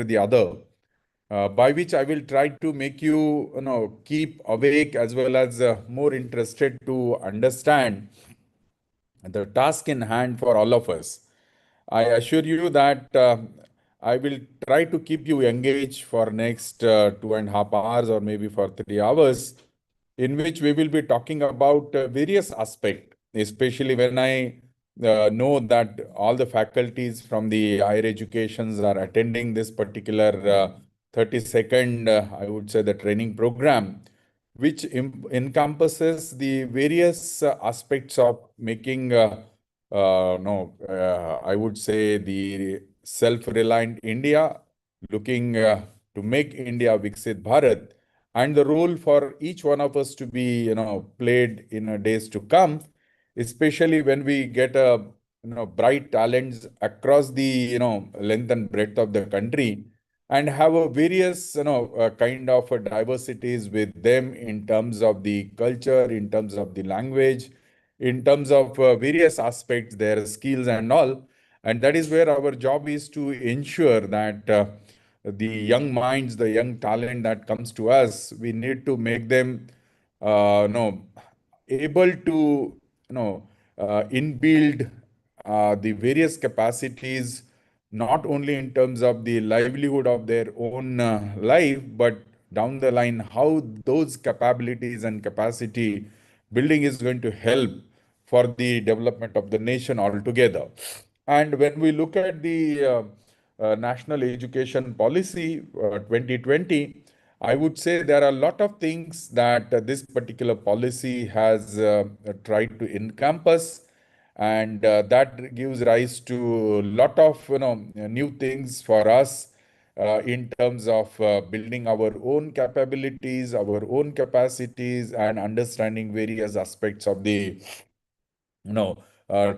the other, by which I will try to make you, keep awake as well as more interested to understand the task in hand for all of us. I assure you that I will try to keep you engaged for next 2.5 hours or maybe for 3 hours, in which we will be talking about various aspects, especially when I know that all the faculties from the higher educations are attending this particular 30-second, I would say, the training program, which encompasses the various aspects of making, no, I would say, the self-reliant India, looking to make India Viksit Bharat, and the role for each one of us to be, played in days to come, especially when we get bright talents across the, length and breadth of the country, and have a various, kind of diversities with them in terms of the culture, in terms of the language, in terms of various aspects, their skills and all. And that is where our job is to ensure that the young minds, the young talent that comes to us, we need to make them, able to, inbuild the various capacities, not only in terms of the livelihood of their own life, but down the line, how those capabilities and capacity building is going to help for the development of the nation altogether. And when we look at the National Education Policy 2020, I would say there are a lot of things that this particular policy has tried to encompass, and that gives rise to a lot of new things for us in terms of building our own capabilities, our own capacities, and understanding various aspects of the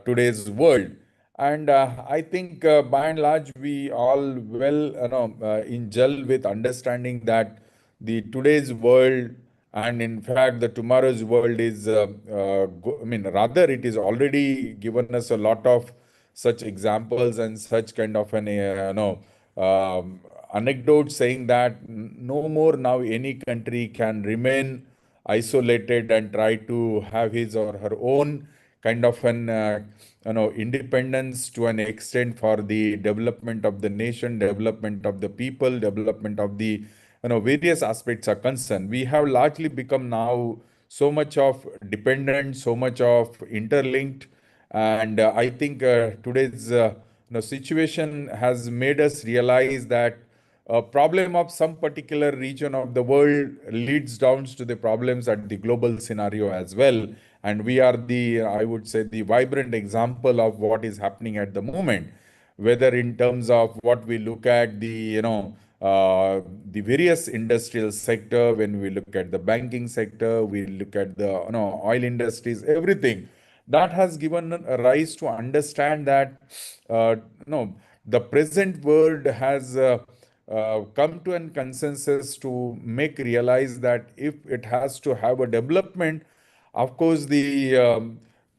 today's world. And I think by and large we all well in gel with understanding that the today's world, and in fact the tomorrow's world is I mean, rather, it is already given us a lot of such examples and such kind of an anecdote saying that no more now any country can remain isolated and try to have his or her own kind of an independence to an extent for the development of the nation, development of the people, development of the various aspects are concerned. We have largely become now so much of dependent, so much of interlinked, and I think today's situation has made us realize that a problem of some particular region of the world leads down to the problems at the global scenario as well. And we are the, I would say, the vibrant example of what is happening at the moment, whether in terms of what we look at the, the various industrial sector, when we look at the banking sector, we look at the, oil industries, everything that has given a rise to understand that, the present world has come to a consensus to make realize that if it has to have a development, of course, the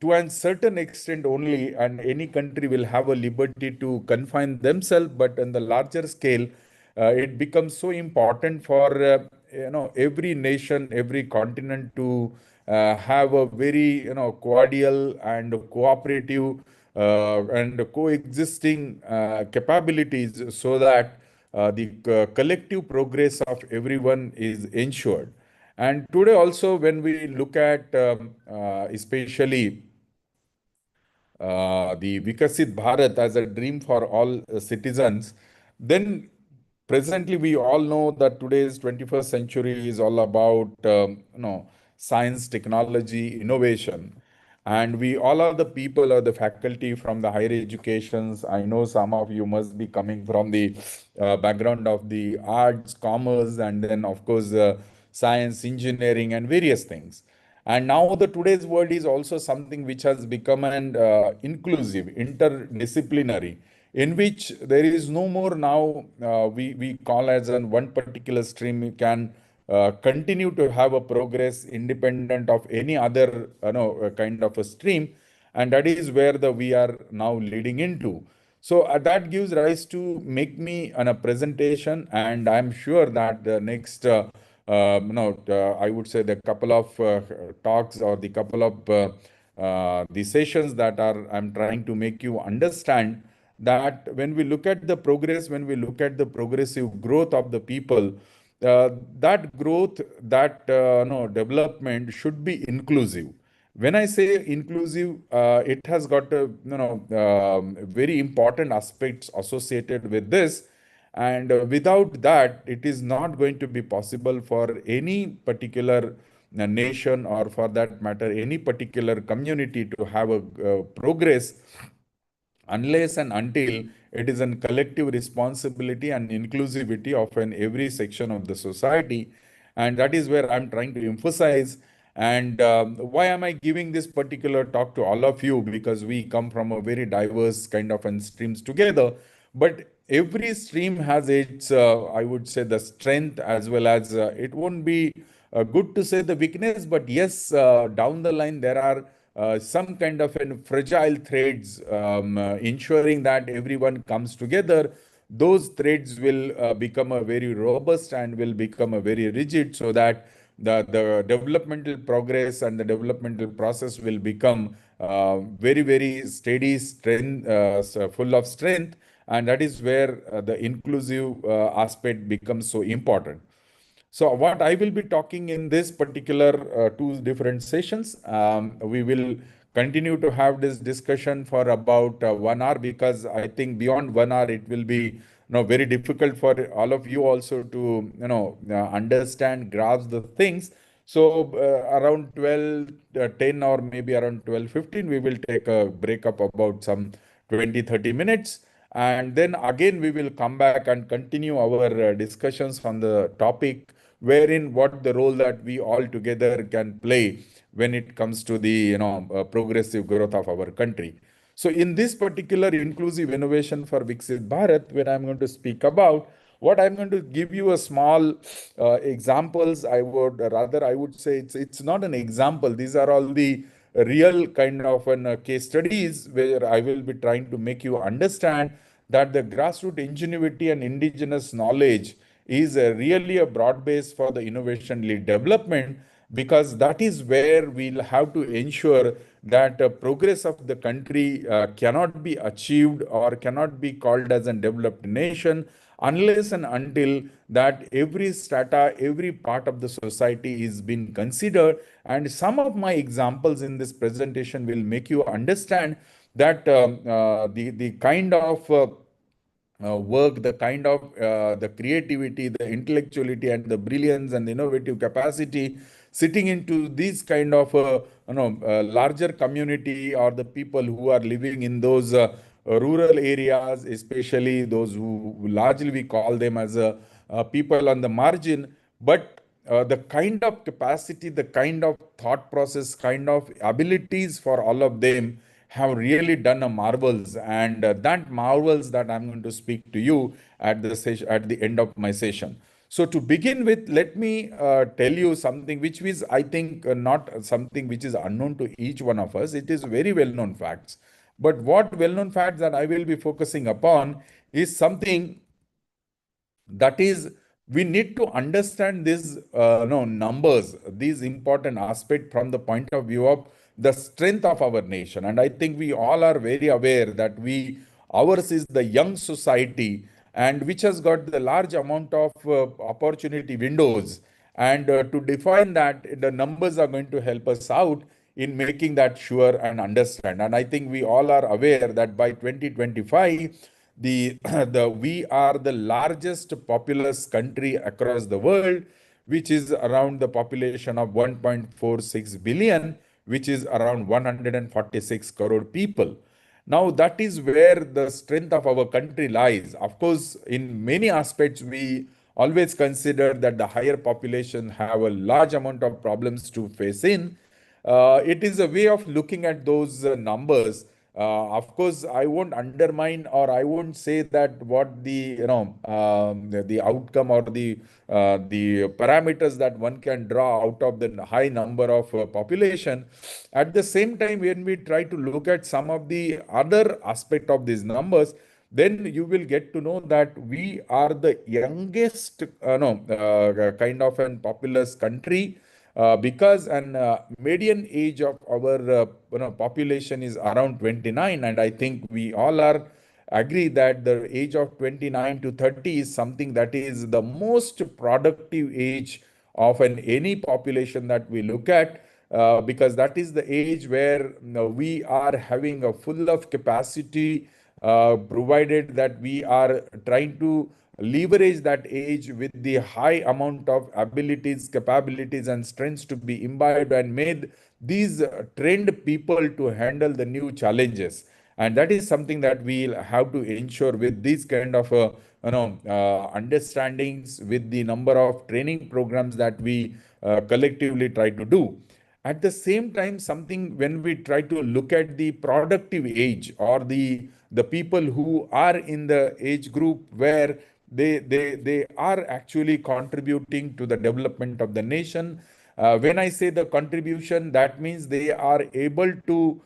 to a certain extent only, and any country will have a liberty to confine themselves, but on the larger scale, it becomes so important for every nation, every continent to have a very cordial and cooperative and coexisting capabilities, so that the collective progress of everyone is ensured. And today also, when we look at especially the Vikasit Bharat as a dream for all citizens, then presently we all know that today's 21st century is all about science, technology, innovation. And we all are the people or the faculty from the higher educations. I know some of you must be coming from the background of the arts, commerce, and then of course science, engineering, and various things. And now the today's world is also something which has become an inclusive, interdisciplinary, in which there is no more now we call as an one particular stream can continue to have a progress independent of any other kind of a stream, and that is where the we are now leading into. So that gives rise to make me on a presentation, and I'm sure that the next, I would say the couple of talks or the couple of the sessions that are I'm trying to make you understand that when we look at the progress, when we look at the progressive growth of the people, uh, that growth, that no development should be inclusive. When I say inclusive, it has got very important aspects associated with this, and without that, it is not going to be possible for any particular nation, or for that matter, any particular community to have a progress, unless and until it is a collective responsibility and inclusivity of an every section of the society. And that is where I'm trying to emphasize. And why am I giving this particular talk to all of you? Because we come from a very diverse kind of streams together, but every stream has its I would say the strength, as well as it won't be good to say the weakness, but yes, down the line there are some kind of fragile threads, ensuring that everyone comes together. Those threads will become a very robust and will become a very rigid, so that the developmental progress and the developmental process will become very, very steady, strength, full of strength. And that is where the inclusive aspect becomes so important. So what I will be talking in this particular two different sessions, we will continue to have this discussion for about 1 hour, because I think beyond 1 hour it will be very difficult for all of you also to understand, grasp the things. So around 12:10 or maybe around 12:15, we will take a breakup about some 20-30 minutes. And then again, we will come back and continue our discussions on the topic, wherein what the role that we all together can play when it comes to the progressive growth of our country. So in this particular inclusive innovation for Viksit Bharat, when I'm going to speak about, what I'm going to give you a small examples. I would say it's not an example. These are all the real kind of case studies, where I will be trying to make you understand that the grassroots ingenuity and indigenous knowledge is really a broad base for the innovation lead development, because that is where we'll have to ensure that progress of the country cannot be achieved or cannot be called as a developed nation unless and until that every strata, every part of the society is being considered. And some of my examples in this presentation will make you understand that the kind of work, the kind of the creativity, the intellectuality, and the brilliance and innovative capacity sitting into these kind of larger community, or the people who are living in those rural areas, especially those who largely we call them as people on the margin. But the kind of capacity, the kind of thought process, kind of abilities for all of them have really done a marvels, and that marvels that I'm going to speak to you at the session, at the end of my session. So to begin with, let me tell you something which is, I think, not something which is unknown to each one of us. It is very well-known facts. But what well-known facts that I will be focusing upon is something that is, we need to understand these no numbers, these important aspect from the point of view of the strength of our nation. And I think we all are very aware that ours is the young society, and which has got the large amount of opportunity windows. And to define that, the numbers are going to help us out in making that sure and understand. And I think we all are aware that by 2025, we are the largest populous country across the world, which is around the population of 1.46 billion, which is around 146 crore people. Now, that is where the strength of our country lies. Of course, in many aspects, we always consider that the higher population have a large amount of problems to face in. It is a way of looking at those numbers. Of course, I won't undermine, or I won't say that what the outcome or the parameters that one can draw out of the high number of population. At the same time, when we try to look at some of the other aspect of these numbers, then you will get to know that we are the youngest, no, kind of an populous country, because an median age of our population is around 29, and I think we all are agree that the age of 29 to 30 is something that is the most productive age of an any population that we look at, because that is the age where we are having a full of capacity, provided that we are trying to leverage that age with the high amount of abilities, capabilities, and strengths to be imbibed and made these trained people to handle the new challenges. And that is something that we'll have to ensure with these kind of understandings, with the number of training programs that we collectively try to do. At the same time, something when we try to look at the productive age, or the people who are in the age group where they are actually contributing to the development of the nation. When I say the contribution, that means they are able to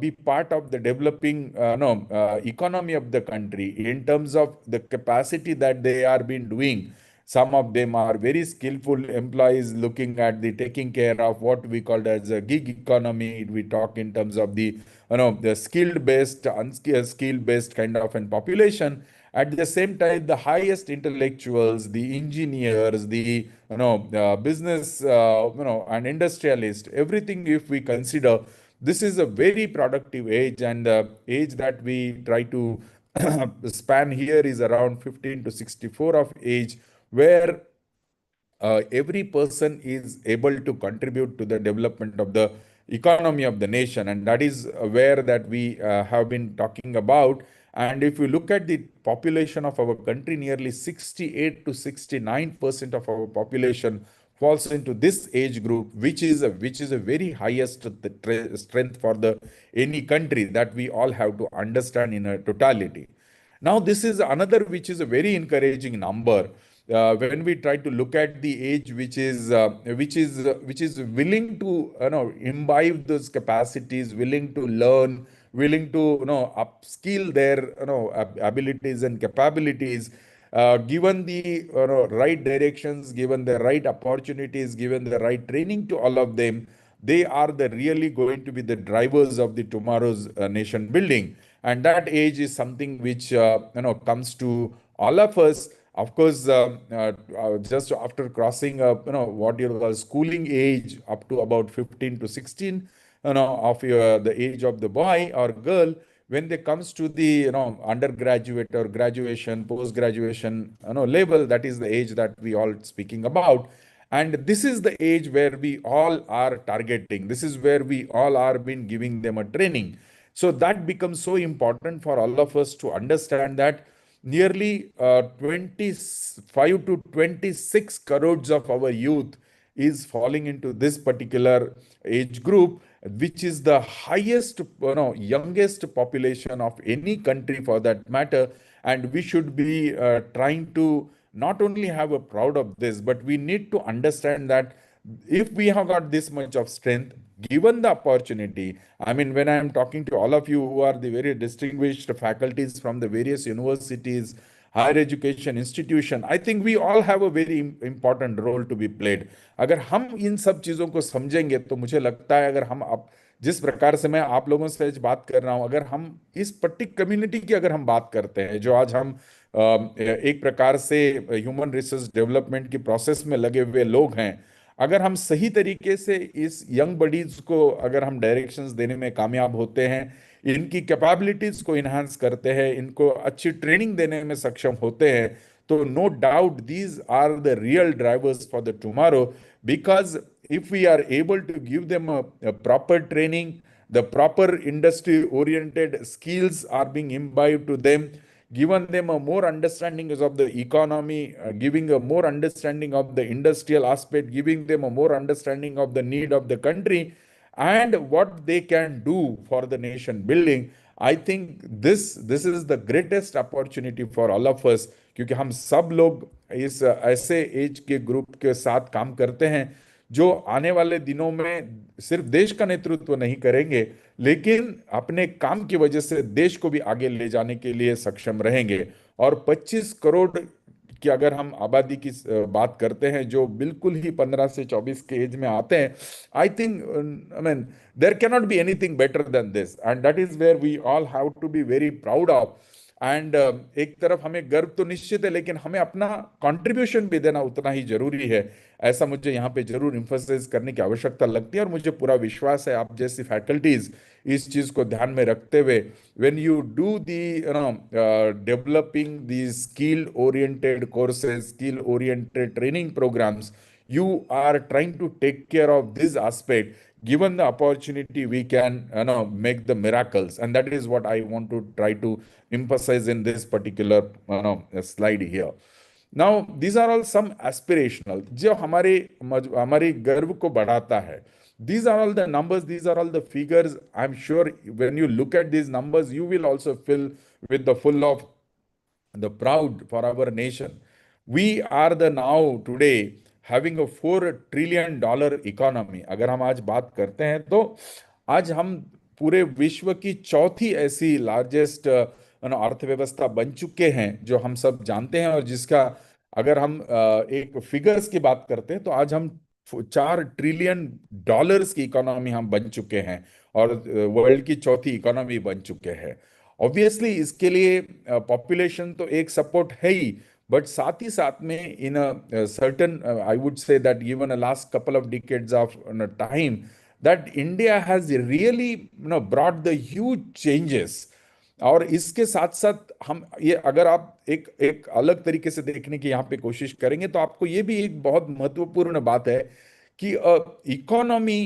be part of the developing no economy of the country in terms of the capacity that they are been doing. Some of them are very skillful employees looking at the taking care of what we call as a gig economy. We talk in terms of the the skilled based, unskilled, skill based kind of an population. At the same time, the highest intellectuals, the engineers, the business, and industrialists, everything. If we consider, this is a very productive age, and the age that we try to span here is around 15 to 64 of age, where every person is able to contribute to the development of the economy of the nation, and that is where that we have been talking about. And if you look at the population of our country, nearly 68 to 69% of our population falls into this age group, which is a very highest strength for the any country that we all have to understand in a totality. Now, this is another which is a very encouraging number. When we try to look at the age which is willing to imbibe those capacities, willing to learn, willing to upskill their abilities and capabilities, given the right directions, given the right opportunities, given the right training to all of them, they are the really going to be the drivers of the tomorrow's nation building. And that age is something which comes to all of us. Of course, just after crossing what you call schooling age up to about 15 to 16, of the age of the boy or girl, when they comes to the undergraduate or graduation, post graduation level, that is the age that we all speaking about. And this is the age where we all are targeting. This is where we all are been giving them a training. So that becomes so important for all of us to understand that nearly 25 to 26 crores of our youth is falling into this particular age group, which is the highest, youngest population of any country for that matter. And we should be trying to not only have a proud of this, but we need to understand that if we have got this much of strength, given the opportunity, I mean, when I am talking to all of you who are the very distinguished faculties from the various universities, higher education institution, I think we all have a very important role to be played. अगर हम इन सब चीज़ों को समझेंगे तो मुझे लगता है, अगर हम अब जिस प्रकार से मैं आप लोगों से आज बात कर रहा हूं, अगर हम इस पर्टिकुलर कम्युनिटी की अगर हम बात करते हैं, जो आज हम एक प्रकार से ह्यूमन रिसोर्स डेवलपमेंट की प्रोसेस में लगे हुए लोग हैं, अगर हम सही तरीके से इस यंग बडीज को अगर हम डायरेक्शंस देने में कामयाब होते हैं, इनकी कैपेबिलिटीज को इन्हांस करते हैं, इनको अच्छी ट्रेनिंग देने में सक्षम होते हैं, तो no doubt these are the real drivers for the tomorrow. Because if we are able to give them a proper training, the proper industry oriented skills are being imbibed to them, given them a more understanding of the economy, giving a more understanding of the industrial aspect, giving them a more understanding of the need of the country and what they can do for the nation building. I think this is the greatest opportunity for all of us, क्योंकि हम सब लोग इस ऐसे as के group के साथ काम करते हैं जो आने वाले दिनों में सिर्फ देश का नेतृत्व नहीं करेंगे, लेकिन अपने काम की वजह से देश को भी आगे ले जाने के लिए सक्षम रहेंगे। और 25 करोड़ कि अगर हम आबादी की बात करते हैं जो बिल्कुल ही 15 से 24 के एज में आते हैं, I think, I mean, there can not be anything better than this, and that is where we all have to be very proud of. And एक तरफ हमें गर्व तो निश्चित है, लेकिन हमें अपना कंट्रीब्यूशन भी देना उतना ही जरूरी है। ऐसा मुझे यहाँ पे जरूर इम्फोसाइज करने की आवश्यकता लगती है, और मुझे पूरा विश्वास है आप जैसी फैकल्टीज इस चीज को ध्यान में रखते हुए, when you do the developing these skill oriented courses, skill oriented training programs, you are trying to take care of this aspect. Given the opportunity, we can make the miracles, and that is what I want to try to emphasize in this particular slide here. Now these are all some aspirational जो हमारी गर्व को बढ़ाता है. These are all the numbers, these are all the figures. I'm sure when you look at these numbers, you will also fill with the full of the proud for our nation. We are the now today having a $4 trillion economy. अगर हम आज बात करते हैं तो आज हम पूरे विश्व की चौथी ऐसी लार्जेस्ट अर्थव्यवस्था बन चुके हैं, जो हम सब जानते हैं, और जिसका अगर हम एक फिगर्स की बात करते हैं तो आज हम $4 ट्रिलियन की इकोनॉमी हम बन चुके हैं, और वर्ल्ड की चौथी इकोनॉमी बन चुके हैं। ऑब्वियसली इसके लिए पॉपुलेशन तो एक सपोर्ट है ही, बट साथ ही साथ में in certain I would say that given a last couple of decades of time, that India has really brought the huge changes. और इसके साथ साथ हम ये अगर आप एक एक अलग तरीके से देखने की यहाँ पे कोशिश करेंगे, तो आपको ये भी एक बहुत महत्वपूर्ण बात है कि economy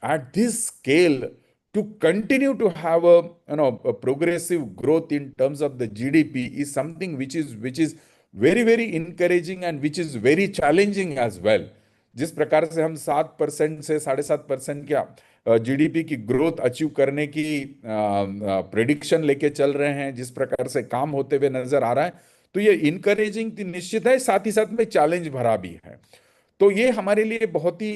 at this scale to continue to have a progressive growth in terms of the GDP is something which is very very encouraging and which is very challenging as well. जिस प्रकार से हम 7% से 7.5% क्या जीडीपी की growth achieve करने की prediction लेके चल रहे हैं, जिस प्रकार से काम होते हुए नजर आ रहा है, तो ये इनकरेजिंग निश्चित है, साथ ही साथ में चैलेंज भरा भी है। तो ये हमारे लिए बहुत ही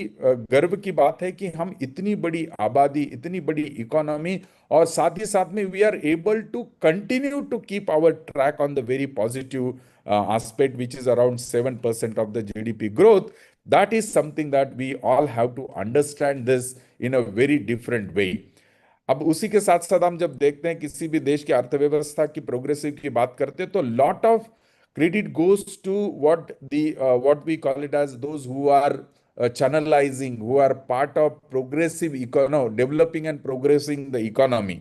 गर्व की बात है कि हम इतनी बड़ी आबादी, इतनी बड़ी इकोनॉमी, और साथ ही साथ में we are able to continue to keep our track on the very positive aspect, which is around 7% of the GDP growth. That is something that we all have to understand this in a very different way. अब उसी के साथ साथ हम जब देखते हैं किसी भी देश की अर्थव्यवस्था की प्रोग्रेसिव की बात करते हैं, तो lot of credit goes to what we call it as those who are channelizing, who are part of progressive developing and progressing the economy.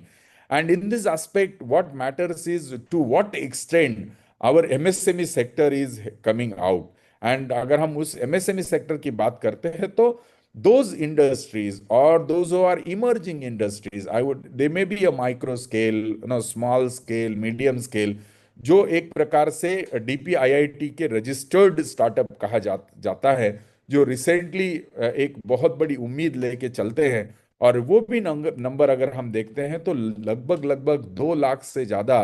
And in this aspect, what matters is to what extent our MSME sector is coming out. And अगर हम उस MSME sector की बात करते हैं, तो those industries or those who are emerging industries, they may be a micro scale, small scale, medium scale, जो एक प्रकार से DPIIT के रजिस्टर्ड स्टार्टअप कहा जाता है, जो रिसेंटली एक बहुत बड़ी उम्मीद लेके चलते हैं। और वो भी नंबर अगर हम देखते हैं तो लगभग लगभग 2 लाख से ज्यादा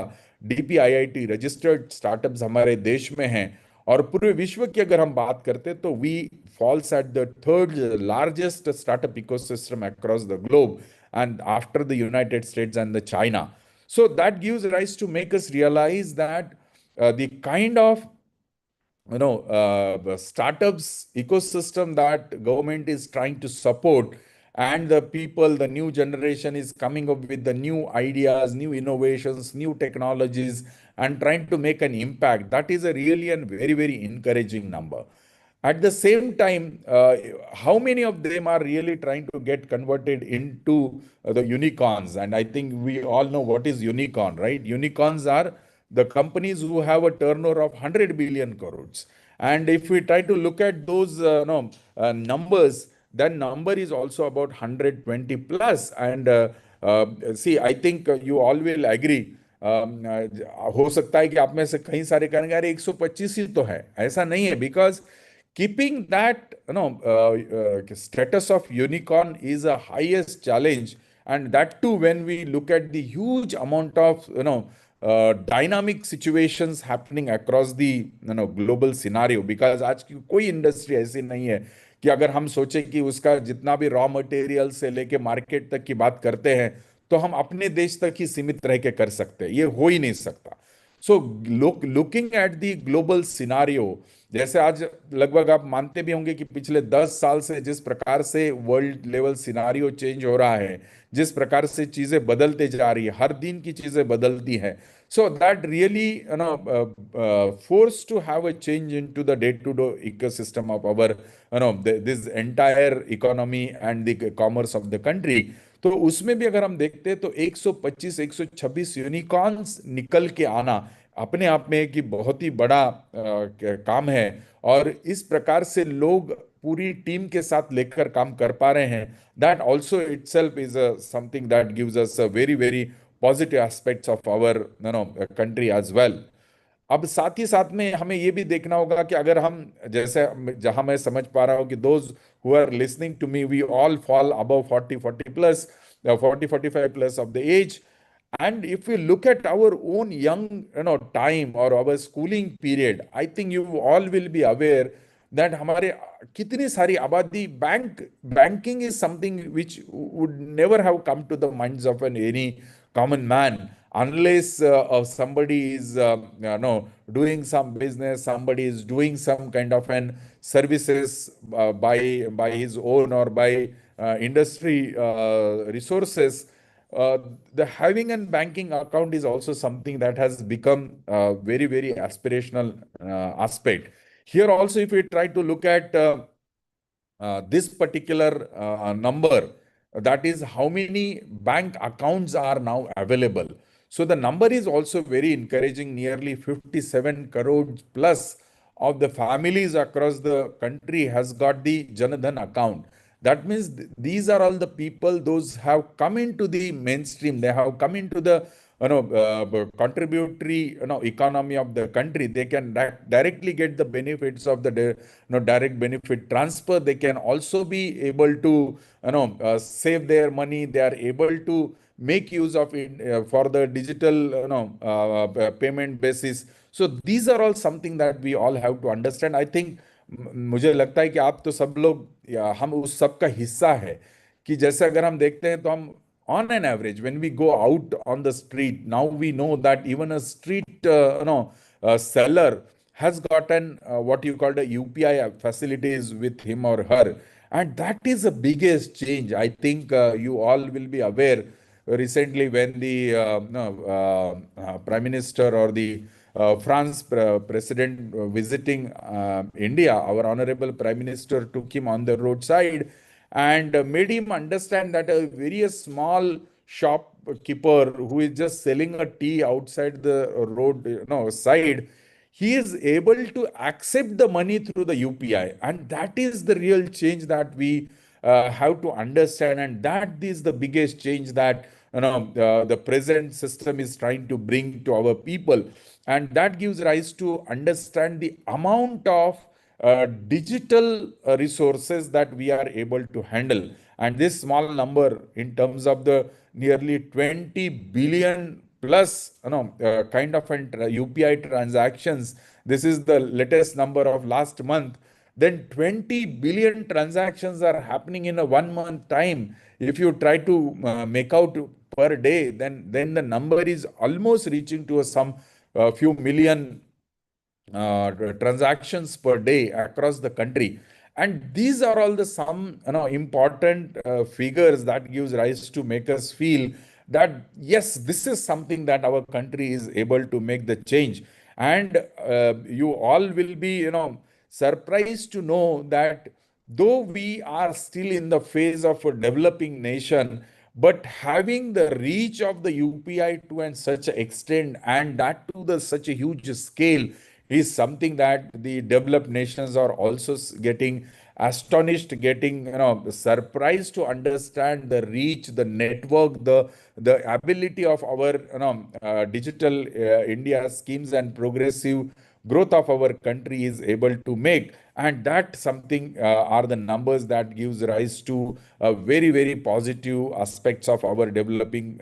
DPIIT रजिस्टर्ड स्टार्टअप्स हमारे देश में हैं। और पूरे विश्व की अगर हम बात करते हैं तो we falls at the third largest startup ecosystem across the globe, and after the United States and the China. So that gives rise to make us realize that the kind of startups ecosystem that government is trying to support, and the people, the new generation is coming up with the new ideas, new innovations, new technologies, and trying to make an impact. That is a really and very very encouraging number. At the same time, how many of them are really trying to get converted into the unicorns? And I think we all know what is unicorn, right? Unicorns are the companies who have a turnover of 100 billion crores. And if we try to look at those numbers, that number is also about 120 plus. And see, I think you all will agree. हो सकता है कि आप में से कई सारे कहेंगे अरे 125 ही तो है, ऐसा नहीं है, because keeping that status of unicorn is a highest challenge, and that too when we look at the huge amount of dynamic situations happening across the global scenario, because आज की कोई इंडस्ट्री ऐसी नहीं है कि अगर हम सोचें कि उसका जितना भी रॉ मटेरियल से लेके मार्केट तक की बात करते हैं तो हम अपने देश तक ही सीमित रह के कर सकते हैं, ये हो ही नहीं सकता। So looking at the global scenario, जैसे आज लगभग आप मानते भी होंगे कि पिछले 10 साल से जिस प्रकार से वर्ल्ड लेवल सिनारियो चेंज हो रहा है, जिस प्रकार से चीजें बदलते जा रही है, हर दिन की चीजें बदलती हैं। So that really force to have a change in to the day to day ecosystem of our this entire economy and the commerce of the country. तो उसमें भी अगर हम देखते हैं तो 125 126 यूनिकॉर्न्स निकल के आना अपने आप में कि बहुत ही बड़ा काम है। और इस प्रकार से लोग पूरी टीम के साथ लेकर काम कर पा रहे हैं, that also itself is something that gives us a very very positive aspects of our country as well. अब साथ ही साथ में हमें ये भी देखना होगा कि अगर हम, जैसे जहां मैं समझ पा रहा हूं कि those who are listening to me, we all fall above 40 plus, 40 45 plus of the age, and if we look at our own young time or our schooling period, I think you all will be aware that हमारे कितनी सारी आबादी, banking is something which would never have come to the minds of any common man unless somebody is doing some business, somebody is doing some kind of an services by his own or by industry resources. uh, the having an banking account is also something that has become very very aspirational aspect. Here also, if we try to look at this particular number, that is how many bank accounts are now available. So the number is also very encouraging. Nearly 57 crores plus of the families across the country has got the Janadhan account. That means these are all the people those have come into the mainstream. They have come into the contributory economy of the country. They can directly get the benefits of the direct benefit transfer. They can also be able to save their money. They are able to make use of it for the digital payment basis. So these are all something that we all have to understand. I think मुझे लगता है कि आप तो सब लोग या हम उस सब का हिस्सा है कि जैसे अगर हम देखते हैं तो हम on an average when we go out on the street now, we know that even a street seller has gotten what you call the UPI facilities with him or her, and that is the biggest change. I think you all will be aware recently when the prime minister or the France president visiting India, our honorable prime minister took him on the roadside and made him understand that a very small shopkeeper who is just selling a tea outside the road side, he is able to accept the money through the UPI, and that is the real change that we have to understand, and that is the biggest change that the present system is trying to bring to our people, and that gives rise to understand the amount of digital resources that we are able to handle. And this small number in terms of the nearly 20 billion plus kind of an UPI transactions, this is the latest number of last month, then 20 billion transactions are happening in a 1 month time. If you try to make out per day, then the number is almost reaching to a some few million transactions per day across the country. And these are all the some important figures that gives rise to make us feel that yes, this is something that our country is able to make the change. And you all will be surprised to know that though we are still in the phase of a developing nation, but having the reach of the UPI to an such a extent, and that to the such a huge scale, is something that the developed nations are also getting astonished, getting surprised to understand the reach, the network, the ability of our digital India schemes and progressive growth of our country is able to make. And that something are the numbers that gives rise to very very positive aspects of our developing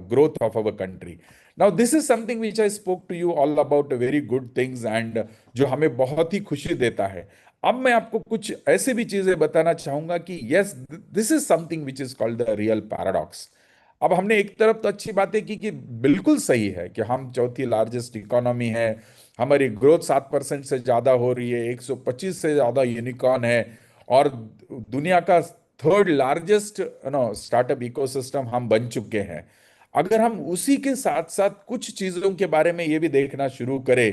growth of our country. Now this is something which I spoke to you all about very good things and जो हमें बहुत ही खुशी देता है। अब मैं आपको कुछ ऐसे भी चीजें बताना चाहूंगा कि yes, this is something which is called the real paradox. अब हमने एक तरफ तो अच्छी बातें की कि बिल्कुल सही है कि हम चौथी लार्जेस्ट इकोनॉमी है, हमारी ग्रोथ 7% से ज्यादा हो रही है, 125 से ज्यादा यूनिकॉर्न है, और दुनिया का थर्ड लार्जेस्ट स्टार्टअप इकोसिस्टम हम बन चुके हैं। अगर हम उसी के साथ साथ कुछ चीजों के बारे में ये भी देखना शुरू करें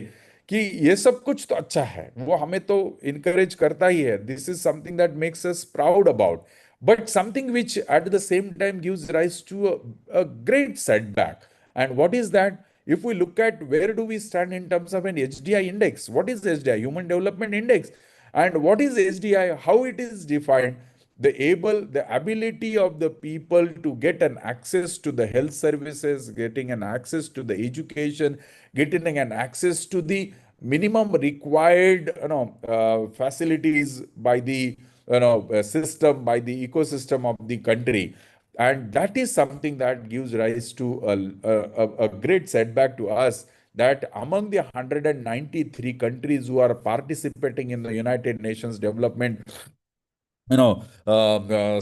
कि ये सब कुछ तो अच्छा है, वो हमें तो इनकरेज करता ही है, this is something that makes us proud about, but something which at the same time gives rise to a great setback. And what is that? If we look at where do we stand in terms of an HDI index, what is HDI? Human Development Index. And what is HDI? How it is defined? The ability of the people to get an access to the health services, getting an access to the education, getting an access to the minimum required facilities by the system, by the ecosystem of the country. And that is something that gives rise to a great setback to us, that among the 193 countries who are participating in the United Nations Development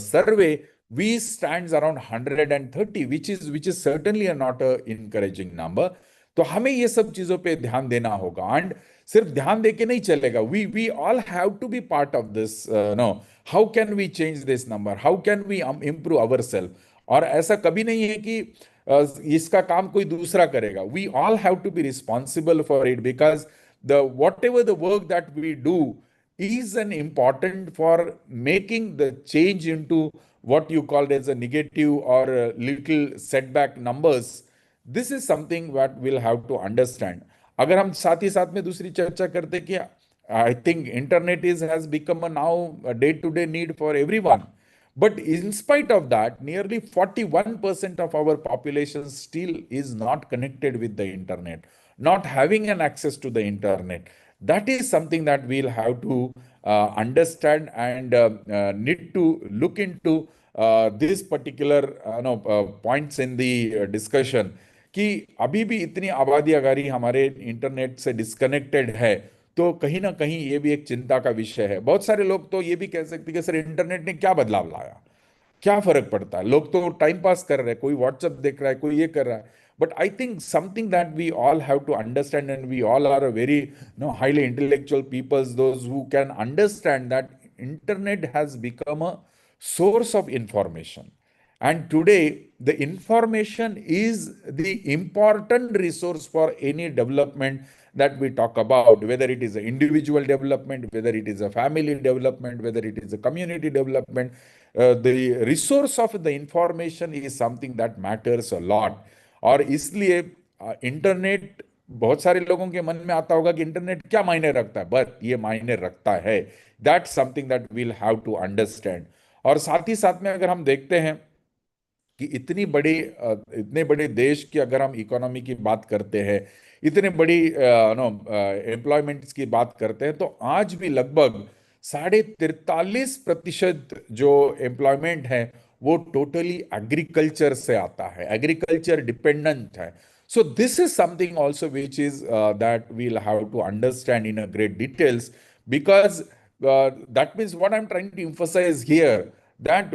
survey, we stands around 130, which is certainly not a encouraging number. तो हमें ये सब चीजों पे ध्यान देना होगा, and सिर्फ ध्यान देके नहीं चलेगा, we all have to be part of this. No, how can we change this number, how can we improve our self. और ऐसा कभी नहीं है कि इसका काम कोई दूसरा करेगा, we all have to be responsible for it, because the whatever the work that we do is an important for making the change into what you called as a negative or a little setback numbers. This is something what we'll have to understand. अगर हम साथ ही साथ में दूसरी चर्चा करते कि I think internet is has become a now a day-to-day need for everyone. But in spite of that, nearly 41% of our population still is not connected with the internet, not having an access to the internet. That is something that we'll have to understand and need to look into this particular points in the discussion, कि अभी भी इतनी आबादी अगर ही हमारे internet से disconnected है, तो कहीं ना कहीं ये भी एक चिंता का विषय है। बहुत सारे लोग तो ये भी कह सकते हैं कि सर इंटरनेट ने क्या बदलाव लाया, क्या फर्क पड़ता है, लोग तो टाइम पास कर रहे हैं, कोई व्हाट्सएप देख रहा है, कोई ये कर रहा है। But I think something that we all have to understand, and we all are a very highly intellectual peoples, those who can understand that internet has become a source of information. And today, the information is the important resource for any development that we talk about, whether it is an individual development, whether it is a family development, whether it is a community development. The resource of the information is something that matters a lot. और इसलिए internet, बहुत सारे लोगों के मन में आता होगा कि इंटरनेट क्या मायने रखता है, बट ये मायने रखता है। That's something that we'll have to understand. और साथ ही साथ में अगर हम देखते हैं कि इतने बड़े देश की अगर हम इकोनॉमी की बात करते हैं, इतने बड़ी एम्प्लॉयमेंट्स की बात करते हैं, तो आज भी लगभग 43.5% जो एम्प्लॉयमेंट है वो टोटली एग्रीकल्चर से आता है, एग्रीकल्चर डिपेंडेंट है। So this is something also which is that we'll have to understand in a great details, because that means what I'm trying to emphasize here, that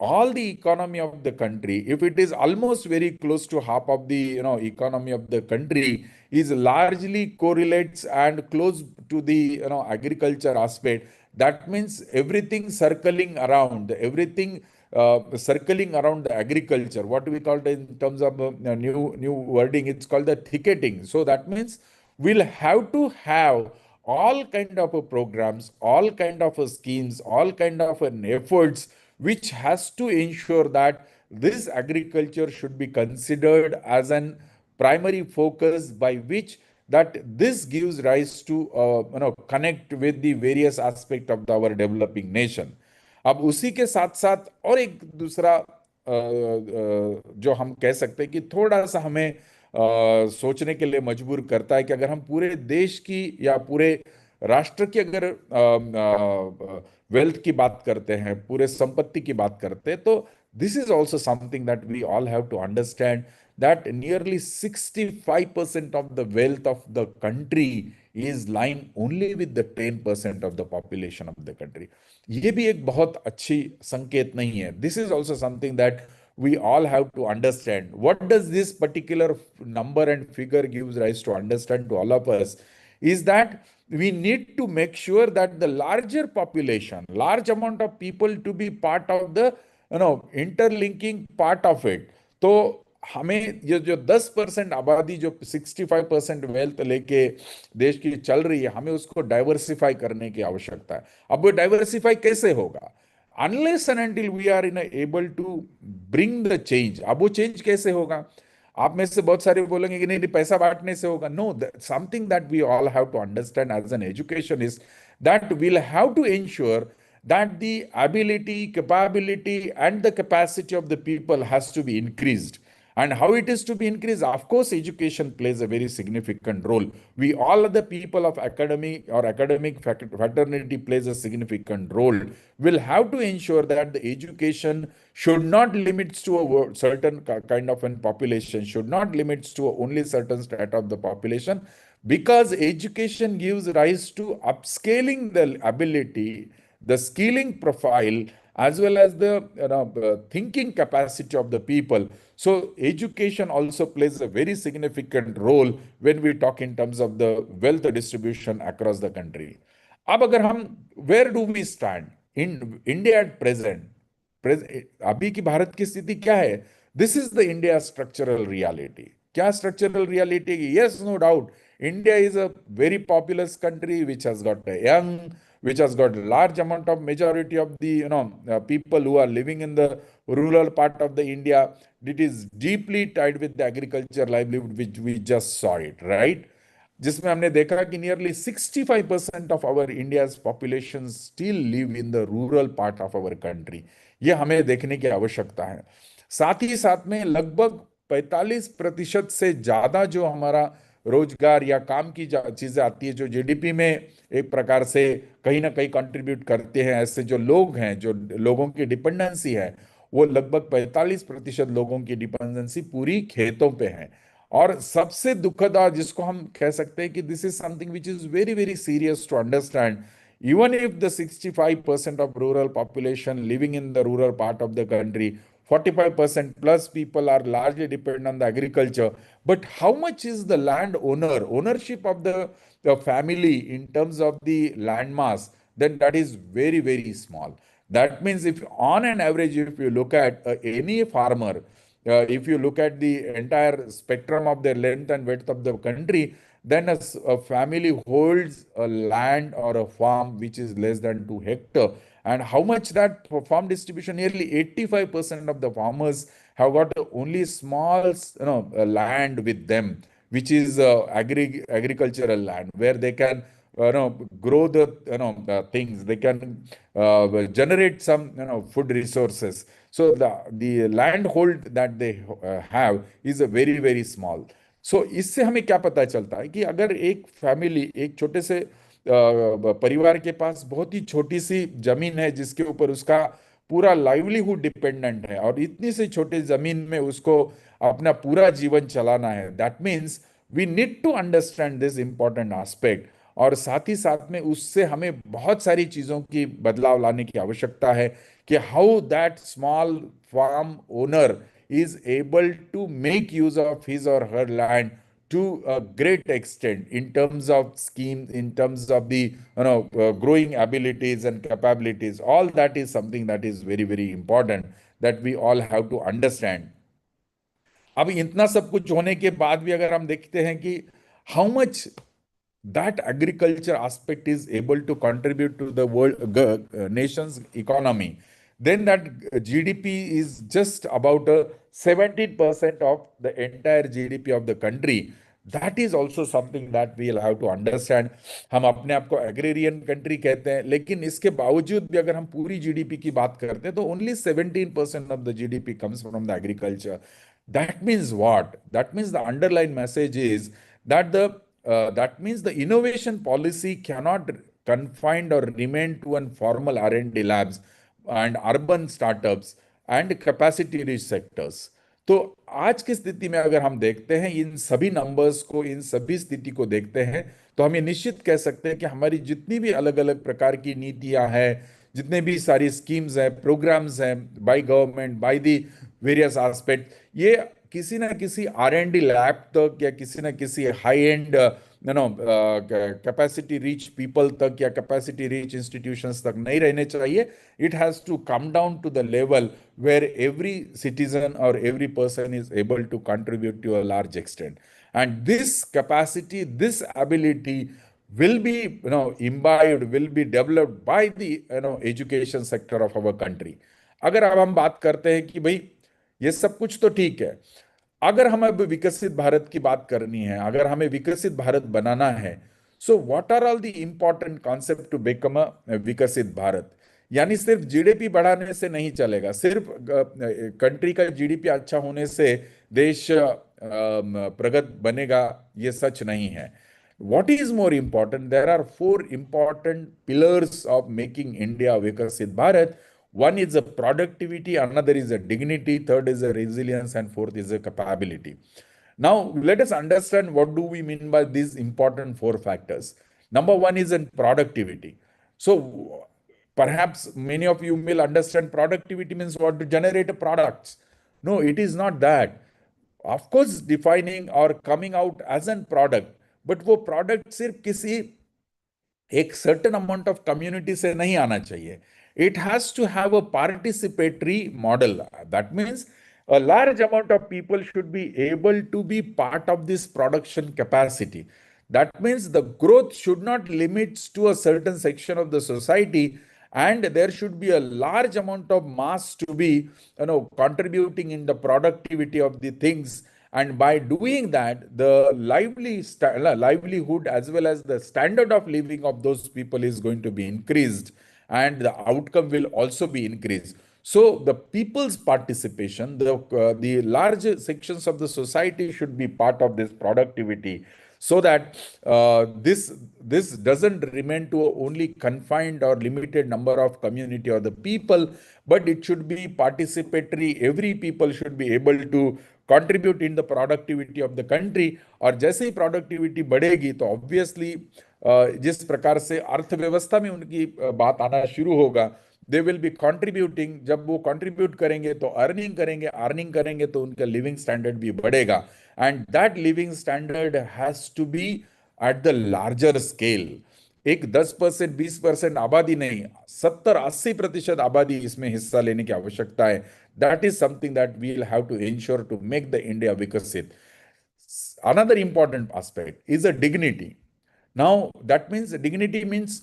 all the economy of the country, if it is almost very close to half of the economy of the country, is largely correlates and close to the agriculture aspect. That means everything circling around the agriculture, what we call it in terms of new wording, it's called the ticketing. So that means we'll have to have all kind of programs, all kind of schemes, all kind of efforts, which has to ensure that this agriculture should be considered as an primary focus, by which that this gives rise to connect with the various aspect of our developing nation. अब उसी के साथ साथ और एक दूसरा जो हम कह सकते हैं कि थोड़ा सा हमें सोचने के लिए मजबूर करता है, कि अगर हम पूरे देश की या पूरे राष्ट्र की अगर वेल्थ की बात करते हैं, पूरे संपत्ति की बात करते हैं, तो this is also something that we all have to understand, that nearly 65% of the wealth of the country is lying only with the 10% of the population of the country. ये भी एक बहुत अच्छी संकेत नहीं है. This is also something that we all have to understand. What does this particular number and figure gives rise to understand to all of us is that we need to make sure that the larger population, large amount of people to be part of the interlinking part of it. तो हमें ये जो 10% आबादी जो 65% wealth लेके देश की चल रही है, हमें उसको डाइवर्सिफाई करने की आवश्यकता है. अब वो डाइवर्सिफाई कैसे होगा? Unless and until we are in able to bring the change. अब वो चेंज कैसे होगा? आप में से बहुत सारे बोलेंगे कि नहीं नहीं पैसा बांटने से होगा. No, something that we all have to understand as an education is that we'll have to ensure that the ability, capability, and the capacity of the people has to be increased. And how it is to be increased? Of course, education plays a very significant role. We all are the people of academy or academic fraternity plays a significant role. We'll have to ensure that the education should not limits to a certain kind of a population, should not limits to only certain strata of the population, because education gives rise to upscaling the ability, the skilling profile, as well as the thinking capacity of the people. So education also plays a very significant role when we talk in terms of the wealth distribution across the country. अब अगर हम, where do we stand in India at present? अभी की भारत की स्थिति क्या है? This is the India structural reality. क्या structural reality? Yes, no doubt, India is a very populous country which has got a young, which has got a large amount of majority of the people who are living in the rural part of the India. It is deeply tied with the agriculture livelihood, which we just saw it, right? जिसमें हमने देखा कि nearly 65% of our India's population still live in the rural part of our country. ये हमें देखने की आवश्यकता है. साथ ही साथ में लगभग 45% से ज्यादा जो हमारा रोजगार या काम की चीजें आती है, जो जीडीपी में एक प्रकार से कहीं ना कहीं कंट्रीब्यूट करते हैं, ऐसे जो लोग हैं, जो लोगों की डिपेंडेंसी है, वो लगभग 45% लोगों की डिपेंडेंसी पूरी खेतों पे है. और सबसे दुखद, जिसको हम कह सकते हैं कि this is something which is very very serious to understand. Even if the 65% of rural population living in the rural part of the country, 45% plus people are largely dependent on the agriculture. But how much is the land ownership of the family in terms of the land mass? Then that is very, very small. That means if on an average, if you look at any farmer, if you look at the entire spectrum of the length and width of the country, then a family holds a land or a farm which is less than 2 hectares. And how much that farm distribution? Nearly 85% of the farmers have got only small land with them, which is agricultural land where they can grow the things. They can generate some food resources. So the land hold that they have is a very very small. सो इससे हमें क्या पता चलता है कि अगर एक family, एक छोटे से परिवार के पास बहुत ही छोटी सी जमीन है जिसके ऊपर उसका पूरा लाइवलीहुड डिपेंडेंट है, और इतनी सी छोटी जमीन में उसको अपना पूरा जीवन चलाना है, that means we need to understand this important aspect. और साथ ही साथ में उससे हमें बहुत सारी चीजों की बदलाव लाने की आवश्यकता है कि how that small farm owner is able to make use of his or her land to a great extent in terms of schemes, in terms of the growing abilities and capabilities. All that is something that is very very important that we all have to understand. अब इतना सब कुछ होने के बाद भी अगर हम देखते हैं कि how much that agriculture aspect is able to contribute to the world nation's economy, then that GDP is just about 17% of the entire GDP of the country. That is also something that we'll have to understand. हम अपने आप को agrarian country कहते हैं, लेकिन इसके बावजूद भी अगर हम पूरी जीडीपी की बात करते हैं तो only 17% of the GDP comes from the agriculture. That means what? That means the underlying message is that that means the innovation policy cannot confined or remain to an formal R&D labs and urban startups and capacity rich sectors. तो आज की स्थिति में अगर हम देखते हैं इन सभी नंबर्स को, इन सभी स्थिति को देखते हैं, तो हम ये निश्चित कह सकते हैं कि हमारी जितनी भी अलग अलग प्रकार की नीतियां हैं, जितने भी सारी स्कीम्स हैं, प्रोग्राम्स हैं, by government, by the various aspect, ये किसी ना किसी R&D लैब तक या किसी ना किसी high and no capacity reach people तक या कैपेसिटी रीच इंस्टीट्यूशंस तक नहीं रहने चाहिए. It has to come down to the level where every citizen or every person is able to contribute to a large extent. And this capacity, this ability will be, imbibed, will be developed by the, education sector of our country. अगर अब हम बात करते हैं कि भाई ये सब कुछ तो ठीक है, अगर हमें अब विकसित भारत की बात करनी है, अगर हमें विकसित भारत बनाना है, so what are all the important concept to become a विकसित भारत. यानी सिर्फ जीडीपी बढ़ाने से नहीं चलेगा, सिर्फ कंट्री का जीडीपी अच्छा होने से देश प्रगत बनेगा, ये सच नहीं है. What is more important? There are four important pillars of making India Vikasit Bharat. One is a productivity, another is a dignity, third is a resilience, and fourth is a capability. Now, let us understand what do we mean by these important four factors. Number one is in productivity. So, perhaps many of you will understand productivity means what, to generate products. No, it is not that. Of course, defining or coming out as a product, but वो product सिर्फ किसी एक certain amount of community से नहीं आना चाहिए. It has to have a participatory model. That means a large amount of people should be able to be part of this production capacity. That means the growth should not limit to a certain section of the society, and there should be a large amount of mass to be, contributing in the productivity of the things. And by doing that, the livelihood as well as the standard of living of those people is going to be increased, and the outcome will also be increased. So the people's participation, the large sections of the society should be part of this productivity, so that this doesn't remain to only confined or limited number of community or the people, but it should be participatory. Every people should be able to contribute in the productivity of the country. और जैसे ही productivity बढ़ेगी तो obviously जिस प्रकार से अर्थव्यवस्था में उनकी बात आना शुरू होगा, दे विल बी कंट्रीब्यूटिंग. जब वो कंट्रीब्यूट करेंगे तो अर्निंग करेंगे तो उनका लिविंग स्टैंडर्ड भी बढ़ेगा. And that living standard has to be at the larger scale. एक 10%, 20% आबादी नहीं, 70-80% आबादी इसमें हिस्सा लेने की आवश्यकता है. That is something that we will have to ensure to make the India विकसित. Another important aspect is a dignity. Now, that means dignity means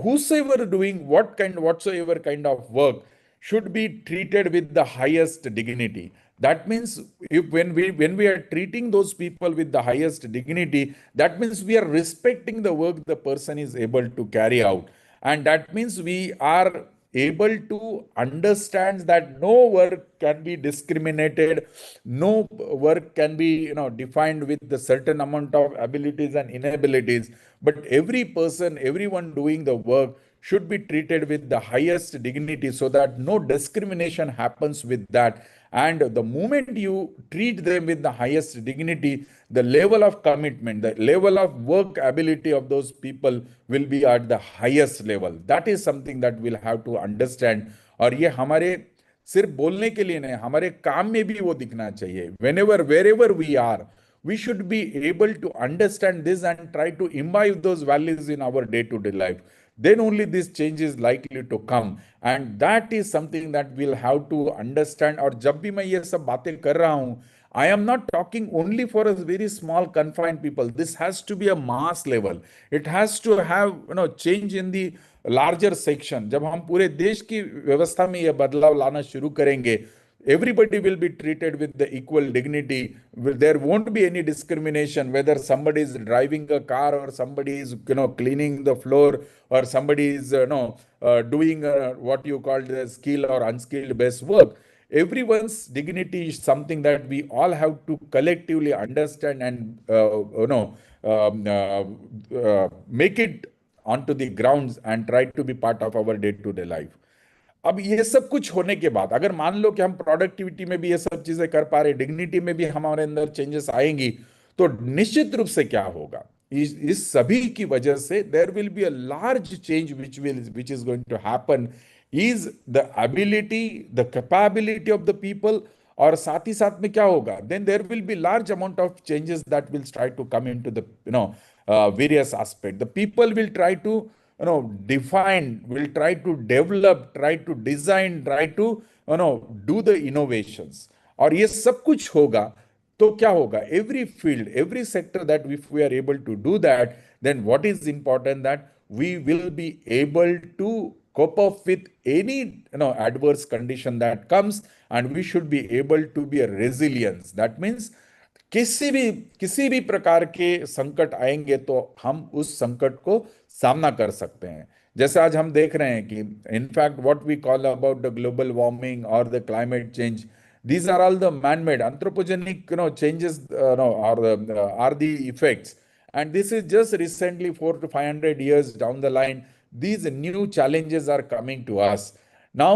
whosoever doing whatsoever kind of work should be treated with the highest dignity. That means if when we are treating those people with the highest dignity, that means we are respecting the work the person is able to carry out. And that means we are able to understand that no work can be discriminated, no work can be defined with the certain amount of abilities and inabilities, but every person, everyone doing the work should be treated with the highest dignity, so that no discrimination happens with that. And the moment you treat them with the highest dignity, the level of commitment, the level of work ability of those people will be at the highest level. That is something that we'll have to understand. और ये हमारे सिर्फ बोलने के लिए नहीं, हमारे काम में भी वो दिखना चाहिए. Whenever, wherever we are, we should be able to understand this and try to imbibe those values in our day-to-day life. Then only this change is likely to come. And that is something that we'll have to understand. और जब भी मैं ये सब बातें कर रहा हूं, I am not talking only for a very small confined people. This has to be a mass level. It has to have change in the larger section. जब हम पूरे देश की व्यवस्था में ये बदलाव लाना शुरू करेंगे, everybody will be treated with the equal dignity. There won't be any discrimination whether somebody is driving a car or somebody is cleaning the floor, or somebody is doing what you call the skill or unskilled based work. Everyone's dignity is something that we all have to collectively understand and make it onto the grounds and try to be part of our day-to-day life. अब ये सब कुछ होने के बाद अगर मान लो कि हम प्रोडक्टिविटी में भी ये सब चीजें कर पा रहे, डिग्निटी में भी हमारे अंदर चेंजेस आएंगी, तो निश्चित रूप से क्या होगा, इस सभी की वजह से there will be a large change which is going to happen, is the ability, the capability of the people. और साथ ही साथ में क्या होगा, then there will be large amount of changes that will try to come in to the various aspect, the people will try to define, will try to develop, try to design, try to do the innovations। और ये सब कुछ होगा तो क्या होगा, every field, every sector, that if we are able to do that, then what is important that we will be able to cope up with any adverse condition that comes, and we should be able to be a resilience, that means किसी भी प्रकार के संकट आएंगे तो हम उस संकट को सामना कर सकते हैं। जैसे आज हम देख रहे हैं कि in fact what we call about the global warming और the climate change, these are all the man-made anthropogenic changes, are the effects, and this is just recently 4 to 500 years down the line, these new challenges are coming to us now.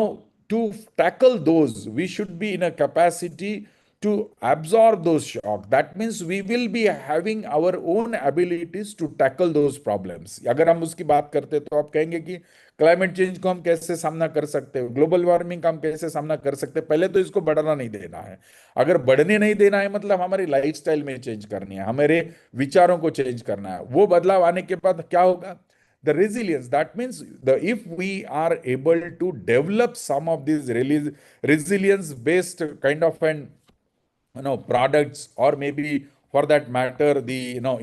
To tackle those, we should be in a capacity to absorb those shocks. That means we will be having our own abilities to tackle those problems। अगर हम उसकी बात करते तो आप कहेंगे कि climate change को हम कैसे सामना कर सकते हैं, ग्लोबल वार्मिंग का हम कैसे सामना कर सकते हैं। पहले तो इसको बढ़ना नहीं देना है। अगर बढ़ने नहीं देना है मतलब हमारी लाइफस्टाइल में चेंज करनी है, हमारे विचारों को चेंज करना है। वो बदलाव आने के बाद क्या होगा, the resilience, that means the if we are able to develop some of these resilience based kind of an products, or maybe for that matter the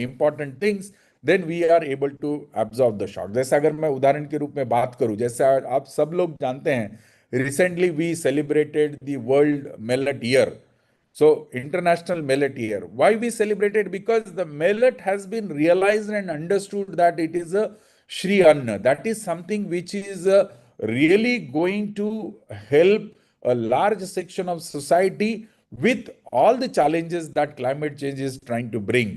important things, then we are able to absorb the shock। जैसे अगर मैं उदाहरण के रूप में बात करूं, जैसे आप सब लोग जानते हैं recently we celebrated the world millet year. So international millet year, why we celebrate it, because the millet has been realized and understood that it is a Shri Anna, that is something which is really going to help a large section of society with all the challenges that climate change is trying to bring।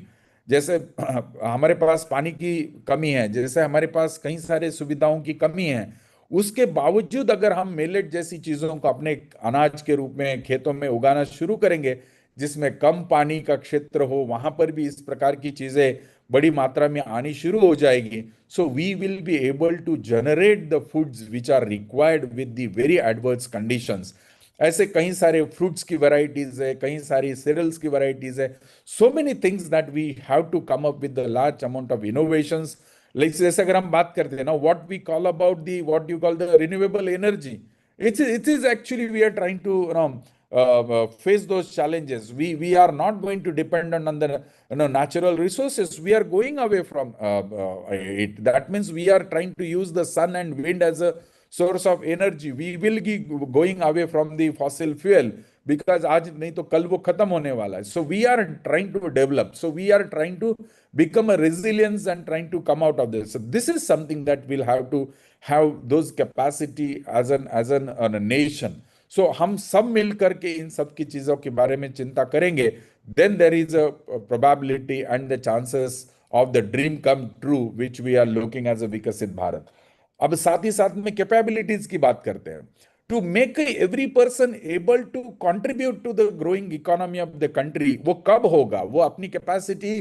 जैसे हमारे पास पानी की कमी है, जैसे हमारे पास कई सारे सुविधाओं की कमी है, उसके बावजूद अगर हम मिलेट जैसी चीजों को अपने अनाज के रूप में खेतों में उगाना शुरू करेंगे, जिसमें कम पानी का क्षेत्र हो, वहां पर भी इस प्रकार की चीजें बड़ी मात्रा में आनी शुरू हो जाएगी। So we will be able to generate the foods which are required with the very adverse conditions. ऐसे कई सारे फ्रूट्स की वैरायटीज है, कई सारी सीरियल्स की वैरायटीज है, so many things that we have to come up with the large amount of innovations. Like जैसे अगर हम बात करते हैं ना, what we call about the, what you call the renewable energy, it is actually we are trying to face those challenges। We are not going to depend on the natural resources, we are going away from it। That means we are trying to use the sun and wind as a source of energy, we will be going away from the fossil fuel, because आज नहीं तो कल वो खत्म होने वाला है। So we are trying to develop, so we are trying to become a resilience and trying to come out of this। So this is something that we'll have to have those capacity as a nation। So हम सब मिल करके इन सब की चीजों के बारे में चिंता करेंगे, then there is a probability and the chances of the dream come true which we are looking as a विकसित भारत। अब साथ ही साथ में कैपेबिलिटीज की बात करते हैं। To make every person able to contribute to the growing economy of the country, वो कब होगा, वो अपनी कैपेसिटी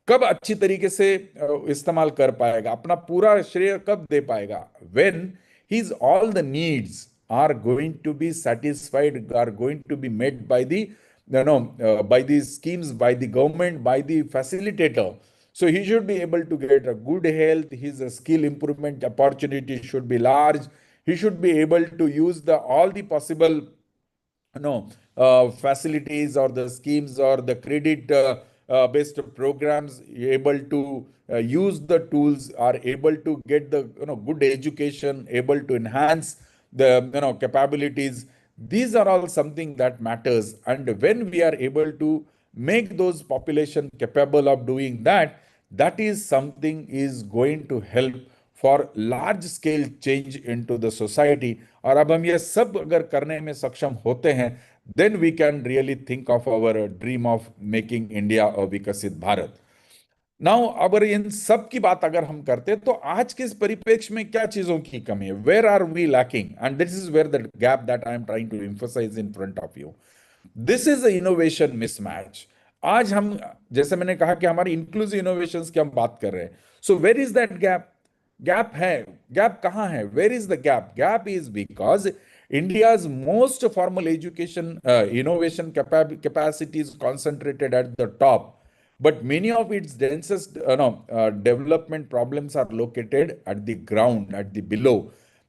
कब अच्छी तरीके से इस्तेमाल कर पाएगा, अपना पूरा श्रेय कब दे पाएगा, when his all the needs are going to be satisfied, are going to be met by the by these schemes, by the government, by the facilitator। So he should be able to get a good health, his skill improvement opportunity should be large, he should be able to use the all the possible facilities or the schemes or the credit based programs, able to use the tools, are able to get the good education, able to enhance the capabilities। These are all something that matters, and when we are able to make those population capable of doing that, that is something is going to help for large scale change into the society. और अब हम ये सब अगर करने में सक्षम होते हैं, then we can really think of our dream of making India a विकसित भारत। नाउ अगर इन सब की बात अगर हम करते तो आज के इस परिप्रेक्ष्य में क्या चीजों की कमी है, where are we lacking, and this is where the gap that I am trying to emphasize in front of you. This is a innovation mismatch. आज हम, जैसे मैंने कहा कि हमारी इंक्लूसिव इनोवेशंस की हम बात कर रहे हैं, so where is that gap? Gap है, गैप कहाँ है? Where is the gap? Gap is because India's most formal education innovation capacity is concentrated at the top, but many of its densest no, development problems are located at the ground, at the below.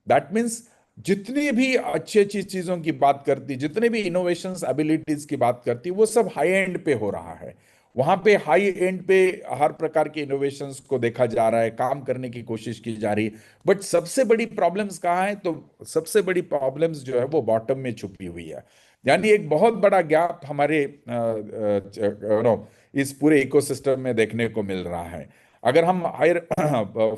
That means जितनी भी अच्छी अच्छी चीजों की बात करती, जितने भी इनोवेशंस एबिलिटीज की बात करती, वो सब हाई एंड पे हो रहा है। वहां पे हाई एंड पे हर प्रकार के इनोवेशंस को देखा जा रहा है, काम करने की कोशिश की जा रही है। बट सबसे बड़ी प्रॉब्लम्स कहाँ है? तो सबसे बड़ी प्रॉब्लम्स जो है वो बॉटम में छुपी हुई है। यानी एक बहुत बड़ा गैप हमारे नो इस पूरे इकोसिस्टम में देखने को मिल रहा है। अगर हम हायर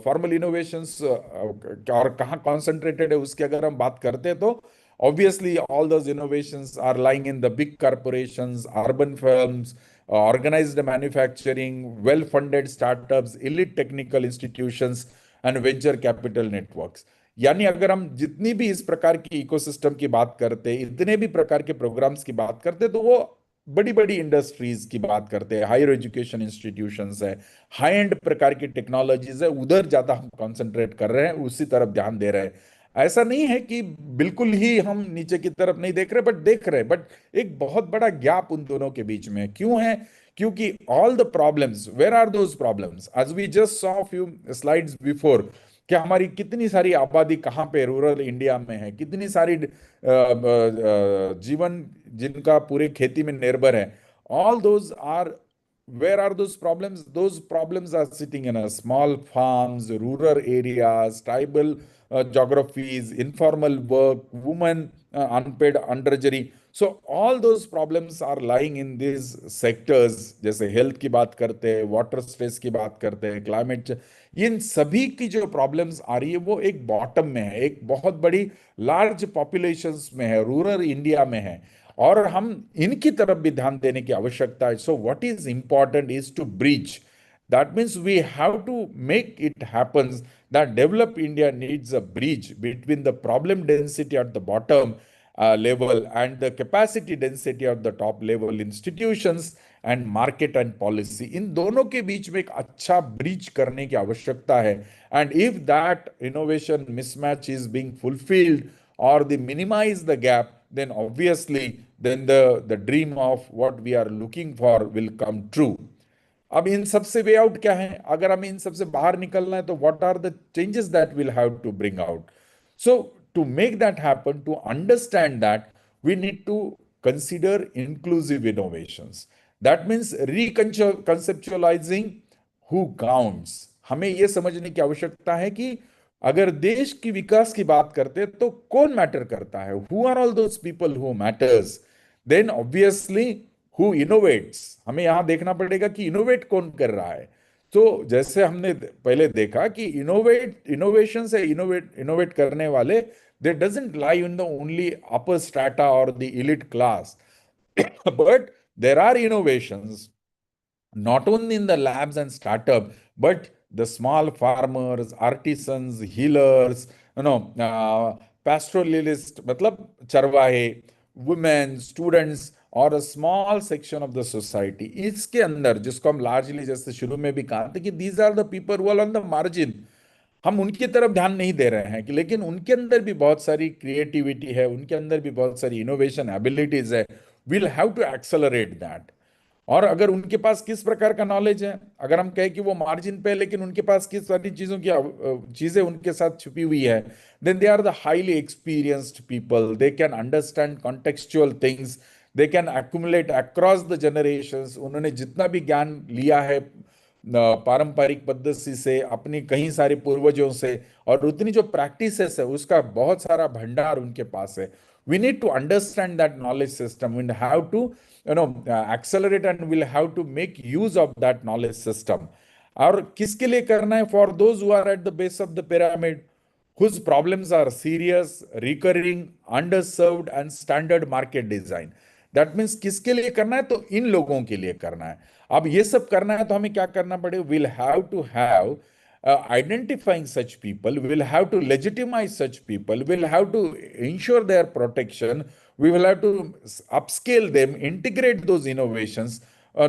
फॉर्मल इनोवेशंस और कहाँ कॉन्सेंट्रेटेड है उसकी अगर हम बात करते हैं, तो obviously all those innovations are lying in the big corporations, urban firms, organized manufacturing, well funded startups, elite technical institutions and venture capital networks। यानी अगर हम जितनी भी इस प्रकार की इकोसिस्टम की बात करते, इतने भी प्रकार के प्रोग्राम्स की बात करते, तो वो बड़ी बड़ी इंडस्ट्रीज की बात करते हैं, हायर एजुकेशन इंस्टीट्यूशंस है, हाई एंड प्रकार की टेक्नोलॉजीज है, उधर ज्यादा हम कंसंट्रेट कर रहे हैं, उसी तरफ ध्यान दे रहे हैं। ऐसा नहीं है कि बिल्कुल ही हम नीचे की तरफ नहीं देख रहे, बट देख रहे हैं, बट एक बहुत बड़ा गैप उन दोनों के बीच में क्यों है? क्योंकि all the problems, where are those problems? As we just saw few slides before, कि हमारी कितनी सारी आबादी कहाँ पे रूरल इंडिया में है, कितनी सारी जीवन जिनका पूरे खेती में निर्भर है, all those are, where are those problems? Those problems are sitting in a small farms, rural areas, tribal geographies, informal work, women, unpaid underjury. So all those problems are lying in these sectors, जैसे health की बात करते हैं, water stress की बात करते हैं, climate, इन सभी की जो प्रॉब्लम्स आ रही है वो एक बॉटम में है, एक बहुत बड़ी लार्ज पॉपुलेशंस में है, रूरल इंडिया में है, और हम इनकी तरफ भी ध्यान देने की आवश्यकता है। So what is important is to bridge, that means we have to make it happen that developed India needs a bridge between the problem density at the bottom level and the capacity density at the top level institutions and market and policy। इन दोनों के बीच में एक अच्छा bridge करने की आवश्यकता है। And if that innovation mismatch is being fulfilled or they minimize the gap, then obviously then the dream of what we are looking for will come true। अब इन सबसे वे आउट क्या है? अगर हमें इन सबसे बाहर निकलना है तो what are the changes that will have to bring out? So to make that happen, to understand that, we need to consider inclusive innovations. That means reconceptualising who counts. हमें यह समझने की आवश्यकता है कि अगर देश की विकास की बात करते हैं तो कौन मैटर करता है, who are all those people who matters. Then obviously who innovates, हमें यहां देखना पड़ेगा कि इनोवेट कौन कर रहा है। तो जैसे हमने पहले देखा कि इनोवेशन से इनोवेट इनोवेट करने वाले, they doesn't lie in the only upper strata और the elite class, but there are innovations not only in the labs and startup, but the small farmers, artisans, healers, pastoralists, मतलब चरवाहे, women, students, और a small section of the society। इसके अंदर जिसको हम largely, जैसे शुरू में भी कहा था कि these are the people who are on the margin, हम उनकी तरफ ध्यान नहीं दे रहे हैं कि लेकिन उनके अंदर भी बहुत सारी क्रिएटिविटी है, उनके अंदर भी बहुत सारी इनोवेशन एबिलिटीज है। We'll have to accelerate that. और अगर उनके पास किस प्रकार का नॉलेज है, अगर हम कहें कि वो मार्जिन पे है लेकिन उनके पास किस सारी चीजों की चीजें उनके साथ छुपी हुई है, then they are the highly experienced people, they can understand contextual things, they can accumulate across the generations. उन्होंने जितना भी ज्ञान लिया है पारंपरिक पद्धति से, अपनी कई सारे पूर्वजों से, और उतनी जो प्रैक्टिसेस है उसका बहुत सारा भंडार उनके पास है। We need to understand that knowledge system, we have to accelerate and we'll have to make use of that knowledge system। और किसके लिए करना है? For those who are at the base of the pyramid, whose problems are serious, recurring, underserved and standard market design। That means किसके लिए करना है? तो इन लोगों के लिए करना है। अब ये सब करना है तो हमें क्या करना पड़ेगा? We'll have to have identifying such people, we will have to legitimize such people, we will have to ensure their protection, we will have to upscale them, integrate those innovations.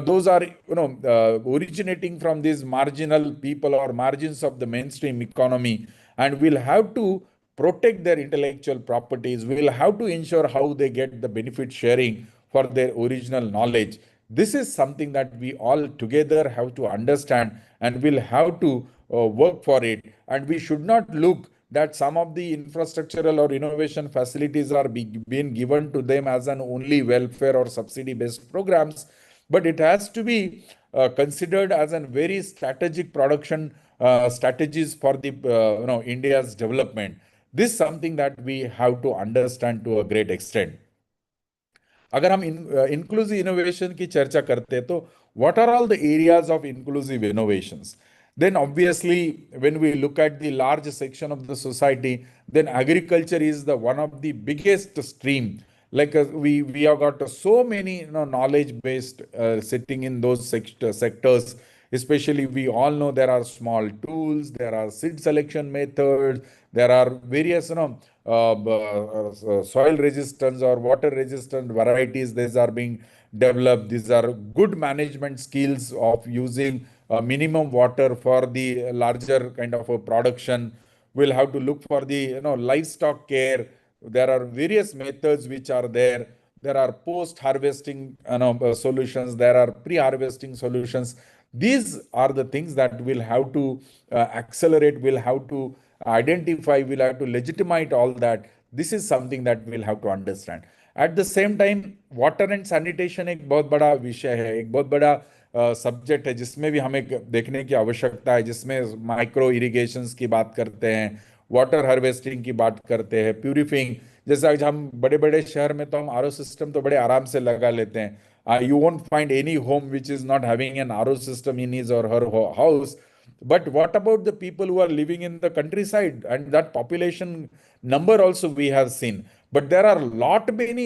Those are, originating from these marginal people or margins of the mainstream economy, and we'll have to protect their intellectual properties. We will have to ensure how they get the benefit sharing for their original knowledge. This is something that we all together have to understand, and will have to work for it. And we should not look that some of the infrastructural or innovation facilities are being given to them as an only welfare or subsidy based programs, but it has to be considered as a very strategic production strategies for the India's development. This is something that we have to understand to a great extent. अगर हम inclusive innovation की चर्चा करते हैं, तो what are all the areas of inclusive innovations? Then obviously, when we look at the large section of the society, then agriculture is the one of the biggest stream. Like we have got so many knowledge based sitting in those sectors. Especially, we all know there are small tools, there are seed selection methods, there are various soil resistance or water resistant varieties. These are being developed. These are good management skills of using minimum water for the larger kind of a production. We'll have to look for the livestock care. There are various methods which are there. There are post-harvesting solutions. There are pre-harvesting solutions. These are the things that we'll have to accelerate. We'll have to identify. We'll have to legitimize all that. This is something that we'll have to understand. At the same time water and sanitation एक बहुत बड़ा विषय है, एक बहुत बड़ा subject है, जिसमें भी हमें देखने की आवश्यकता है, जिसमें माइक्रो इरिगेशंस की बात करते हैं, वाटर हार्वेस्टिंग की बात करते हैं, प्यूरिफाइंग। जैसे आज हम बड़े बड़े शहर में तो हम आरओ सिस्टम तो बड़े आराम से लगा लेते हैं। You won't find any home which is not having an RO system in his और हर house. But what about the people who are living in the countryside? And that population number also we have seen. But there are lot many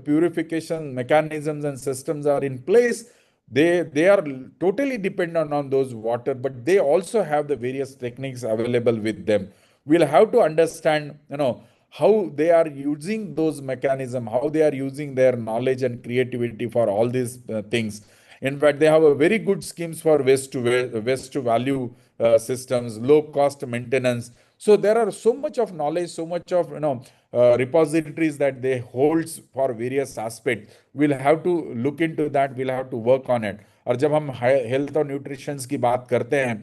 purification mechanisms and systems are in place. They are totally dependent on those water, but they also have the various techniques available with them. We'll have to understand, how they are using those mechanisms, how they are using their knowledge and creativity for all these things. In fact, they have a very good schemes for waste to value systems, low cost maintenance. So there are so much of knowledge, so much of repositories that they holds for various aspects. We'll have to look into that. We'll have to work on it. और जब हम health और nutrition की बात करते हैं,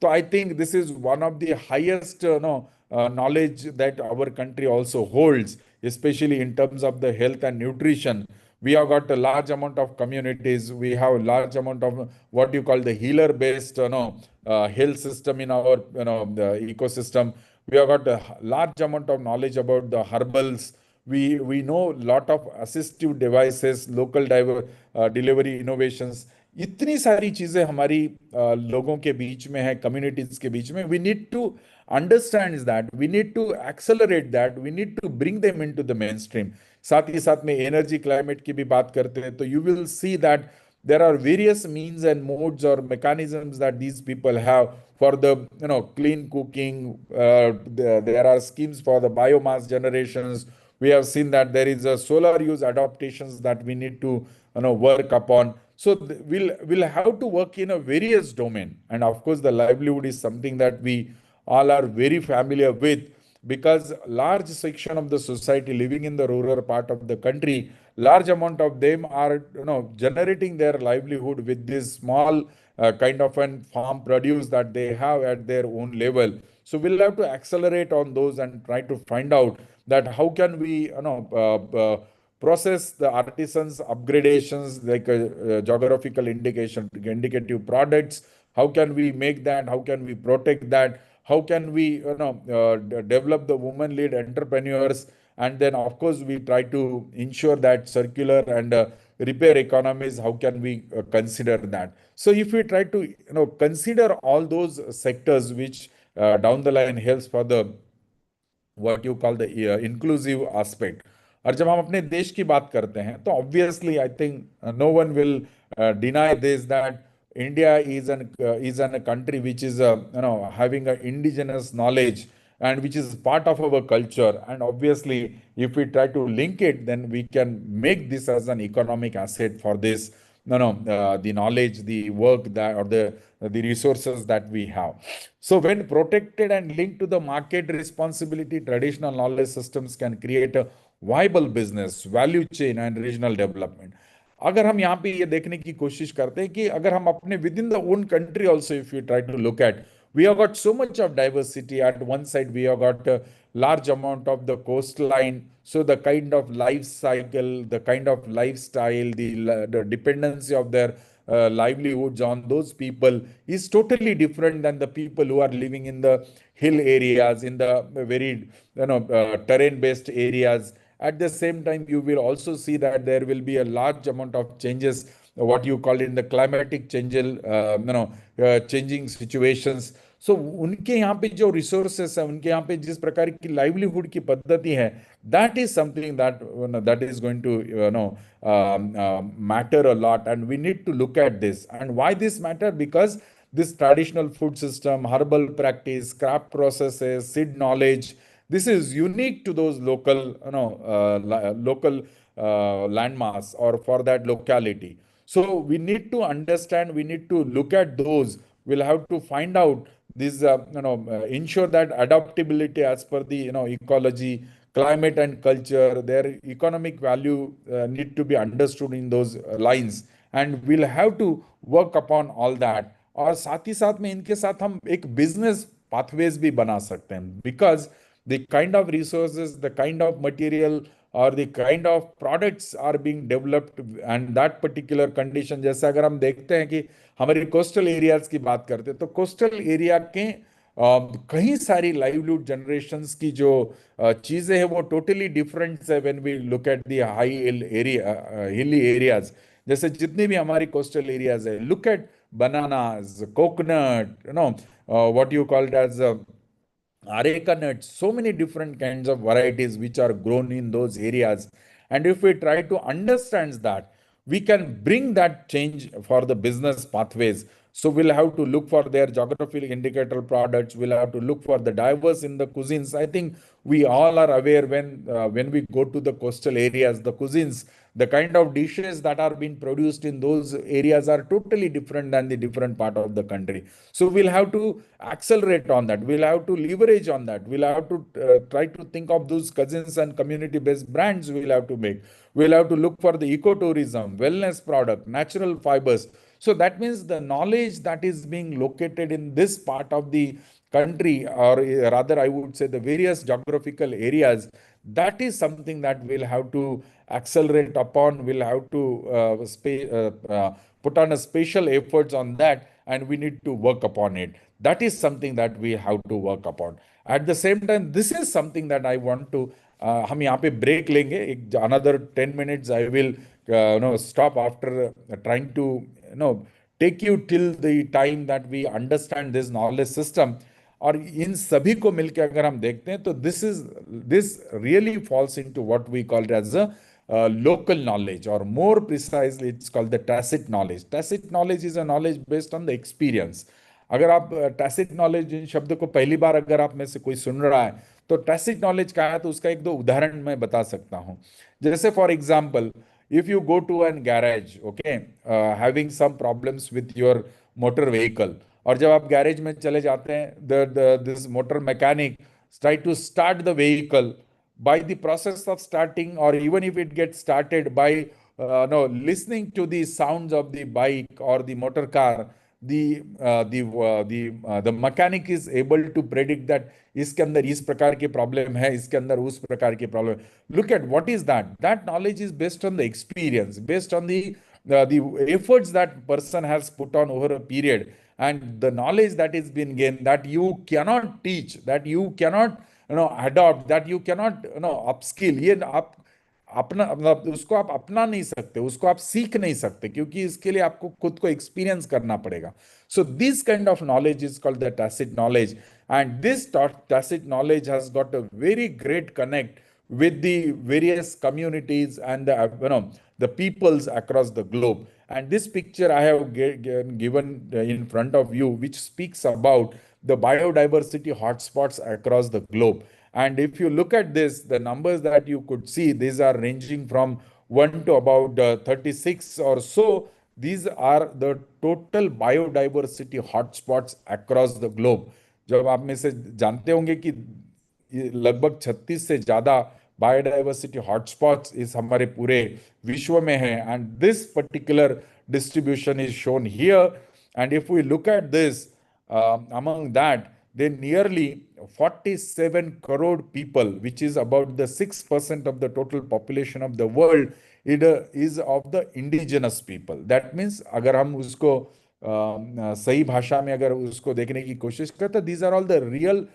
तो I think this is one of the highest knowledge that our country also holds, especially in terms of the health and nutrition. We have got a large amount of communities. We have a large amount of what you call the healer based health system in our the ecosystem. We have got a large amount of knowledge about the herbals. We know a lot of assistive devices, local delivery innovations. इतनी सारी चीजें हमारी लोगों के बीच में है, communities के बीच में. We need to understand that, we need to accelerate that, we need to bring them into the mainstream. साथ ही साथ में एनर्जी क्लाइमेट की भी बात करते हैं, तो you will see that there are various means and modes or mechanisms that these people have for the clean cooking. There are schemes for the biomass generations. We have seen that there is a solar use adaptations that we need to work upon. So we'll have to work in a various domain, and of course the livelihood is something that we all are very familiar with, because large section of the society living in the rural part of the country, large amount of them are generating their livelihood with this small kind of an farm produce that they have at their own level. So we'll have to accelerate on those and try to find out that how can we process the artisans upgradations, like geographical indicative products. How can we make that? How can we protect that? How can we develop the women led entrepreneurs? And then of course we try to ensure that circular and repair economies. How can we consider that? So if we try to consider all those sectors which down the line helps for the what you call the inclusive aspect, और जब हम अपने देश की बात करते हैं तो obviously I think no one will deny this that India is an country which is having a indigenous knowledge and which is part of our culture. And obviously, if we try to link it, then we can make this as an economic asset for this. The knowledge, the work that or the resources that we have. So when protected and linked to the market responsibility, traditional knowledge systems can create a viable business, value chain, and regional development. अगर हम यहाँ पे ये देखने की कोशिश करते हैं कि अगर हम अपने within the own country also if you try to look at we have got so much of diversity. At one side we have got a large amount of the coastline, so the kind of life cycle, the kind of lifestyle, the dependency of their livelihoods on those people is totally different than the people who are living in the hill areas, in the very terrain based areas. At the same time, you will also see that there will be a large amount of changes, what you call in the climatic change, changing situations. So उनके यहाँ पे जो resources है, उनके यहाँ पे जिस प्रकार की livelihood की पद्धति है, that is something that that is going to matter a lot, and we need to look at this. And why this matter? Because this traditional food system, herbal practice, craft processes, seed knowledge, this is unique to those local, local landmass or for that locality. So we need to understand. We need to look at those. We'll have to find out this, ensure that adaptability as per the ecology, climate, and culture. Their economic value need to be understood in those lines, and we'll have to work upon all that. और साथ ही साथ में इनके साथ हम एक business pathways भी बना सकते हैं, because the kind of resources, the kind of material, or the kind of products are being developed and that particular condition. जैसे अगर हम देखते हैं कि हमारे कोस्टल एरियाज की बात करते हैं तो कोस्टल एरिया के कई सारी लाइवलीहुड जनरेशंस की जो चीजें हैं वो टोटली डिफरेंट है when we look at the high hill area, hilly areas. जैसे जितने भी हमारी कोस्टल एरियाज है, look at bananas, coconut, what you called as areca nuts, so many different kinds of varieties which are grown in those areas. And if we try to understand that, we can bring that change for the business pathways. So we'll have to look for their geographical indicator products. We'll have to look for the diverse in the cuisines. I think we all are aware when we go to the coastal areas, the cuisines, the kind of dishes that are being produced in those areas are totally different than the different part of the country. So we'll have to accelerate on that. We'll have to leverage on that. We'll have to try to think of those cousins and community-based brands we'll have to make. We'll have to look for the ecotourism, wellness product, natural fibers. So that means the knowledge that is being located in this part of the country, or rather, I would say the various geographical areas, that is something that we'll have to accelerate upon. We'll have to put on a special efforts on that, and we need to work upon it. That is something that we have to work upon. At the same time, this is something that I want to. हम यहाँ पे break लेंगे एक another 10 minutes. I will stop after trying to take you till the time that we understand this knowledge system. और इन सभी को मिलकर अगर हम देखते हैं तो this really falls into what we call as a local knowledge, or more precisely it's called the tacit knowledge. Tacit knowledge is a knowledge based on the experience. अगर आप tacit knowledge इन शब्द को पहली बार अगर आप में से कोई सुन रहा है तो tacit knowledge क्या है, तो उसका एक दो उदाहरण मैं बता सकता हूँ. जैसे for example, if you go to an garage, okay, having some problems with your motor vehicle, और जब आप गैरेज में चले जाते हैं, this motor mechanic try to start the vehicle. By the process of starting, or even if it gets started by no listening to the sounds of the bike or the motor car, the mechanic is able to predict that इसके अंदर इस प्रकार की problem है, इसके अंदर उस प्रकार की problem. Look at what is that. That knowledge is based on the experience, based on the efforts that person has put on over a period, and the knowledge that is been gained, that you cannot teach, that you cannot adopt, that you cannot upskill. ये आप अपना मतलब उसको आप अपना नहीं सकते, उसको आप सीख नहीं सकते, क्योंकि इसके लिए आपको खुद को एक्सपीरियंस करना पड़ेगा. So this kind of knowledge is called the tacit knowledge, and this tacit knowledge has got a very great connect with the various communities and the peoples across the globe. And this picture I have given in front of you, which speaks about the biodiversity hotspots across the globe. And if you look at this, the numbers that you could see, these are ranging from 1 to about 36 or so. These are the total biodiversity hotspots across the globe. जब आप में से जानते होंगे कि लगभग 36 से ज्यादा बायोडाइवर्सिटी हॉटस्पॉट्स इस हमारे पूरे विश्व में है, and this particular distribution is shown here. And if we look at this, among that, then nearly 47 crore people, which is about the 6% of the total population of the world, it is of the indigenous people. That means अगर हम उसको सही भाषा में अगर उसको देखने की कोशिश करते, these are all the real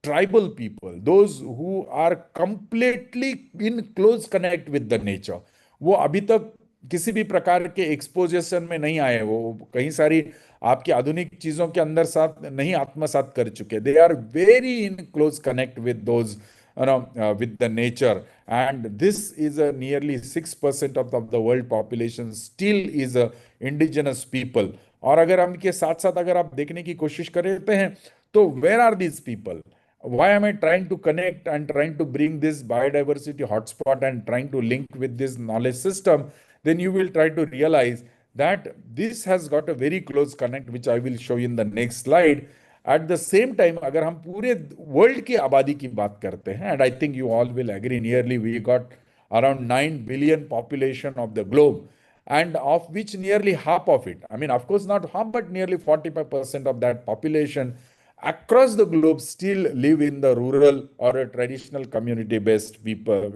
tribal people, those who are completely in close connect with the nature. वो अभी तक किसी भी प्रकार के एक्सपोजिशन में नहीं आए, वो कई सारी आपकी आधुनिक चीजों के अंदर साथ नहीं आत्मसात कर चुके. They are very in close connect with those with the nature, and this is a nearly 6% of the world population still is a indigenous people. और अगर हम के साथ साथ अगर आप देखने की कोशिश करते हैं तो where are these people? Why am I trying to connect and trying to bring this biodiversity hotspot and trying to link with this knowledge system? Then you will try to realize that this has got a very close connect, which I will show you in the next slide. At the same time, अगर हम पूरे world की आबादी की बात करते हैं, and I think you all will agree, nearly we got around 9 billion population of the globe, and of which nearly half of it, I mean, of course not half, but nearly 45% of that population across the globe still live in the rural or a traditional community based people,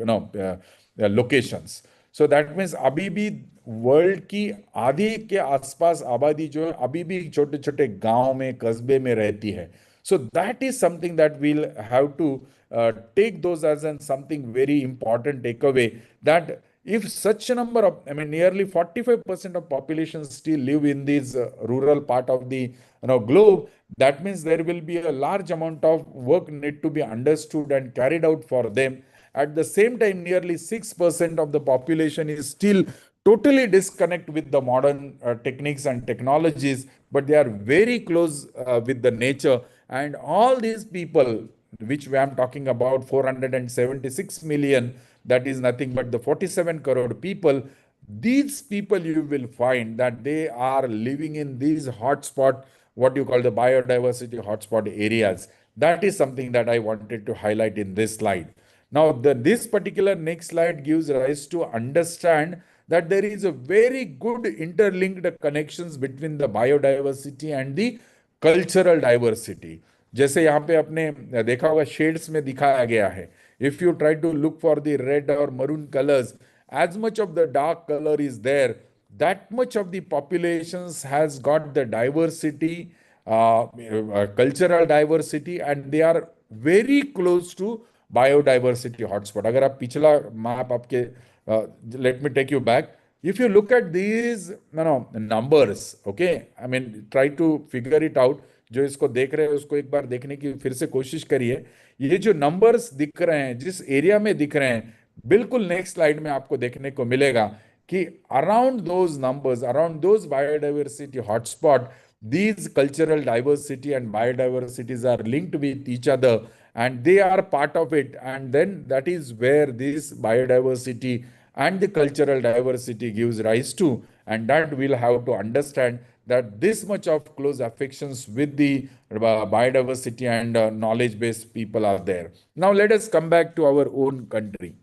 locations. So that means अभी भी world की आधी के आसपास आबादी जो है अभी भी छोटे छोटे गांव में कस्बे में रहती है. So that is something that we'll have to take those as an something very important takeaway, that if such a number of, I mean, nearly 45% of population still live in this rural part of the globe, that means there will be a large amount of work need to be understood and carried out for them. At the same time, nearly 6% of the population is still totally disconnect with the modern techniques and technologies, but they are very close with the nature. And all these people, which I am talking about, 476 million, that is nothing but the 47 crore people. These people, you will find that they are living in these hotspot, what you call the biodiversity hotspot areas. That is something that I wanted to highlight in this slide. Now, this particular next slide gives rise to understand that there is a very good interlinked connections between the biodiversity and the cultural diversity. जैसे यहाँ पे आपने देखा होगा shades में दिखाया गया है. If you try to look for the red or maroon colors, as much of the dark color is there, that much of the populations has got the diversity, cultural diversity, and they are very close to biodiversity hotspot. अगर आप पिछला map आपके let me take you back. If you look at these numbers, okay, I mean try to figure it out. जो इसको देख रहे हैं उसको एक बार देखने की फिर से कोशिश करिए. ये जो नंबर्स दिख रहे हैं, जिस एरिया में दिख रहे हैं, बिल्कुल नेक्स्ट स्लाइड में आपको देखने को मिलेगा कि around those numbers, around those biodiversity hotspot, these cultural diversity and biodiversities are linked with each other, and they are part of it. And then that is where this biodiversity and the cultural diversity gives rise to, and that we'll have to understand that this much of close affections with the biodiversity and knowledge based people are there. Now let us come back to our own country.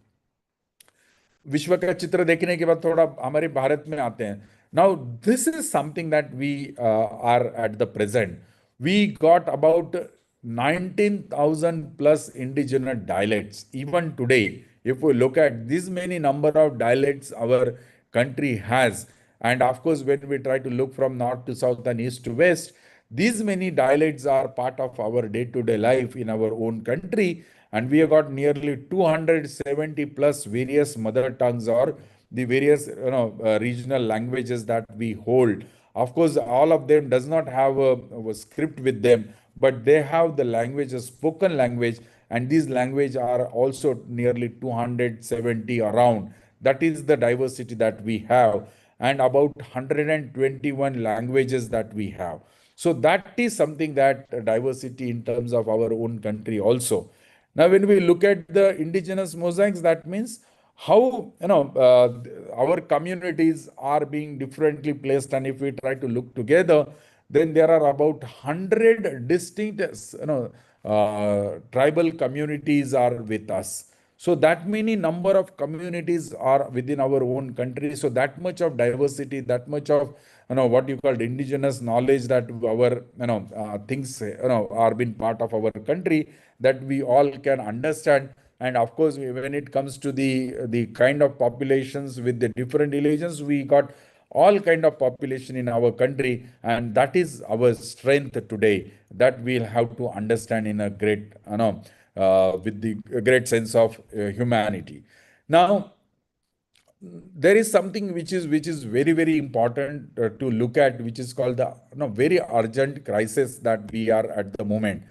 विश्व का चित्र देखने के बाद थोड़ा हमारे भारत में आते हैं. Now this is something that we are at the present. We got about 19,000 plus indigenous dialects even today. If we look at this many number of dialects our country has, and of course when we try to look from north to south and east to west, these many dialects are part of our day-to-day life in our own country. And we have got nearly 270 plus various mother tongues or the various regional languages that we hold. Of course, all of them does not have a script with them, but they have the language, a spoken language, and these languages are also nearly 270 around. That is the diversity that we have, and about 121 languages that we have. So that is something that diversity in terms of our own country also. Now, when we look at the indigenous mosaics, that means how our communities are being differently placed, and if we try to look together, then there are about 100 distinct tribal communities are with us. So that many number of communities are within our own country. So that much of diversity, that much of what you called indigenous knowledge, that our things are been part of our country, that we all can understand. And of course, when it comes to the kind of populations with the different religions, we got all kind of population in our country, and that is our strength today, that we'll have to understand in a great with the great sense of humanity. Now, there is something which is very very important to look at, which is called the very urgent crisis that we are at the moment.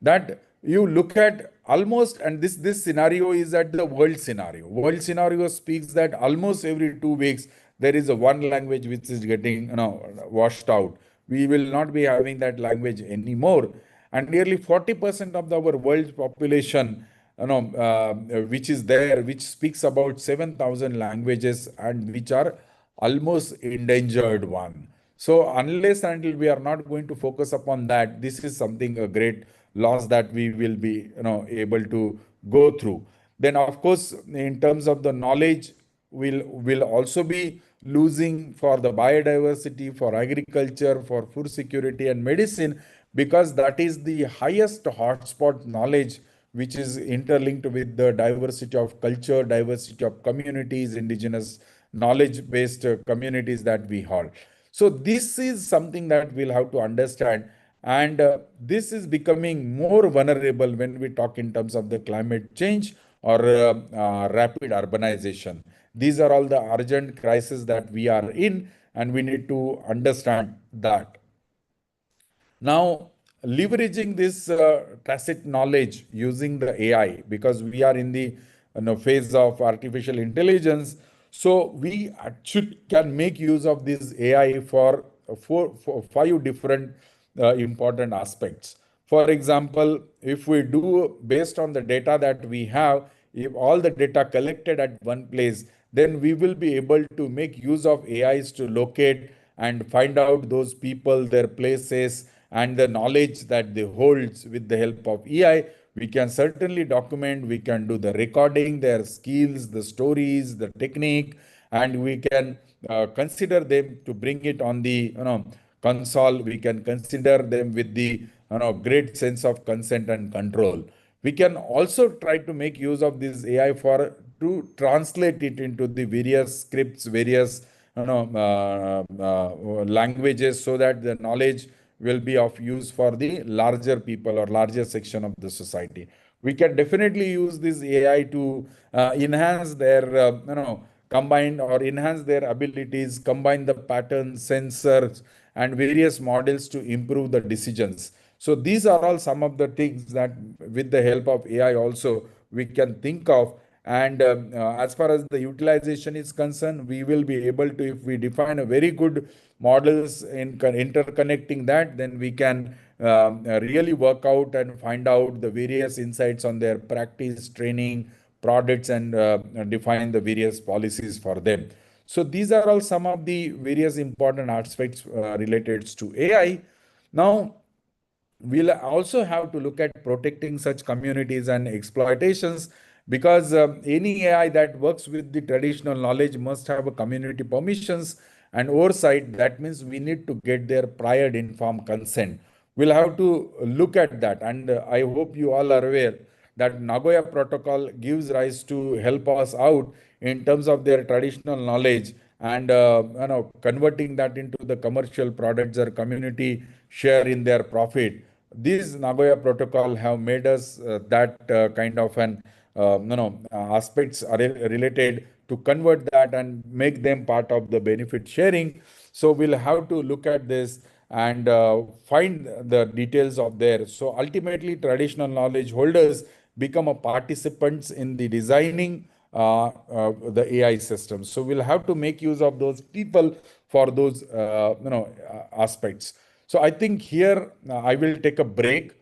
That you look at almost, and this scenario is at the world scenario. World scenario speaks that almost every 2 weeks there is a one language which is getting washed out. We will not be having that language anymore, and nearly 40% of our world population which is there, which speaks about 7,000 languages, and which are almost endangered one. So unless and until we are not going to focus upon that, this is something a great loss that we will be able to go through. Then of course, in terms of the knowledge, will also be losing for the biodiversity, for agriculture, for food security and medicine, because that is the highest hotspot knowledge, which is interlinked with the diversity of culture, diversity of communities, indigenous knowledge based communities that we have. So this is something that we'll have to understand, and this is becoming more vulnerable when we talk in terms of the climate change or rapid urbanization. These are all the urgent crises that we are in, and we need to understand that. Now, leveraging this tacit knowledge using the AI, because we are in the phase of artificial intelligence, so we actually can make use of this AI for five different important aspects. For example, if we do based on the data that we have, if all the data collected at one place, then we will be able to make use of AIs to locate and find out those people, their places, and the knowledge that they hold with the help of AI. We can certainly document, we can do the recording, their skills, the stories, the technique, and we can consider them to bring it on the console. We can consider them with the great sense of consent and control. We can also try to make use of this AI for to translate it into the various scripts, various languages, so that the knowledge will be of use for the larger people or larger section of the society. We can definitely use this AI to enhance their combine or enhance their abilities, combine the patterns, sensors, and various models to improve the decisions. So these are all some of the things that with the help of AI also we can think of. And as far as the utilization is concerned, we will be able to, if we define a very good models in interconnecting that, then we can really work out and find out the various insights on their practice, training, products, and define the various policies for them. So these are all some of the various important aspects related to AI. Now, we'll also have to look at protecting such communities and exploitations, because any AI that works with the traditional knowledge must have a community permissions and oversight. That means we need to get their prior informed consent. We'll have to look at that, and I hope you all are aware that Nagoya Protocol gives rise to help us out in terms of their traditional knowledge, and converting that into the commercial products or community share in their profit. These Nagoya Protocol have made us that kind of an aspects are related to convert that and make them part of the benefit sharing. So we'll have to look at this and find the details of there. So ultimately, traditional knowledge holders become a participants in the designing the AI systems. So we'll have to make use of those people for those aspects. So I think here I will take a break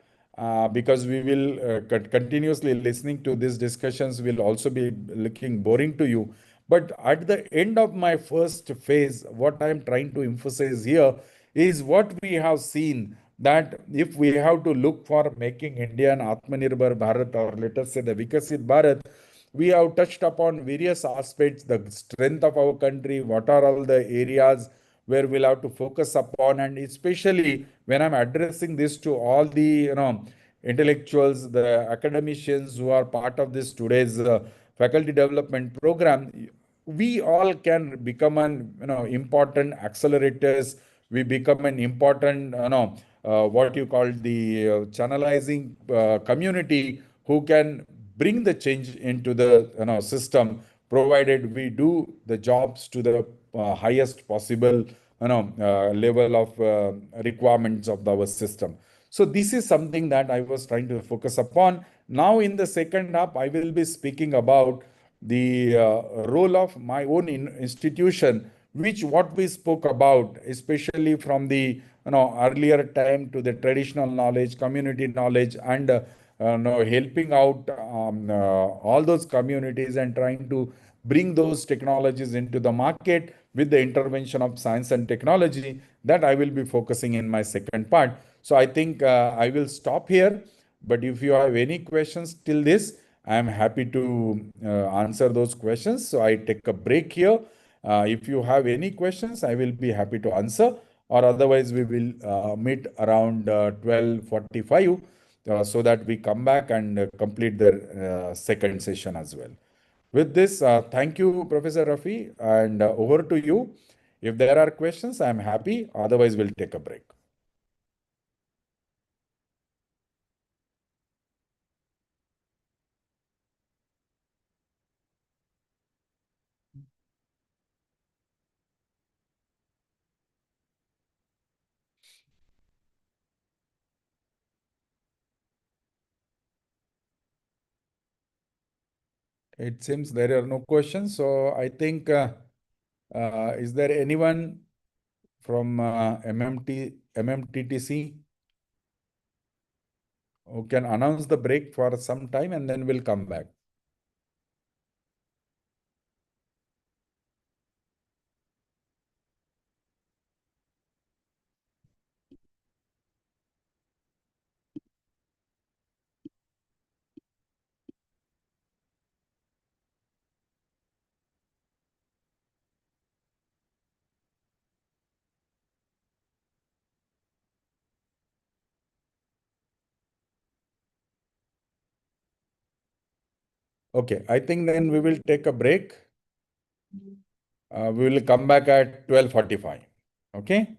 because we will continuously listening to these discussions will also be looking boring to you. But at the end of my first phase, what I am trying to emphasize here is what we have seen, that if we have to look for making India an Atmanirbhar Bharat, or let us say the Vikasit Bharat, we have touched upon various aspects, the strength of our country, what are all the areas where we'll have to focus upon, and especially when I'm addressing this to all the intellectuals, the academicians who are part of this today's faculty development program, we all can become an important accelerators. We become an important what you call the channelizing community who can bring the change into the system, provided we do the jobs to the highest possible level of requirements of our system. So this is something that I was trying to focus upon. Now in the second half, I will be speaking about the role of my own institution, which what we spoke about, especially from the earlier time to the traditional knowledge, community knowledge, and helping out all those communities and trying to bring those technologies into the market with the intervention of science and technology, that I will be focusing in my second part. So I think I will stop here. But if you have any questions till this, I am happy to answer those questions. So I take a break here. If you have any questions, I will be happy to answer. Or otherwise, we will meet around 12:45 so that we come back and complete the second session as well. With this, thank you, Professor Rafi, and over to you. If there are questions, I am happy. Otherwise, we'll take a break. It seems there are no questions. So I think, is there anyone from MMTTC who can announce the break for some time, and then we'll come back? Okay, I think then we will take a break. We will come back at 12:45. Okay.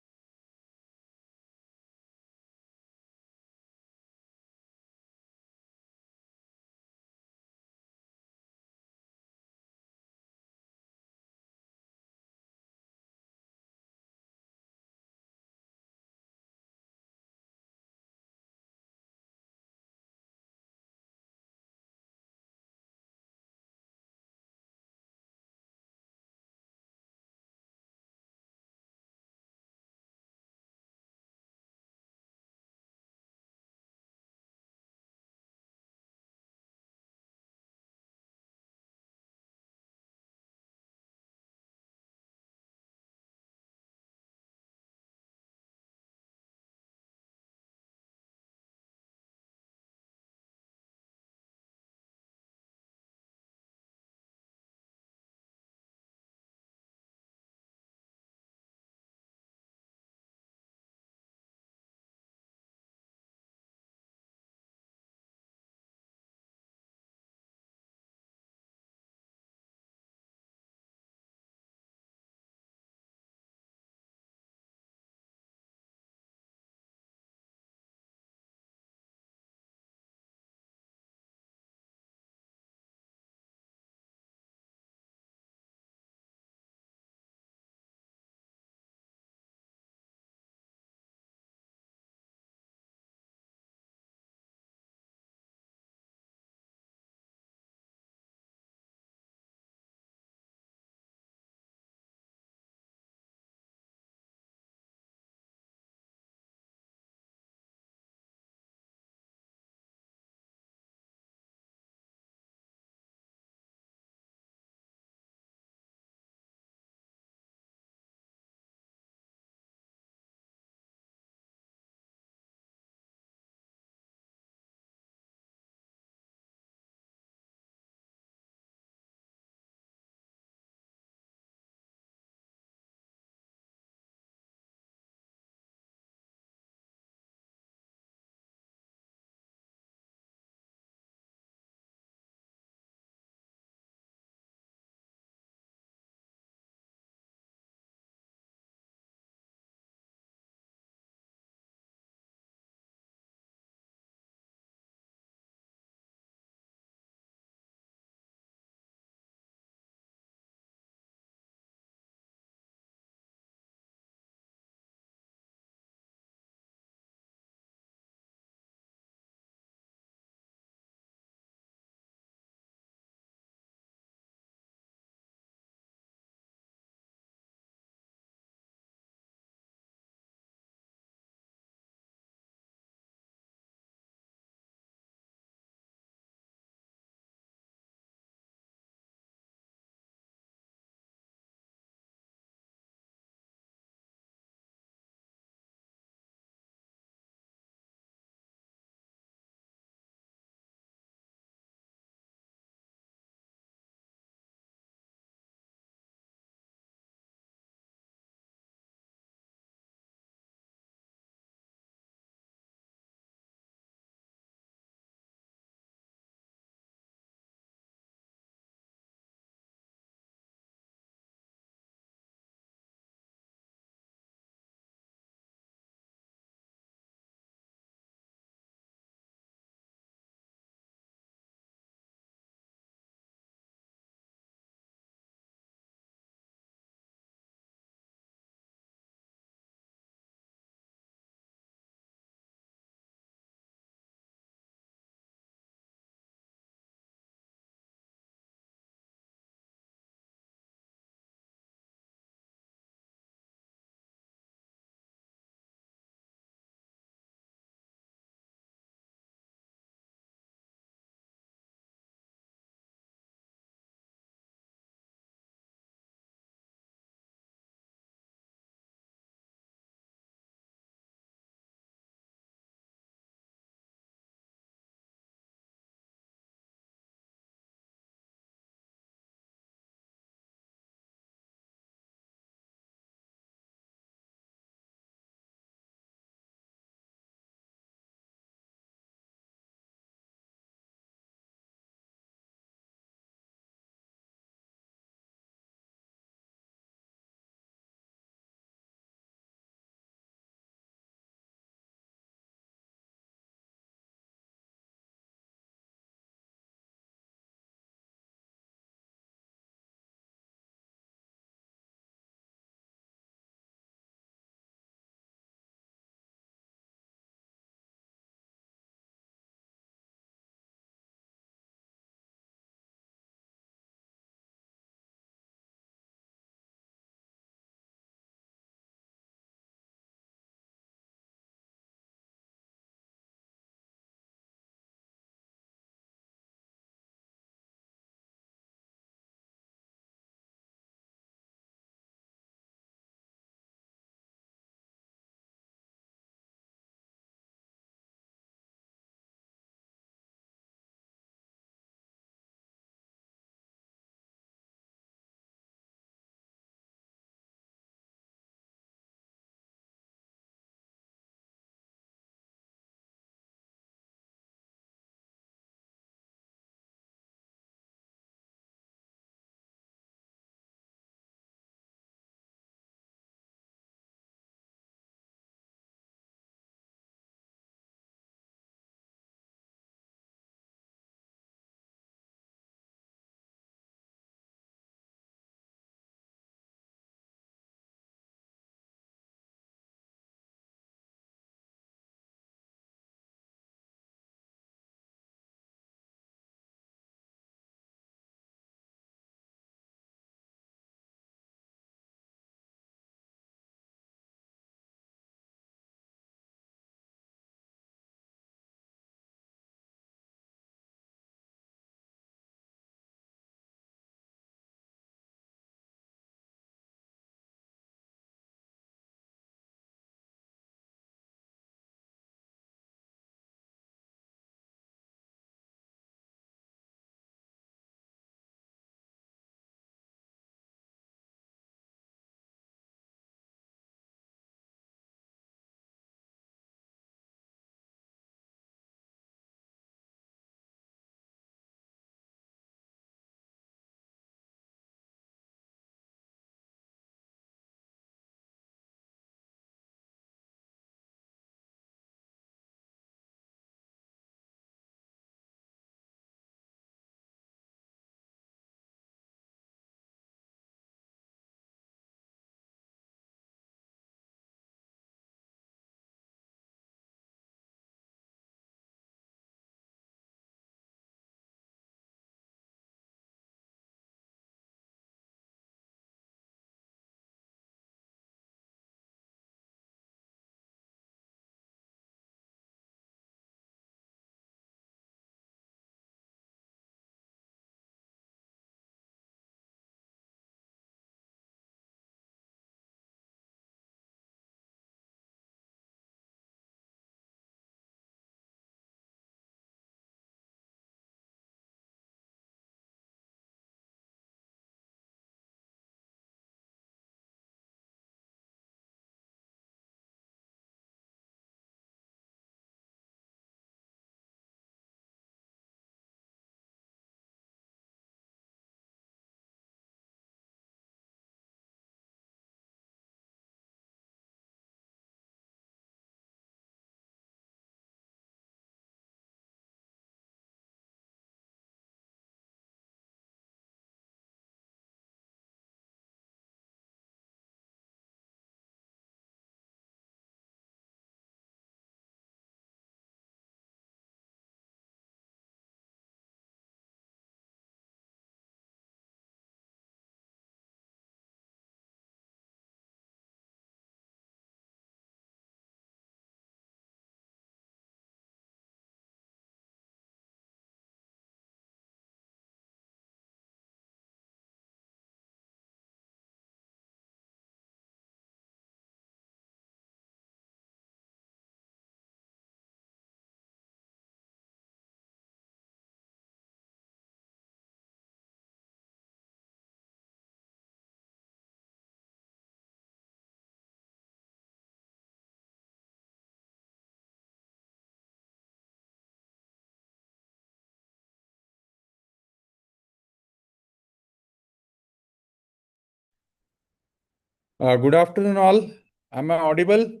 Good afternoon, all. Am I audible?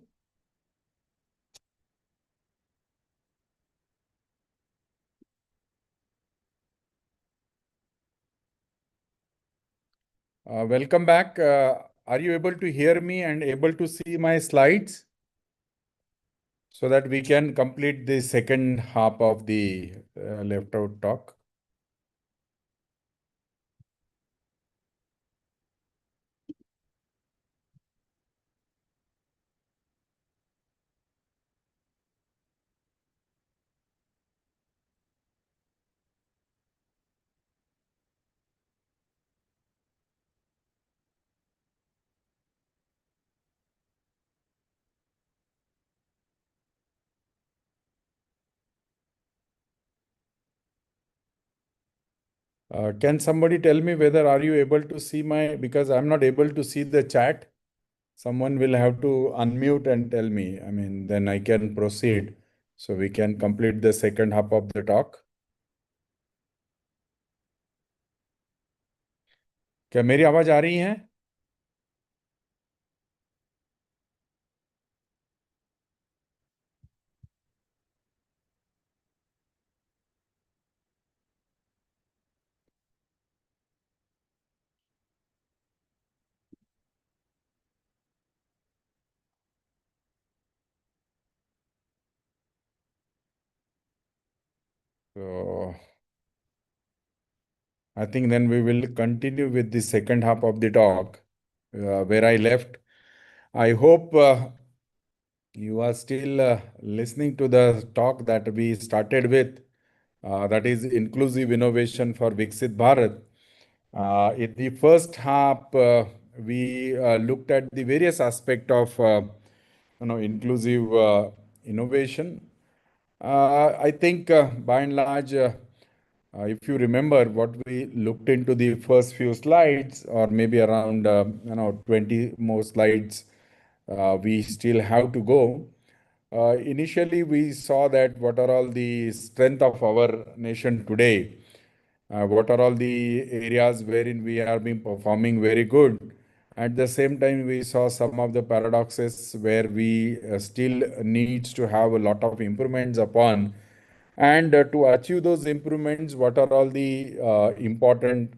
Welcome back. Are you able to hear me and able to see my slides so that we can complete the second half of the left out talk? Can somebody tell me whether are you able to see my, because I'm not able to see the chat. Someone will have to unmute and tell me. I mean, then I can proceed so we can complete the second half of the talk. क्या मेरी आवाज आ रही है? So I think then we will continue with the second half of the talk where I left. I hope you are still listening to the talk that we started with, that is inclusive innovation for Viksit Bharat. In the first half, we looked at the various aspect of inclusive innovation. I think by and large, if you remember what we looked into the first few slides, or maybe around 20 more slides, we still have to go. Initially, we saw that what are all the strength of our nation today, what are all the areas wherein we are been performing very good. At the same time, we saw some of the paradoxes where we still needs to have a lot of improvements upon. And to achieve those improvements, what are all the important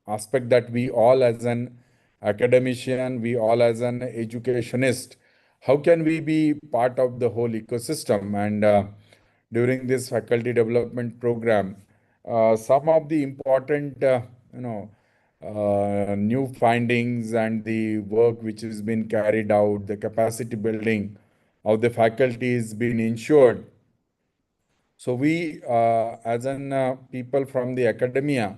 aspect that we all as an academician, we all as an educationist, how can we be part of the whole ecosystem? And during this faculty development program, some of the important, new findings and the work which has been carried out, the capacity building of the faculty is being ensured. So we, as an people from the academia,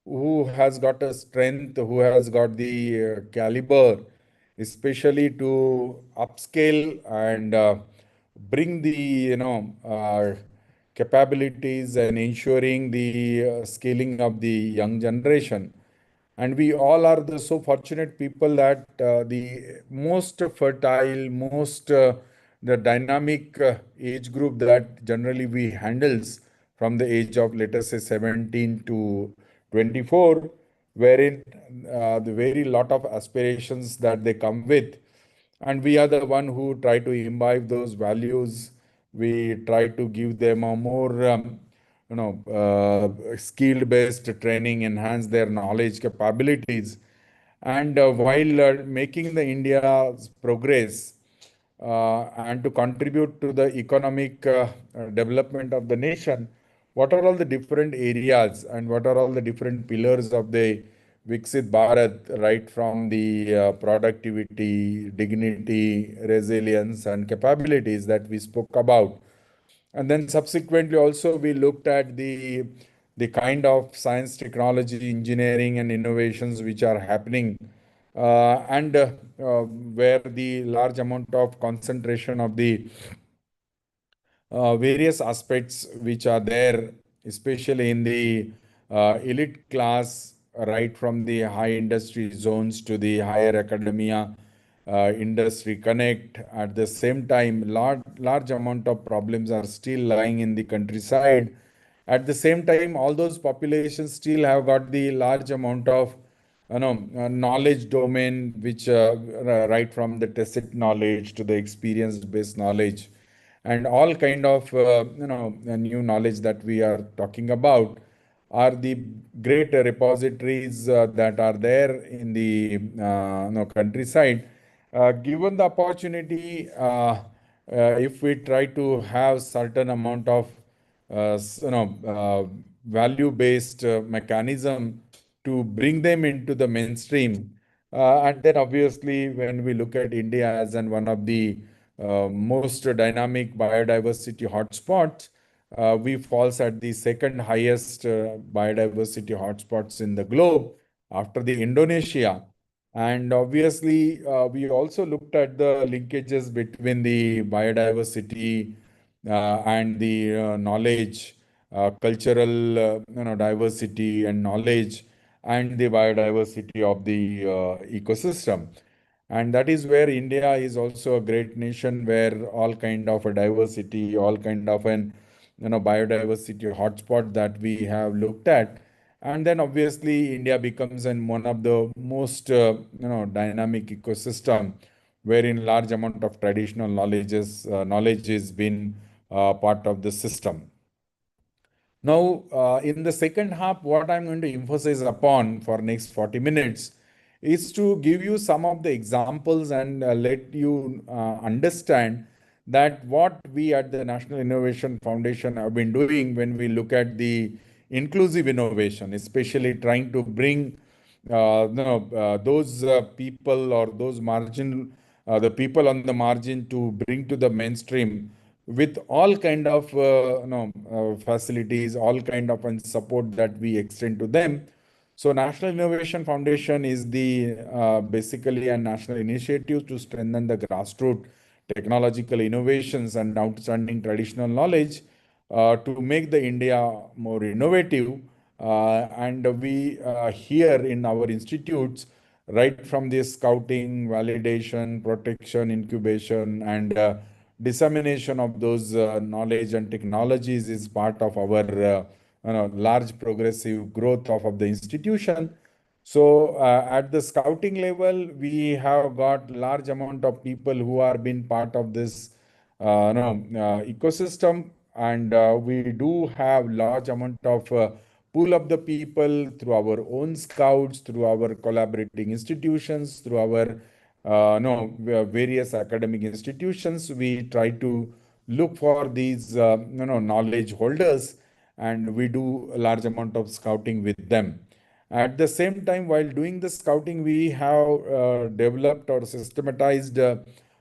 who has got a strength, who has got the caliber, especially to upscale and bring the capabilities and ensuring the scaling of the young generation. And we all are the so fortunate people that the most fertile, most the dynamic age group that generally we handles from the age of, let us say, 17 to 24, wherein the very lot of aspirations that they come with, and we are the one who try to imbibe those values. We try to give them a more skilled based training, enhance their knowledge capabilities, and while making the India's progress and to contribute to the economic development of the nation, what are all the different areas and what are all the different pillars of the Viksit Bharat, right from the productivity, dignity, resilience, and capabilities that we spoke about. And then subsequently also we looked at the kind of science, technology, engineering, and innovations which are happening, and where the large amount of concentration of the various aspects which are there, especially in the elite class, right from the high industry zones to the higher academia, industry connect. At the same time, large amount of problems are still lying in the countryside. At the same time, all those populations still have got the large amount of knowledge domain, which right from the tacit knowledge to the experience-based knowledge, and all kind of new knowledge that we are talking about are the great repositories that are there in the countryside. Given the opportunity, if we try to have certain amount of value-based mechanism to bring them into the mainstream. And then obviously, when we look at India as one of the most dynamic biodiversity hotspots, we falls at the second highest biodiversity hotspots in the globe after the Indonesia. And obviously, we also looked at the linkages between the biodiversity and the knowledge, cultural diversity and knowledge, and the biodiversity of the ecosystem. And that is where India is also a great nation, where all kind of a diversity, all kind of an biodiversity hotspot that we have looked at. And then obviously India becomes one of the most dynamic ecosystem, wherein large amount of traditional knowledge is been part of the system. Now, in the second half, what I'm going to emphasize upon for next 40 minutes is to give you some of the examples and let you understand that what we at the National Innovation Foundation have been doing when we look at the inclusive innovation, especially trying to bring those people or those margin, the people on the margin to bring to the mainstream with all kind of facilities, all kind of and support that we extend to them. So National Innovation Foundation is the basically a national initiative to strengthen the grassroots technological innovations and outstanding traditional knowledge to make the India more innovative. And we here in our institutes, right from the scouting, validation, protection, incubation, and dissemination of those knowledge and technologies is part of our large progressive growth of the institution. So at the scouting level, we have got large amount of people who are been part of this ecosystem, and we do have large amount of pool of the people through our own scouts, through our collaborating institutions, through our various academic institutions. We try to look for these knowledge holders, and we do a large amount of scouting with them. At the same time, while doing the scouting, we have developed or systematized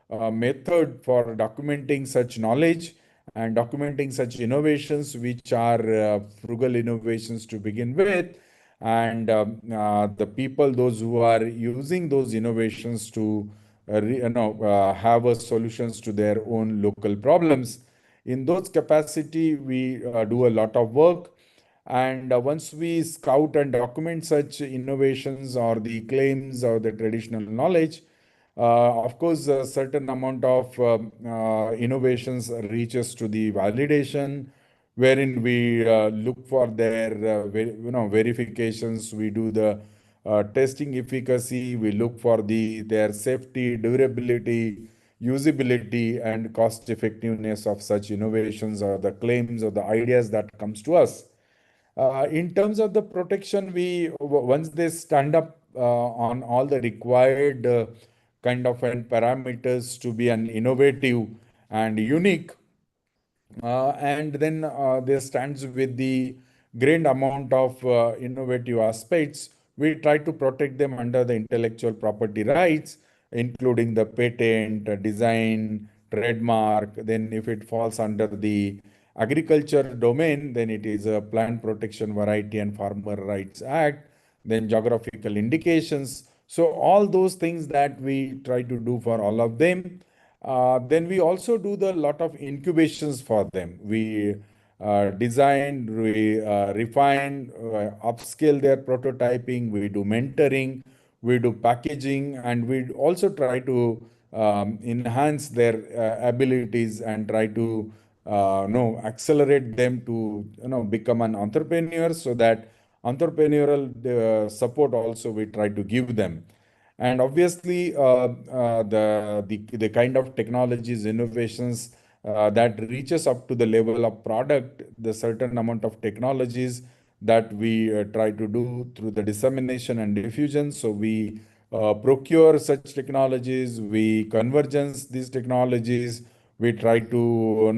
method for documenting such knowledge and documenting such innovations, which are frugal innovations to begin with. And the people, those who are using those innovations to have a solutions to their own local problems. In those capacity, we do a lot of work. And once we scout and document such innovations or the claims or the traditional knowledge, of course, a certain amount of innovations reaches to the validation, wherein we look for their verifications. We do the testing efficacy. We look for their safety, durability, usability, and cost effectiveness of such innovations or the claims or the ideas that comes to us. In terms of the protection, once they stand up on all the required kind of an parameters to be an innovative and unique, and then there stands with the great amount of innovative aspects. We try to protect them under the intellectual property rights, including the patent, design, trademark. Then, if it falls under the agriculture domain, then it is a Plant Protection, Variety and Farmer Rights Act, then geographical indications. So, all those things that we try to do for all of them. Then we also do the lot of incubations for them. We design, we refine, upscale their prototyping. We do mentoring, we do packaging, and we also try to enhance their abilities and try to accelerate them to become an entrepreneur, so that entrepreneurial support also we try to give them. And obviously, the kind of technologies, innovations that reaches up to the level of product, the certain amount of technologies that we try to do through the dissemination and diffusion. So we procure such technologies, we convergence these technologies, we try to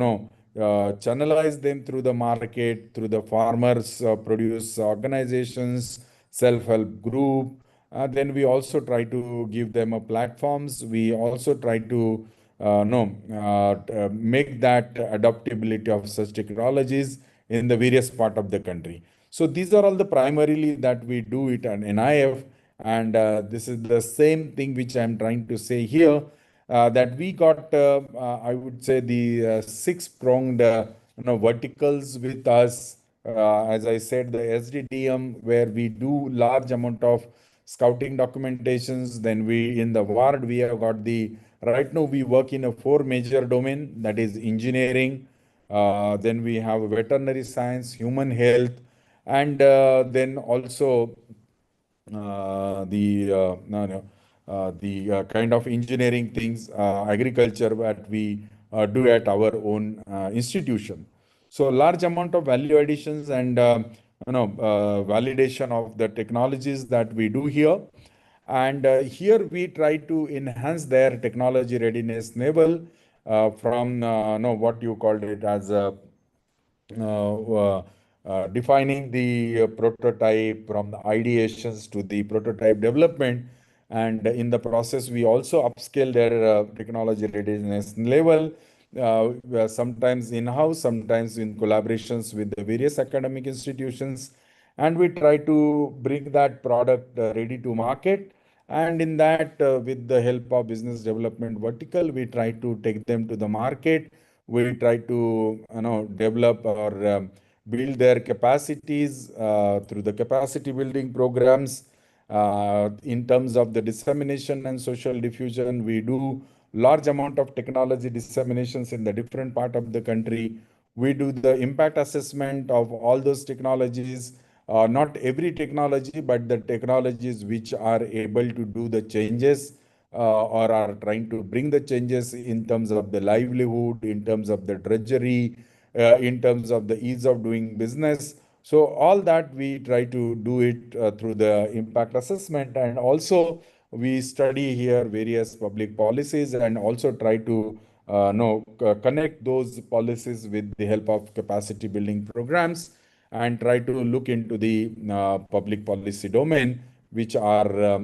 channelize them through the market, through the farmers produce organizations, self-help group. Then we also try to give them a platforms. We also try to no make that adaptability of such technologies in the various part of the country. So these are all the primarily that we do it at NIF, and this is the same thing which I am trying to say here, that we got, I would say, the six-pronged verticals with us. As I said, the SDDM, where we do large amount of scouting documentations. Then we, in the ward, we have got right now we work in a four major domain, that is engineering. Then we have veterinary science, human health, and then also no, no, the kind of engineering things, agriculture that we do at our own institution. So large amount of value additions and validation of the technologies that we do here. And here we try to enhance their technology readiness level from what you called it as defining the prototype, from the ideations to the prototype development. And in the process, we also upscale their technology readiness level, sometimes in-house, sometimes in collaborations with the various academic institutions. And we try to bring that product ready to market. And in that, with the help of business development vertical, we try to take them to the market. We try to develop or build their capacities through the capacity building programs. In terms of the dissemination and social diffusion, we do large amount of technology disseminations in the different part of the country. We do the impact assessment of all those technologies, not every technology, but the technologies which are able to do the changes or are trying to bring the changes in terms of the livelihood, in terms of the drudgery, in terms of the ease of doing business. So all that we try to do it through the impact assessment. And also we study here various public policies and also try to connect those policies with the help of capacity building programs, and try to look into the public policy domain, which are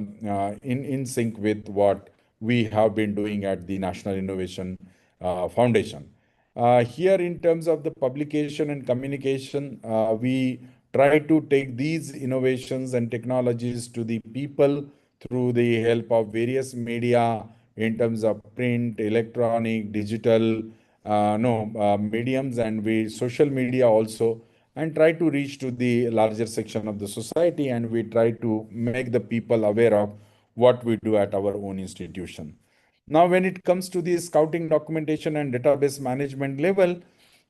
in sync with what we have been doing at the National Innovation Foundation. Here, in terms of the publication and communication, we try to take these innovations and technologies to the people through the help of various media in terms of print, electronic, digital, no mediums, and we social media also, and try to reach to the larger section of the society, and we try to make the people aware of what we do at our own institution. Now, when it comes to the scouting documentation and database management level,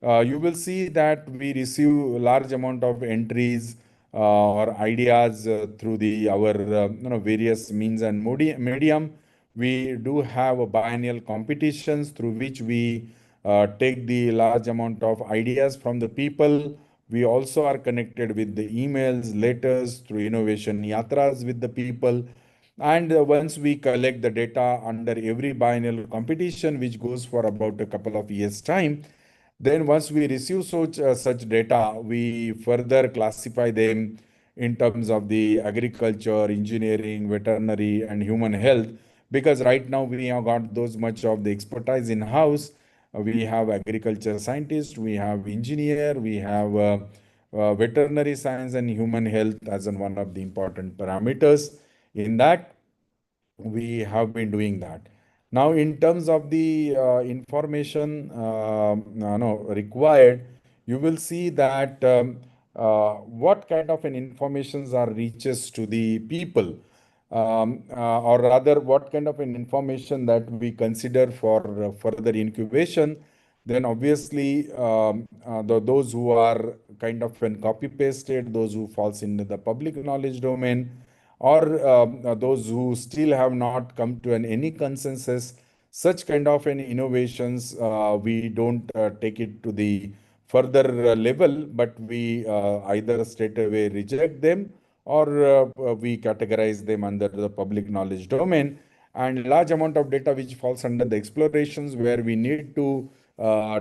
you will see that we receive large amount of entries or ideas through the our various means and medium. We do have a biennial competitions through which we take the large amount of ideas from the people. We also are connected with the emails, letters, through innovation yatras with the people. And once we collect the data under every biennial competition, which goes for about a couple of years' time, then once we receive such data, we further classify them in terms of the agriculture, engineering, veterinary, and human health. Because right now we have got those much of the expertise in house. We have agriculture scientists, we have engineer, we have veterinary science and human health as one of the important parameters. In that, we have been doing that. Now, in terms of the information required, you will see that what kind of an informations are reaches to the people, or rather, what kind of an information that we consider for further incubation. then obviously those who are kind of when copy pasted, those who falls into the public knowledge domain, or those who still have not come to any consensus, such kind of an innovations, we don't take it to the further level, but we either straight away reject them, or we categorize them under the public knowledge domain. And large amount of data which falls under the explorations, where we need to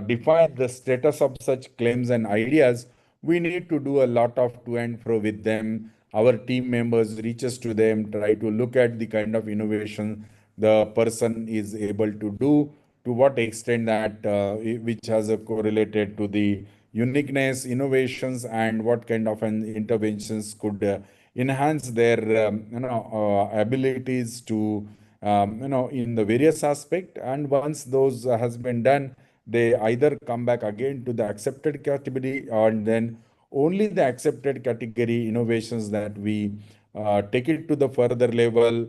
define the status of such claims and ideas, we need to do a lot of to and fro with them. Our team members reaches to them, try to look at the kind of innovation the person is able to do, to what extent that which has a correlated to the uniqueness, innovations, and what kind of an interventions could enhance their abilities to in the various aspect. And once those has been done, they either come back again to the accepted category, and then only the accepted category innovations that we take it to the further level.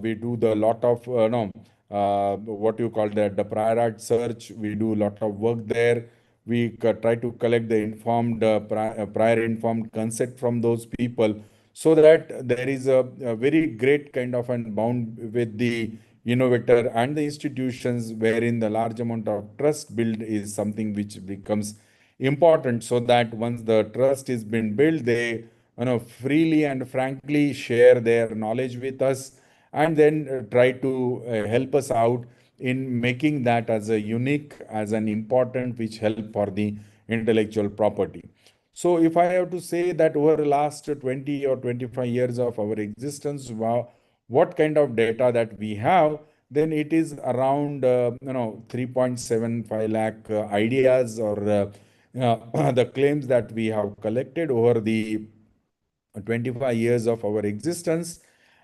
We do the lot of no what you call that, the prior art search. We do a lot of work there. We try to collect the informed prior informed consent from those people, so that there is a very great kind of an bound with the innovator and the institutions, wherein the large amount of trust build is something which becomes important, so that once the trust is been built, they freely and frankly share their knowledge with us, and then try to help us out in making that as a unique, as an important, which help for the intellectual property. So if I have to say that over the last 20 or 25 years of our existence, what kind of data that we have, then it is around 3.75 lakh ideas, or the claims that we have collected over the 25 years of our existence.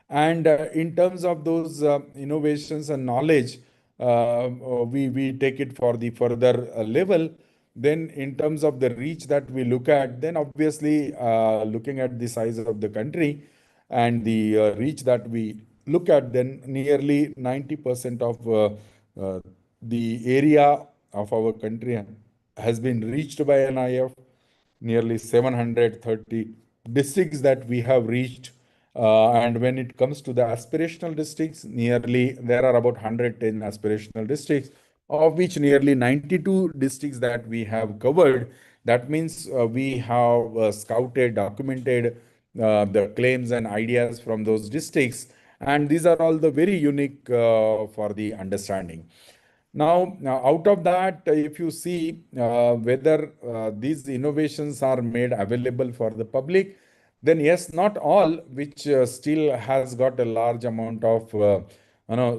And in terms of those innovations and knowledge, we take it for the further level. Then in terms of the reach that we look at, then obviously looking at the size of the country and the reach that we look at, then nearly 90% of the area of our country has been reached by NIF. Nearly 730 districts that we have reached. And when it comes to the aspirational districts, nearly there are about 110 aspirational districts, of which nearly 92 districts that we have covered. That means we have scouted, documented the claims and ideas from those districts. And these are all the very unique for the understanding. Now, out of that, if you see whether these innovations are made available for the public, then yes, not all, which still has got a large amount of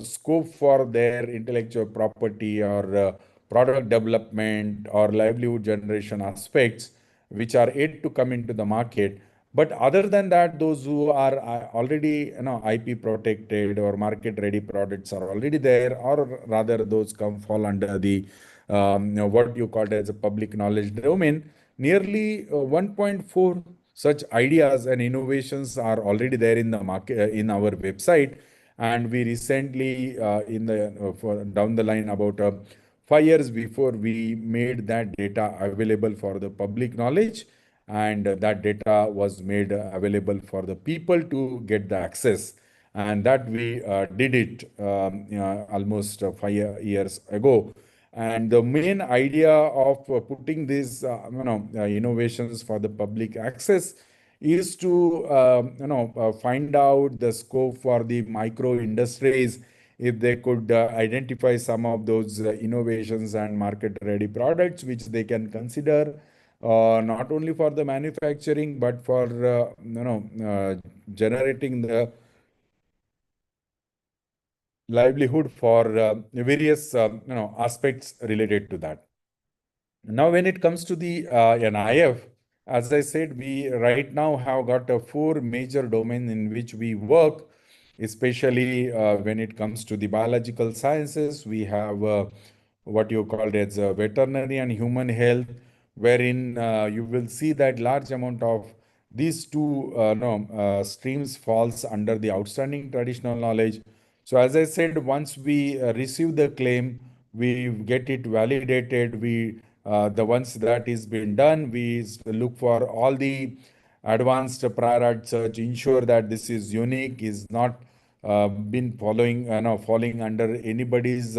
scope for their intellectual property, or product development, or livelihood generation aspects, which are yet to come into the market. But other than that, those who are already IP protected or market ready products are already there, or rather those come fall under the what you called as a public knowledge domain. Nearly 1.4 such ideas and innovations are already there in the market in our website. And we recently in the for down the line, about 5 years before, we made that data available for the public knowledge, and that data was made available for the people to get the access. And that we did it almost 5 years ago. And the main idea of putting these innovations for the public access is to find out the scope for the micro industries, if they could identify some of those innovations and market ready products which they can consider, not only for the manufacturing, but for generating the livelihood for various aspects related to that. Now, when it comes to the NIF, as I said, we right now have got four major domains in which we work, especially when it comes to the biological sciences. We have what you called as veterinary and human health, wherein you will see that large amount of these two no, streams falls under the outstanding traditional knowledge. So as I said, once we receive the claim, we get it validated. The ones that is been done, look for all the advanced prior art search, ensure that this is unique, is not been following, no, falling under anybody's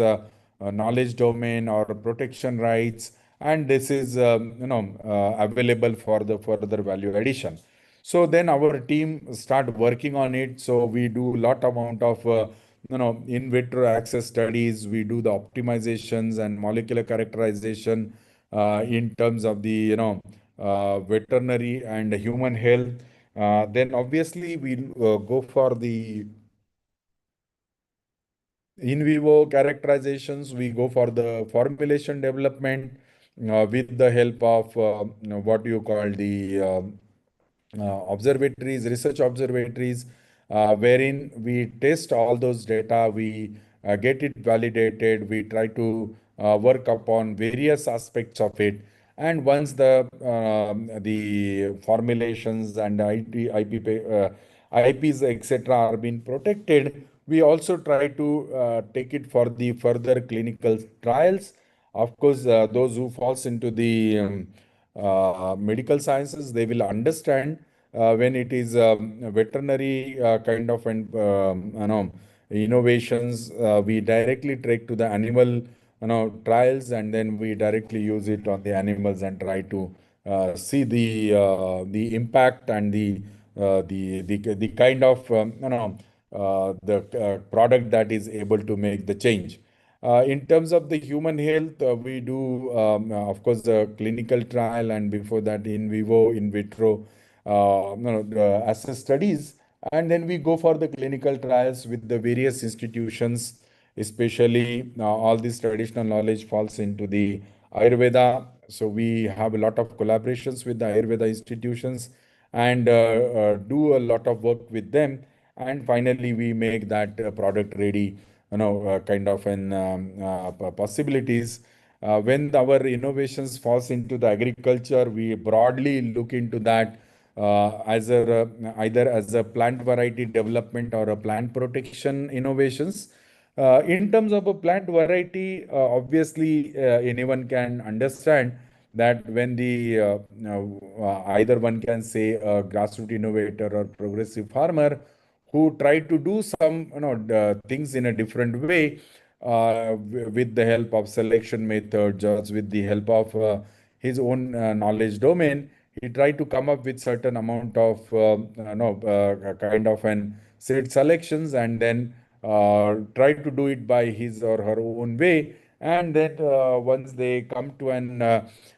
knowledge domain or protection rights, and this is available for the further value addition. So then our team start working on it. So we do lot amount of in vitro access studies. We do the optimizations and molecular characterization in terms of the veterinary and human health. Then obviously we go for the in vivo characterizations. We go for the formulation development with the help of what you call the observatories, research observatories, wherein we test all those data, we get it validated, we try to work upon various aspects of it. And once the formulations and IPs, etc., are being protected, we also try to take it for the further clinical trials. Of course, those who falls into the medical sciences, they will understand when it is veterinary kind of innovations, we directly take to the animal trials, and then we directly use it on the animals and try to see the impact and the kind of the product that is able to make the change. In terms of the human health, we do, of course, the clinical trial, and before that, in vivo, in vitro, assess studies. And then we go for the clinical trials with the various institutions, especially all this traditional knowledge falls into the Ayurveda. So we have a lot of collaborations with the Ayurveda institutions and do a lot of work with them. And finally, we make that product ready, kind of an possibilities. When our innovations falls into the agriculture, we broadly look into that as a either as a plant variety development or a plant protection innovations. In terms of a plant variety, obviously anyone can understand that when the either one can say a grassroots innovator or progressive farmer who try to do some things in a different way with the help of selection methods or with the help of his own knowledge domain. He tried to come up with certain amount of kind of an seed selections, and then try to do it by his or her own way. And then once they come to an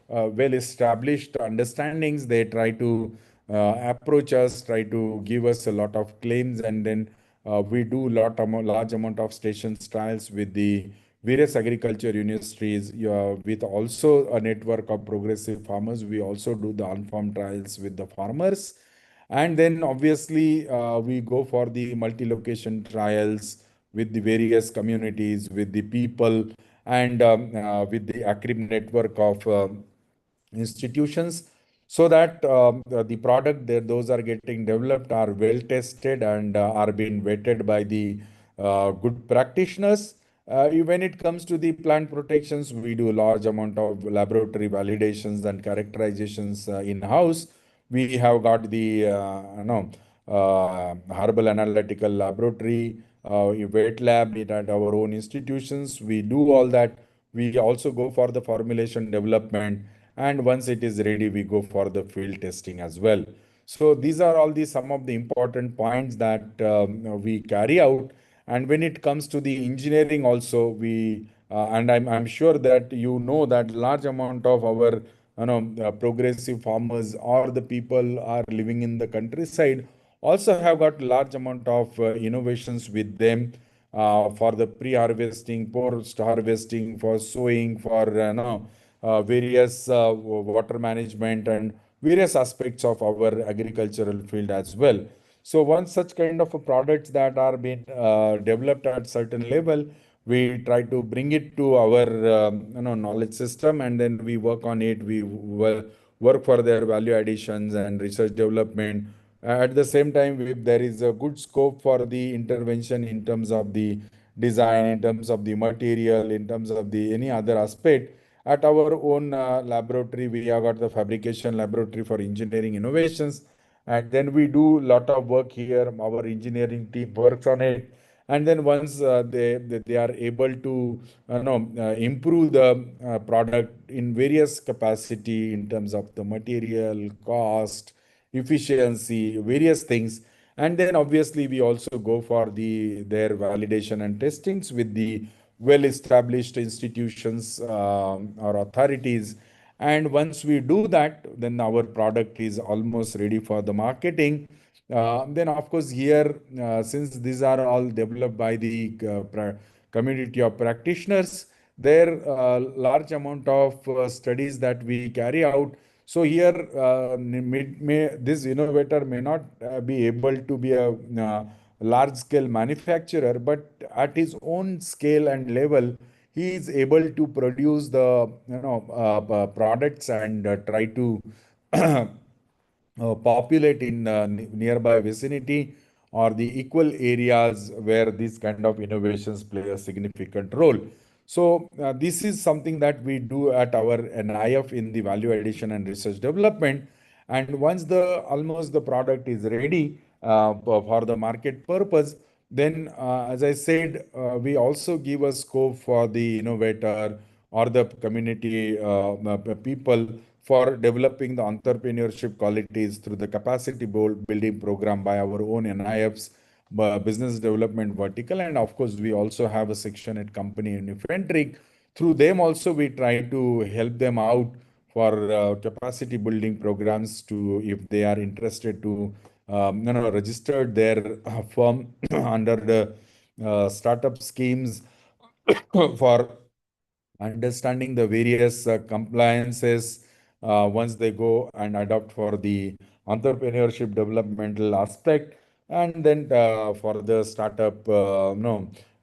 well established understandings, they try to approach us, try to give us a lot of claims, and then we do large amount of stations trials with the various agriculture universities, with also a network of progressive farmers. We also do the on-farm trials with the farmers. And then obviously we go for the multi-location trials with the various communities, with the people, and with the ACRIM network of institutions, so that the product that those are getting developed are well tested and are being vetted by the good practitioners. When it comes to the plant protections, we do a large amount of laboratory validations and characterizations in-house. We have got the herbal analytical laboratory, wet lab at our own institutions. We do all that. We also go for the formulation development, and once it is ready, we go for the field testing as well. So these are all the some of the important points that we carry out. And when it comes to the engineering also, we and I'm sure that you know that large amount of our progressive farmers or the people are living in the countryside also have got large amount of innovations with them for the pre-harvesting, post-harvesting, for sowing, for various water management and various aspects of our agricultural field as well. So once such kind of products that are being developed at certain level, we try to bring it to our knowledge system, and then we work on it. We work for their value additions and research development. At the same time, if there is a good scope for the intervention in terms of the design, in terms of the material, in terms of the any other aspect. At our own laboratory, we have got the fabrication laboratory for engineering innovations, and then we do lot of work here. Our engineering team works on it, and then once they are able to improve the product in various capacity in terms of the material, cost, efficiency, various things. And then obviously we also go for their validation and testings with the well-established institutions or authorities. And once we do that, then our product is almost ready for the marketing. Then of course here, since these are all developed by the community of practitioners, there large amount of studies that we carry out. So here, this innovator may not be able to be a large-scale manufacturer, but at his own scale and level, he is able to produce the products and try to populate in nearby vicinity or the equal areas where these kind of innovations play a significant role. So this is something that we do at our NIF in the value addition and research development. And once the almost the product is ready for the market purpose, then as I said, we also give a scope for the innovator or the community people for developing the entrepreneurship qualities through the capacity building program by our own NIFs, business development vertical. And of course, we also have a section at company inventory. Through them also, we try to help them out for capacity building programs to, if they are interested to, register their firm under the startup schemes for understanding the various compliances once they go and adopt for the entrepreneurship developmental aspect, and then for the startup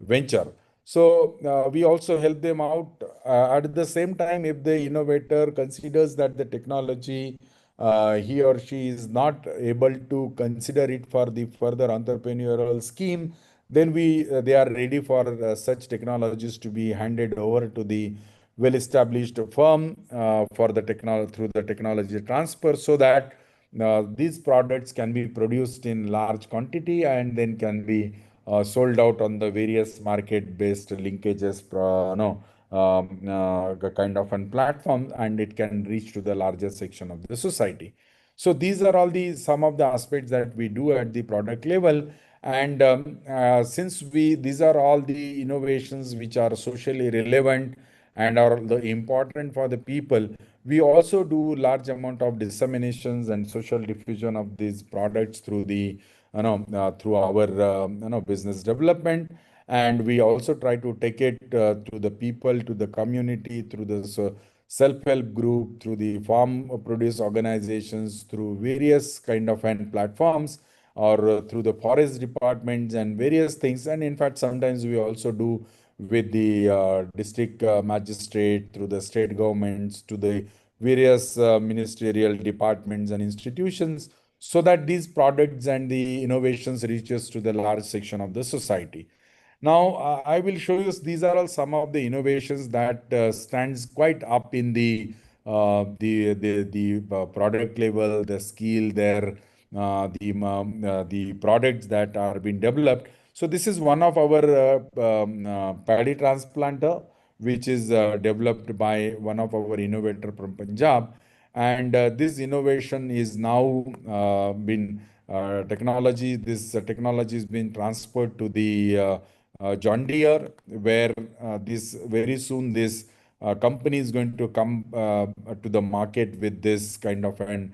venture. So we also help them out. At the same time, if the innovator considers that the technology he or she is not able to consider it for the further entrepreneurial scheme, then they are ready for such technologies to be handed over to the well-established firm for the through the technology transfer, so that these products can be produced in large quantity and then can be sold out on the various market-based linkages, kind of an platform, and it can reach to the larger section of the society. So these are all the some of the aspects that we do at the product level. And since these are all the innovations which are socially relevant and are the important for the people, we also do large amount of disseminations and social diffusion of these products through the through our business development. And we also try to take it to the people, to the community, through the self-help group, through the farm produce organizations, through various kind of and platforms, or through the forest departments and various things. And in fact, sometimes we also do with the district magistrate, through the state governments, to the various ministerial departments and institutions, so that these products and the innovations reaches to the large section of the society. Now, I will show you, these are all some of the innovations that stands quite up in the product level, the skill there, the products that are being developed. So this is one of our paddy transplanter, which is developed by one of our innovator from Punjab. And this innovation is now been this technology has been transferred to the John Deere, where this very soon this company is going to come to the market with this kind of an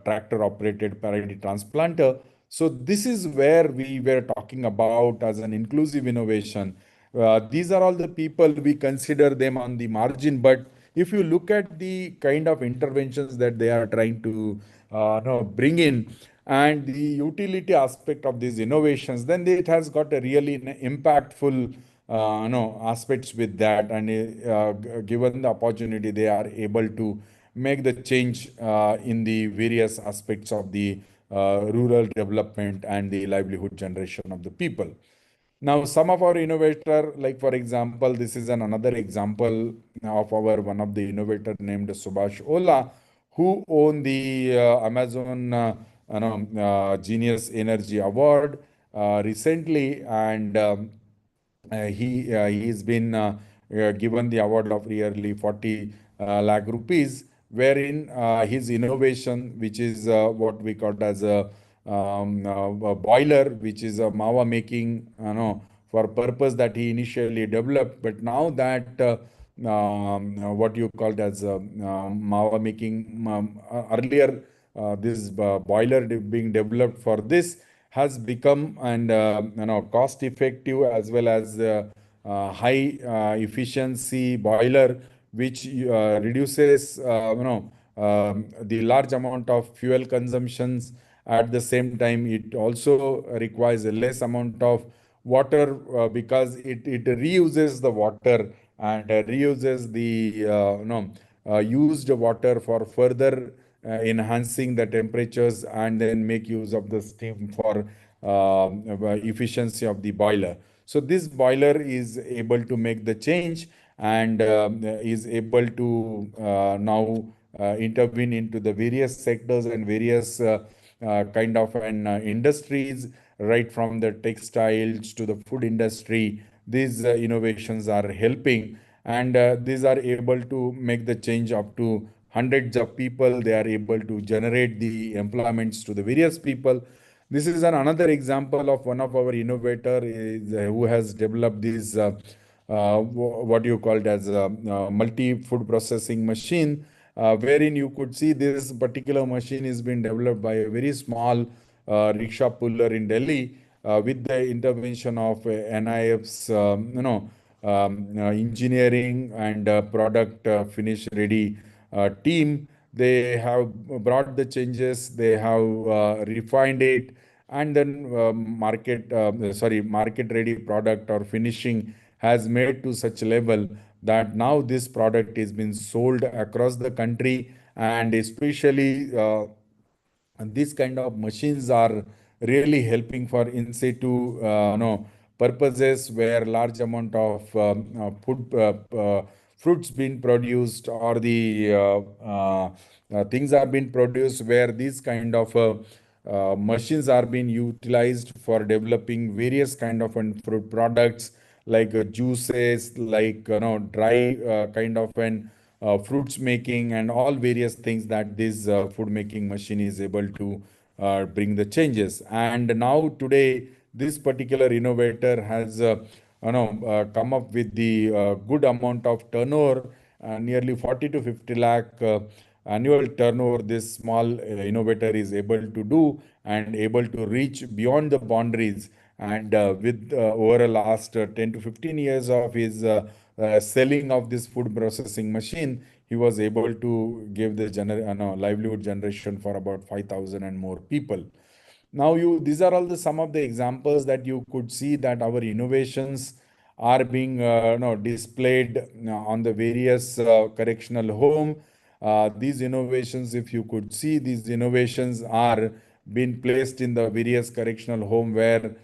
tractor operated parity transplanter. So this is where we were talking about as an inclusive innovation. These are all the people we consider them on the margin, but if you look at the kind of interventions that they are trying to bring in, and the utility aspect of these innovations, then it has got a really impactful aspects with that. And given the opportunity, they are able to make the change in the various aspects of the rural development and the livelihood generation of the people. Now, some of our innovator, like for example, this is another example of our one of the innovator named Subhash Ola, who won the Amazon Genius Energy Award recently, and he's been given the award of nearly 40 lakh rupees, wherein his innovation, which is what we call as a boiler, which is a mawa making, for purpose that he initially developed, but now that what you called as mawa making earlier, this boiler being developed for this has become and cost effective as well as high efficiency boiler, which reduces the large amount of fuel consumptions. At the same time, it also requires a less amount of water because it reuses the water and reuses the used water for further enhancing the temperatures and then make use of the steam for efficiency of the boiler. So this boiler is able to make the change and is able to now intervene into the various sectors and various kind of an industries, right from the textiles to the food industry. These innovations are helping, and these are able to make the change up to hundreds of people. They are able to generate the employments to the various people. This is another example of one of our innovator is, who has developed this what you called as a, multi food processing machine, wherein you could see this particular machine is being developed by a very small rickshaw puller in Delhi with the intervention of NIF's engineering and product finish ready team. They have brought the changes, they have refined it, and then market ready product or finishing has made to such level that now this product is being sold across the country, and especially and these kind of machines are really helping for in situ purposes where large amount of fruits being produced or the things are being produced where these kind of machines are being utilized for developing various kind of fruit products like juices, like dry kind of an fruits making and all various things that this food making machine is able to bring the changes. And now today, this particular innovator has come up with the good amount of turnover, nearly 40 to 50 lakh annual turnover. This small innovator is able to do and able to reach beyond the boundaries. And with over the last 10 to 15 years of his selling of this food processing machine, he was able to give the livelihood generation for about 5,000 and more people. Now, these are all the some of the examples that you could see that our innovations are being displayed on the various correctional home. These innovations, if you could see, these innovations are being placed in the various correctional home where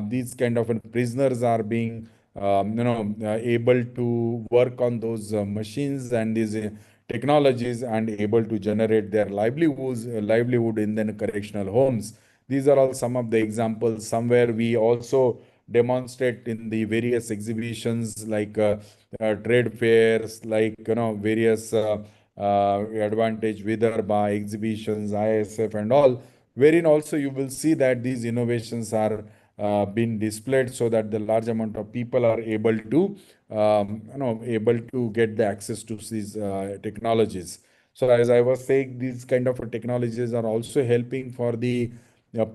these kind of prisoners are being able to work on those machines and these technologies and able to generate their livelihood in the correctional homes. These are all some of the examples. Somewhere we also demonstrate in the various exhibitions like trade fairs, like various advantage Vidarbha exhibitions, ISF and all, wherein also you will see that these innovations are being displayed so that the large amount of people are able to get the access to these technologies. So as I was saying, these kind of technologies are also helping for the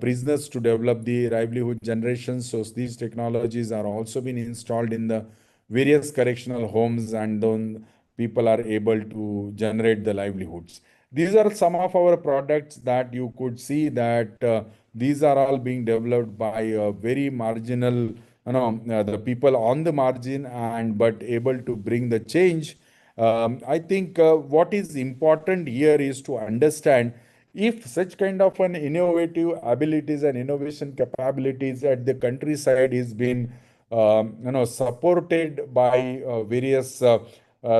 prisoners to develop the livelihood generation. So these technologies are also being installed in the various correctional homes, and then people are able to generate the livelihoods. These are some of our products that you could see that these are all being developed by very marginal, the people on the margin, and but able to bring the change. I think what is important here is to understand If such kind of an innovative abilities and innovation capabilities at the countryside is being supported by various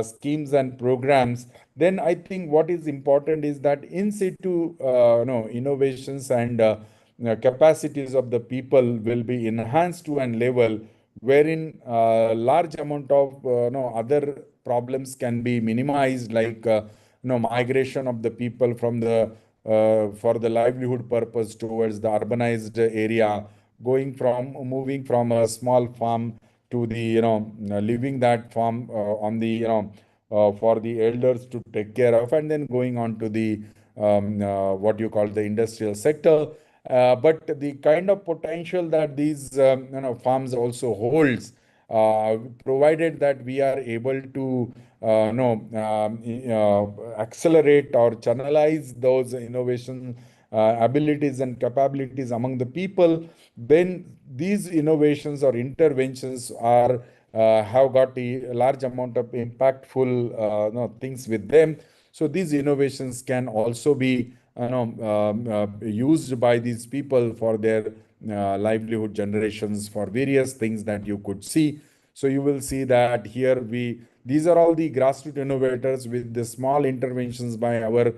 schemes and programs, then I think what is important is that in situ innovations and capacities of the people will be enhanced to an level wherein large amount of other problems can be minimized, like migration of the people from the for the livelihood purpose towards the urbanized area, moving from a small farm to the leaving that farm on the for the elders to take care of, and then going on to the what you call the industrial sector. But the kind of potential that these farms also holds, provided that we are able to accelerate or channelize those innovation abilities and capabilities among the people, then these innovations or interventions are have got a large amount of impactful things with them. So these innovations can also be used by these people for their livelihood generations for various things that you could see. So you will see that here these are all the grassroots innovators with the small interventions by our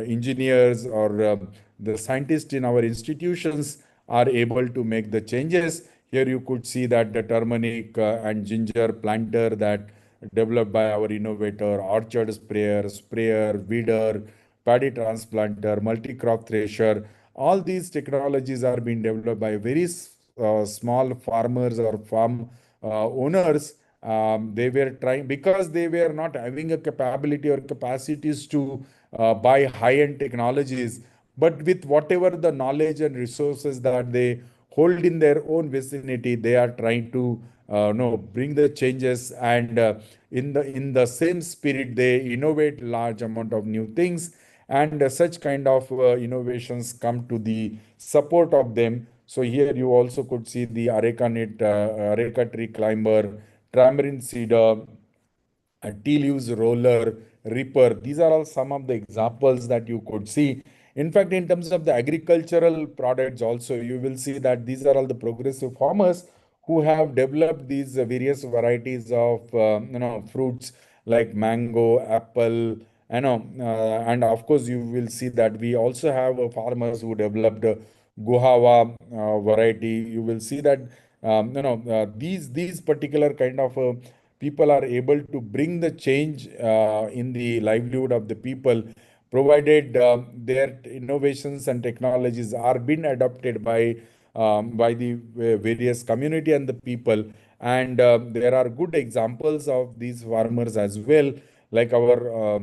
engineers or the scientists in our institutions are able to make the changes. Here you could see that the turmeric and ginger planter that developed by our innovator, orchard sprayer, weeder, paddy transplanter, multi-crop thresher. All these technologies are being developed by very small farmers or farm owners. They were trying because they were not having a capability or capacities to buy high-end technologies, but with whatever the knowledge and resources that they hold in their own vicinity, they are trying to no bring the changes, and in the same spirit they innovate large amount of new things, and such kind of innovations come to the support of them. So here you also could see the areca tree climber, tamarind seeder, a tea leaves roller, ripper. These are all some of the examples that you could see. In fact, in terms of the agricultural products, also you will see that these are all the progressive farmers who have developed these various varieties of fruits like mango, apple, and of course you will see that we also have farmers who developed guava variety. You will see that these particular kind of people are able to bring the change in the livelihood of the people, provided their innovations and technologies are being adopted by the various community and the people. And there are good examples of these farmers as well, like our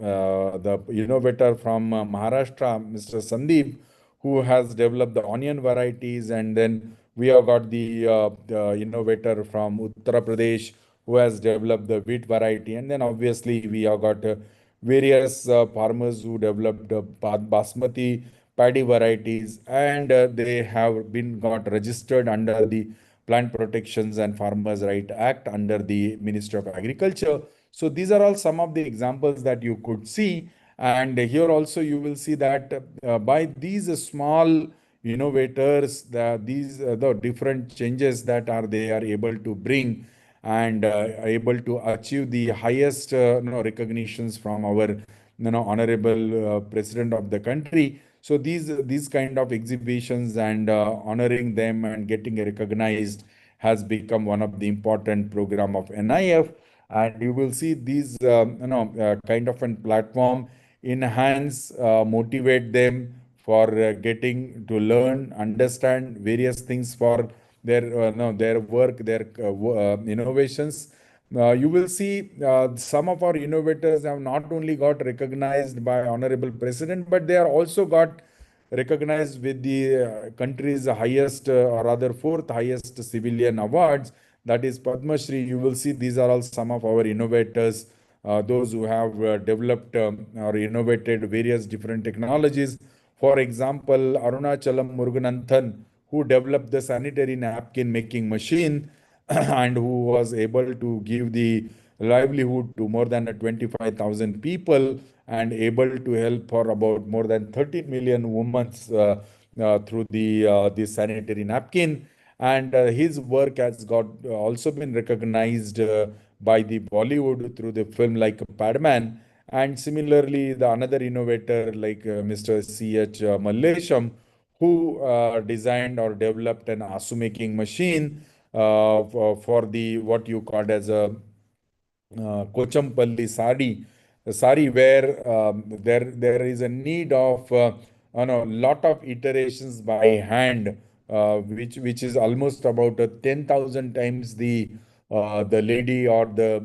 the innovator from Maharashtra, Mr. Sandeep, who has developed the onion varieties, and then we have got the innovator from Uttar Pradesh who has developed the wheat variety, and then obviously we have got various farmers who developed basmati paddy varieties, and they have been got registered under the Plant Protections and Farmers Right Act under the Ministry of Agriculture. So these are all some of the examples that you could see. And here also you will see that by these small innovators, the different changes that are they are able to bring, and able to achieve the highest recognitions from our honorable president of the country. So these kind of exhibitions and honoring them and getting recognized has become one of the important program of NIF. And you will see these kind of a platform enhance, motivate them for getting to learn, understand various things for their no their work, their innovations. You will see some of our innovators have not only got recognized by honorable president, but they are also got recognized with the country's highest or rather fourth highest civilian awards, that is Padma Shri. You will see these are all some of our innovators, those who have developed or innovated various different technologies. For example, Arunachalam Murugananthan, who developed the sanitary napkin making machine and who was able to give the livelihood to more than 25,000 people and able to help for about more than 13 million women through the sanitary napkin. And his work has got also been recognized by the Bollywood through the film like Padman. And similarly, the another innovator like Mr. C.H. Mallesham, who designed or developed an asu making machine for the what you called as a Kochampalli sari, where there is a need of lot of iterations by hand, which is almost about 10,000 times the lady or the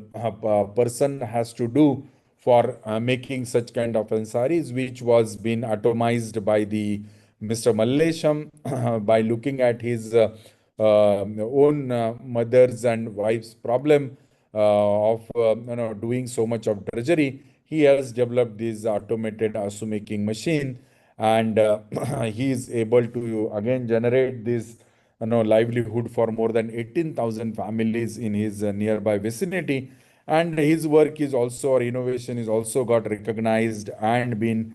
person has to do for making such kind of saris, which was been atomized by the Mr. Mallesham by looking at his own mothers and wives' problem of doing so much of drudgery. He has developed this automated asu making machine, and he is able to again generate this livelihood for more than 18,000 families in his nearby vicinity. And his work is also, or innovation is also got recognized and been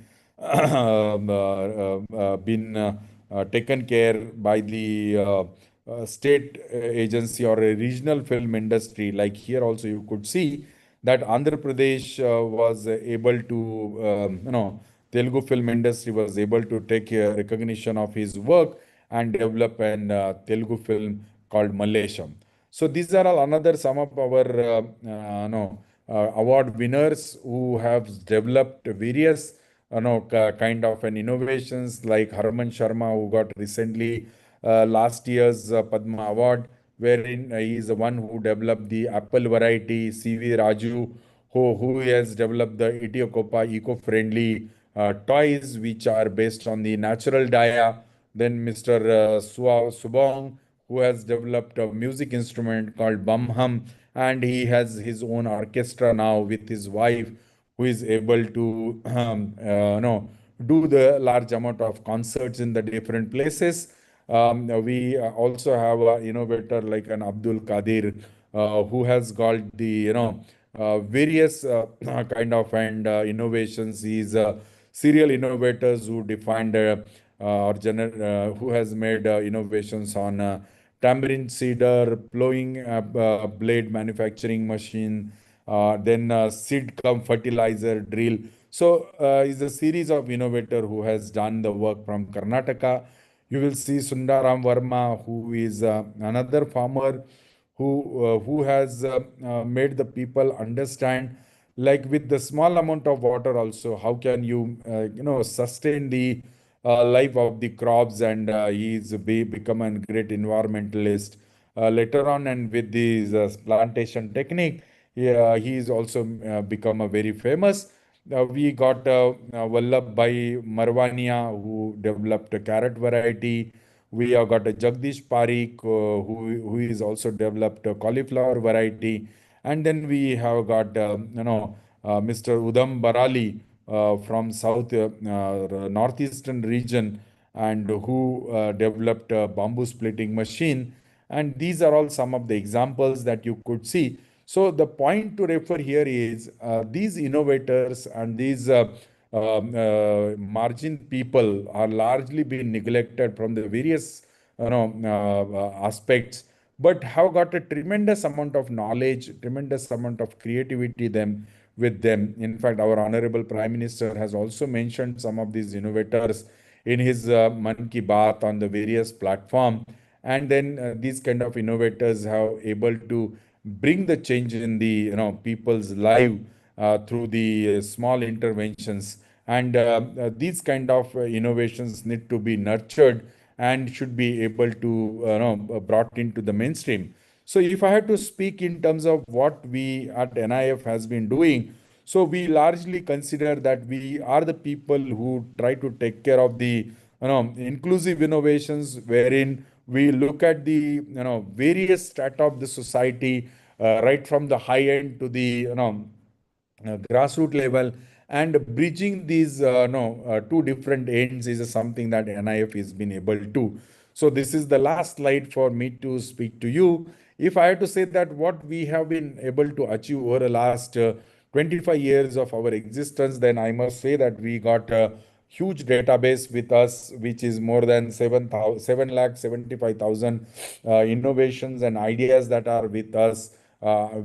taken care by the state agency or a regional film industry. Like here also you could see that Andhra Pradesh was able to, Telugu film industry was able to take recognition of his work and develop an Telugu film called Mallesham. So these are all another some of our award winners who have developed various kind of an innovations, like Harman Sharma, who got recently last year's Padma Award, wherein he is the one who developed the apple variety. C.V. Raju, who has developed the Etiocopa eco-friendly toys, which are based on the natural dye. Then Mr. Subong, who has developed a music instrument called Bum Hum, and he has his own orchestra now with his wife, who is able to do the large amount of concerts in the different places. We also have an innovator like an Abdul Qadir, who has got the various kind of and innovations. He's serial innovators who defined who has made innovations on tamarind cedar, plowing blade manufacturing machine, then seed cum fertilizer drill. So is a series of innovator who has done the work from Karnataka. You will see Sundaram Verma, who is another farmer who has made the people understand, like with the small amount of water also, how can you sustain the life of the crops. And he's become a great environmentalist later on. And with this plantation technique, he is also become a very famous. We got Vallabh Bhai Marwania, who developed a carrot variety. We have got a Jagdish Parikh, who is also developed a cauliflower variety. And then we have got, Mr. Udam Barali from South, Northeastern region, and who developed a bamboo splitting machine. And these are all some of the examples that you could see. So the point to refer here is these innovators and these margin people are largely being neglected from the various aspects, but have got a tremendous amount of knowledge, tremendous amount of creativity them with them. In fact, our honorable Prime Minister has also mentioned some of these innovators in his Man Ki Baat on the various platform. And then these kind of innovators have able to bring the change in the people's life through the small interventions. And these kind of innovations need to be nurtured and should be able to brought into the mainstream. So if I had to speak in terms of what we at NIF has been doing, so we largely consider that we are the people who try to take care of the inclusive innovations, wherein we look at the various strata of the society, right from the high end to the grassroots level, and bridging these two different ends is something that NIF has been able to. So this is the last slide for me to speak to you. If I had to say that what we have been able to achieve over the last 25 years of our existence, then I must say that we got a huge database with us, which is more than 7,75,000 innovations and ideas that are with us,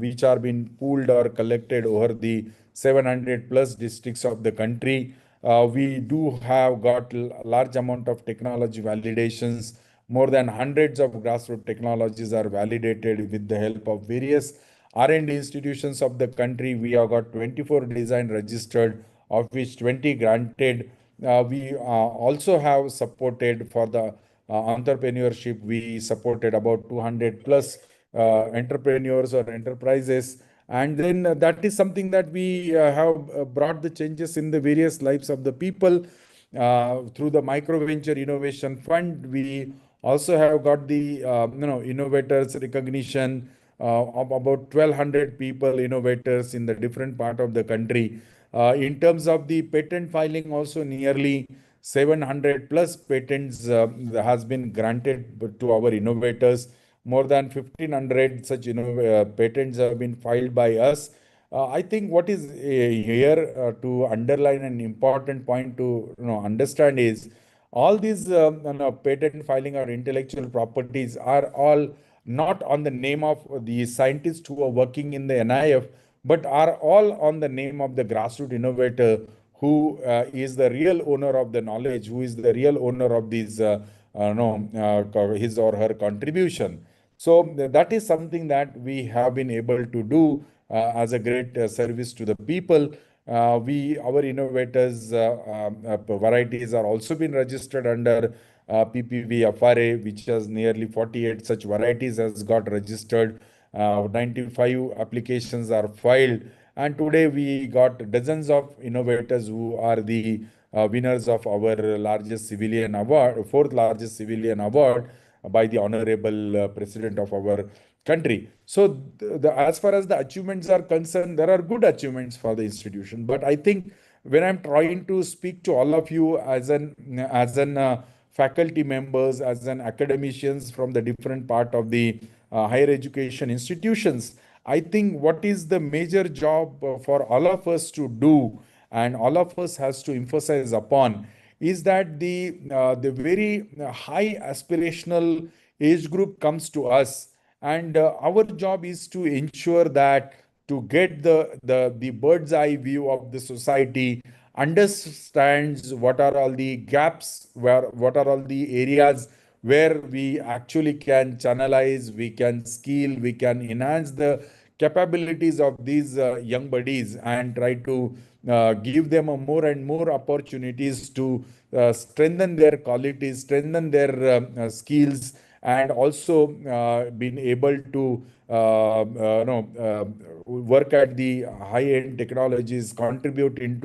which are being pooled or collected over the 700 plus districts of the country. We do have got large amount of technology validations. More than hundreds of grassroots technologies are validated with the help of various R&D institutions of the country. We have got 24 design registered, of which 20 granted. We also have supported for the entrepreneurship. We supported about 200 plus entrepreneurs or enterprises. And then that is something that we have brought the changes in the various lives of the people through the Micro Venture Innovation Fund. We also have got the innovators recognition of about 1,200 people, innovators in the different part of the country. In terms of the patent filing, also nearly 700 plus patents has been granted to our innovators. More than 1,500 such patents have been filed by us. I think what is here to underline an important point to understand is all these patent filing or intellectual properties are all not on the name of the scientists who are working in the NIF, but are all on the name of the grassroots innovator who is the real owner of the knowledge, who is the real owner of these, his or her contribution. So that is something that we have been able to do as a great service to the people. Our innovators varieties are also been registered under PPV FRA, which has nearly 48 such varieties has got registered. 95 applications are filed, and today we got dozens of innovators who are the winners of our largest civilian award, fourth largest civilian award by the honorable president of our country. So, as far as the achievements are concerned, there are good achievements for the institution. But I think when I'm trying to speak to all of you as an faculty members, as an academicians from the different part of the higher education institutions, I think what is the major job for all of us to do, and all of us has to emphasize upon, is that the very high aspirational age group comes to us, and our job is to ensure that to get the bird's eye view of the society, understands what are all the gaps, what are all the areas where we actually can channelize, we can skill, we can enhance the capabilities of these young buddies, and try to give them a more and more opportunities to strengthen their qualities, strengthen their skills, and also been able to work at the high-end technologies, contribute in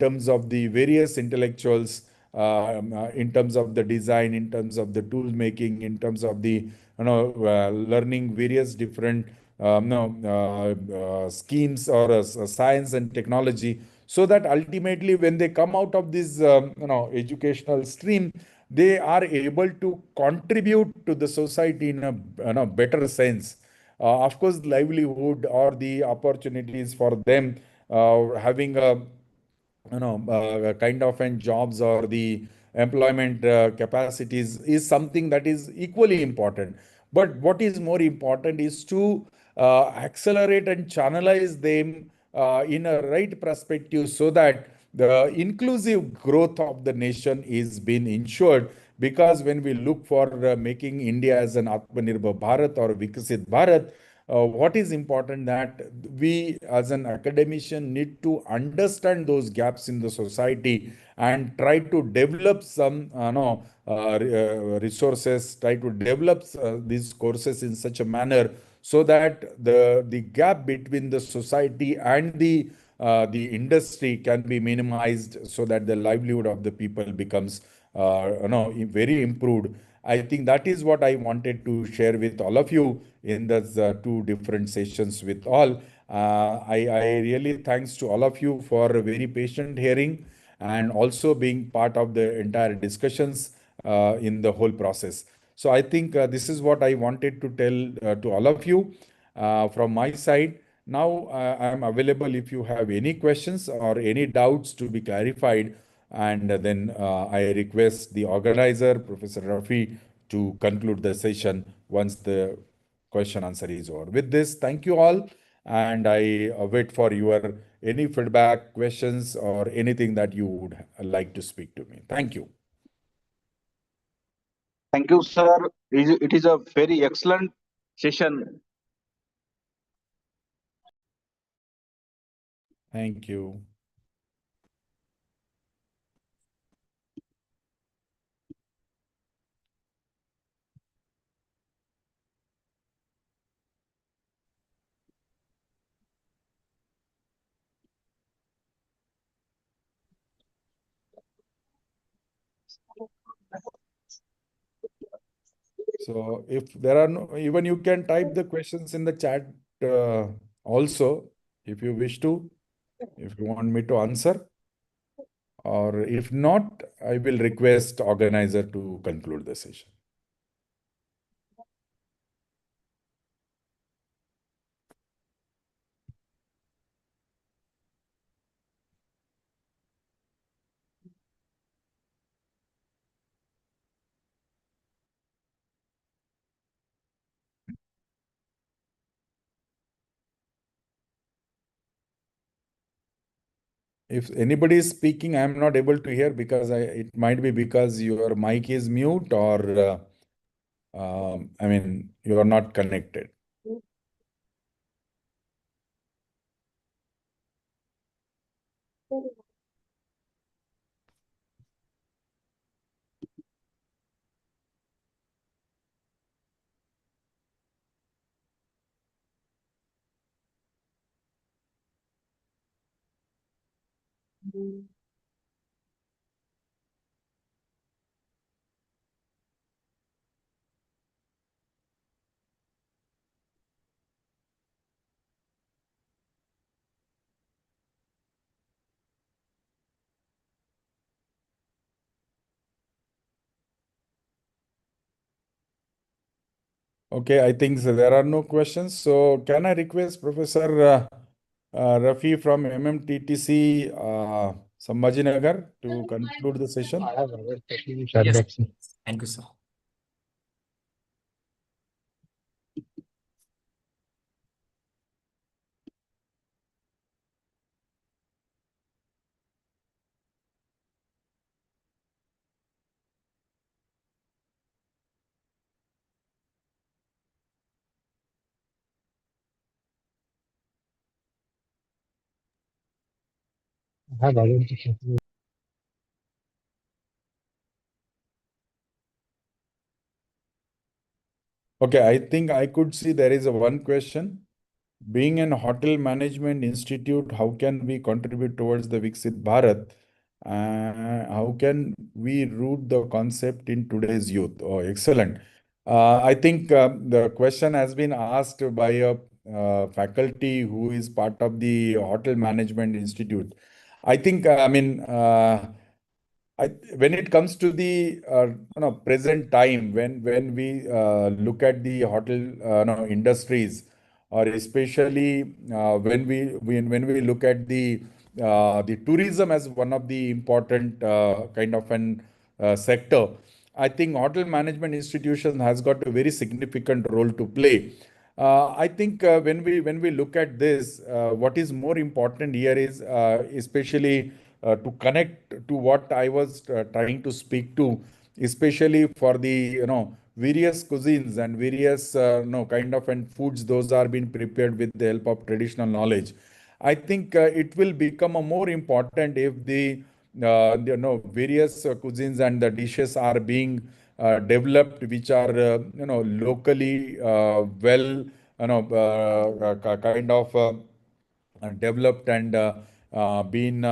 terms of the various intellectuals, in terms of the design, in terms of the tool making, in terms of the learning various different schemes or science and technology, so that ultimately when they come out of this educational stream, they are able to contribute to the society in a better sense. Of course, livelihood or the opportunities for them having a kind of and jobs or the employment capacities is something that is equally important. But what is more important is to accelerate and channelize them in a right perspective, so that the inclusive growth of the nation is being ensured. Because when we look for making India as an Atmanirbhar Bharat or Vikasit Bharat, what is important that we as an academician need to understand those gaps in the society and try to develop some resources, try to develop these courses in such a manner so that the gap between the society and the industry can be minimized, so that the livelihood of the people becomes very improved. I think that is what I wanted to share with all of you in those two different sessions with all. I really thanks to all of you for a very patient hearing and also being part of the entire discussions. in the whole process. So I think this is what I wanted to tell to all of you from my side. Now I am available if you have any questions or any doubts to be clarified, and then I request the organizer, Professor Rafi, to conclude the session once the question answer is over. With this, thank you all, and I wait for your any feedback, questions, or anything that you would like to speak to me. Thank you. Thank you, sir. It is a very excellent session. Thank you. So if there are no, even you can type the questions in the chat also, if you wish to, if you want me to answer, or if not, I will request organizer to conclude the session. If anybody is speaking, I am not able to hear because it might be because your mic is mute or I mean, you are not connected. Okay, I think so there are no questions. So can I request Professor Rafi from MMTTC Sambhajinagar to conclude the session? Yes. Thank you, sir. Okay, I think I could see there is a one question. Being an hotel management institute, how can we contribute towards the Viksit Bharat? How can we root the concept in today's youth? Oh, excellent. I think the question has been asked by a faculty who is part of the Hotel Management Institute. I think, when it comes to the present time, when we look at the hotel industries, or especially when we look at the tourism as one of the important kind of an sector, I think hotel management institution has got a very significant role to play. I think when we look at this, what is more important here is especially to connect to what I was trying to speak to, especially for the various cuisines and various kind of and foods those are being prepared with the help of traditional knowledge. I think it will become a more important if various cuisines and the dishes are being developed, which are locally well kind of developed and been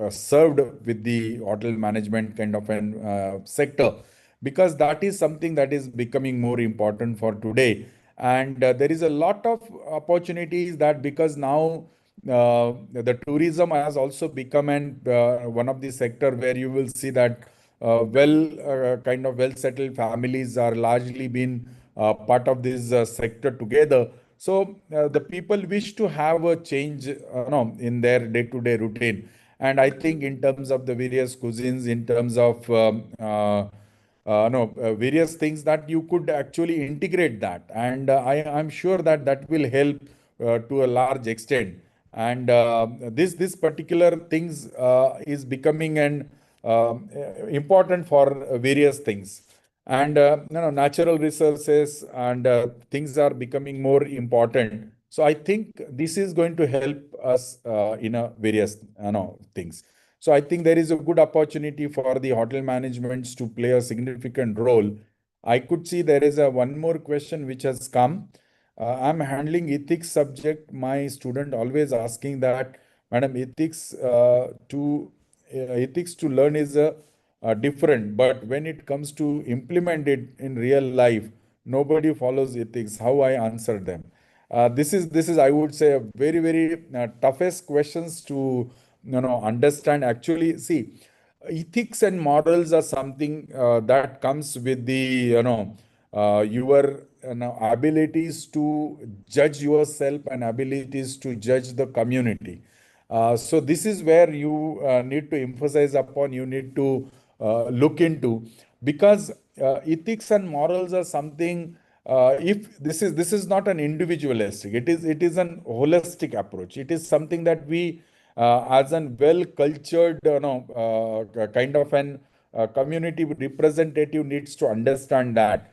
served with the hotel management kind of an sector, because that is something that is becoming more important for today. And there is a lot of opportunities that, because now the tourism has also become one of the sector where you will see that well settled families are largely been part of this sector together. So the people wish to have a change, no, in their day-to-day routine. And I think in terms of the various cuisines, in terms of no various things that you could actually integrate that, and I'm sure that that will help to a large extent. And this particular things is becoming an important for various things. And natural resources and things are becoming more important. So I think this is going to help us in a various things. So I think there is a good opportunity for the hotel managements to play a significant role. I could see there is a one more question which has come. I'm handling ethics subject. My student always asking that, Madam, ethics to learn is different, but when it comes to implement it in real life, nobody follows ethics. How I answer them? This is I would say a very toughest questions to understand. Actually, see, ethics and morals are something that comes with the your abilities to judge yourself and abilities to judge the community. So this is where you need to emphasize upon, you need to look into, because ethics and morals are something, if this is not an individualistic, it is an holistic approach. It is something that we as an well cultured kind of an community representative needs to understand that,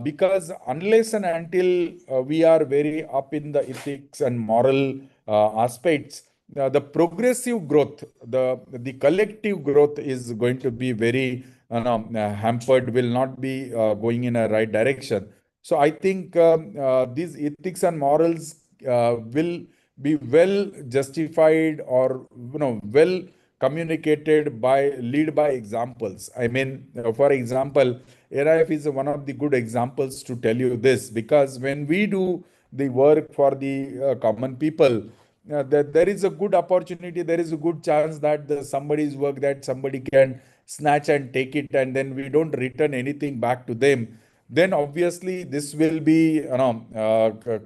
because unless and until we are very up in the ethics and moral aspects, the progressive growth, the collective growth is going to be very hampered, will not be going in a right direction. So I think these ethics and morals will be well justified, or well communicated by lead by examples. I mean, for example, AIF is one of the good examples to tell you this, because when we do the work for the common people, that there is a good opportunity, there is a good chance that somebody's work that somebody can snatch and take it, and then we don't return anything back to them. Then obviously this will be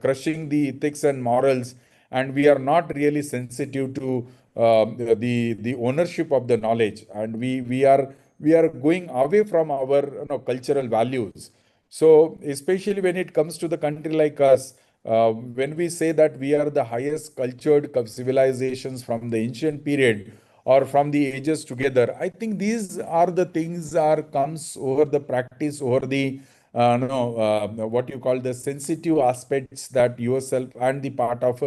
crushing the ethics and morals, and we are not really sensitive to the ownership of the knowledge, and we are going away from our cultural values. So especially when it comes to the country like us, when we say that we are the highest cultured civilizations from the ancient period or from the ages together, I think these are the things are comes over the practice, over the no, what you call the sensitive aspects that yourself and the part of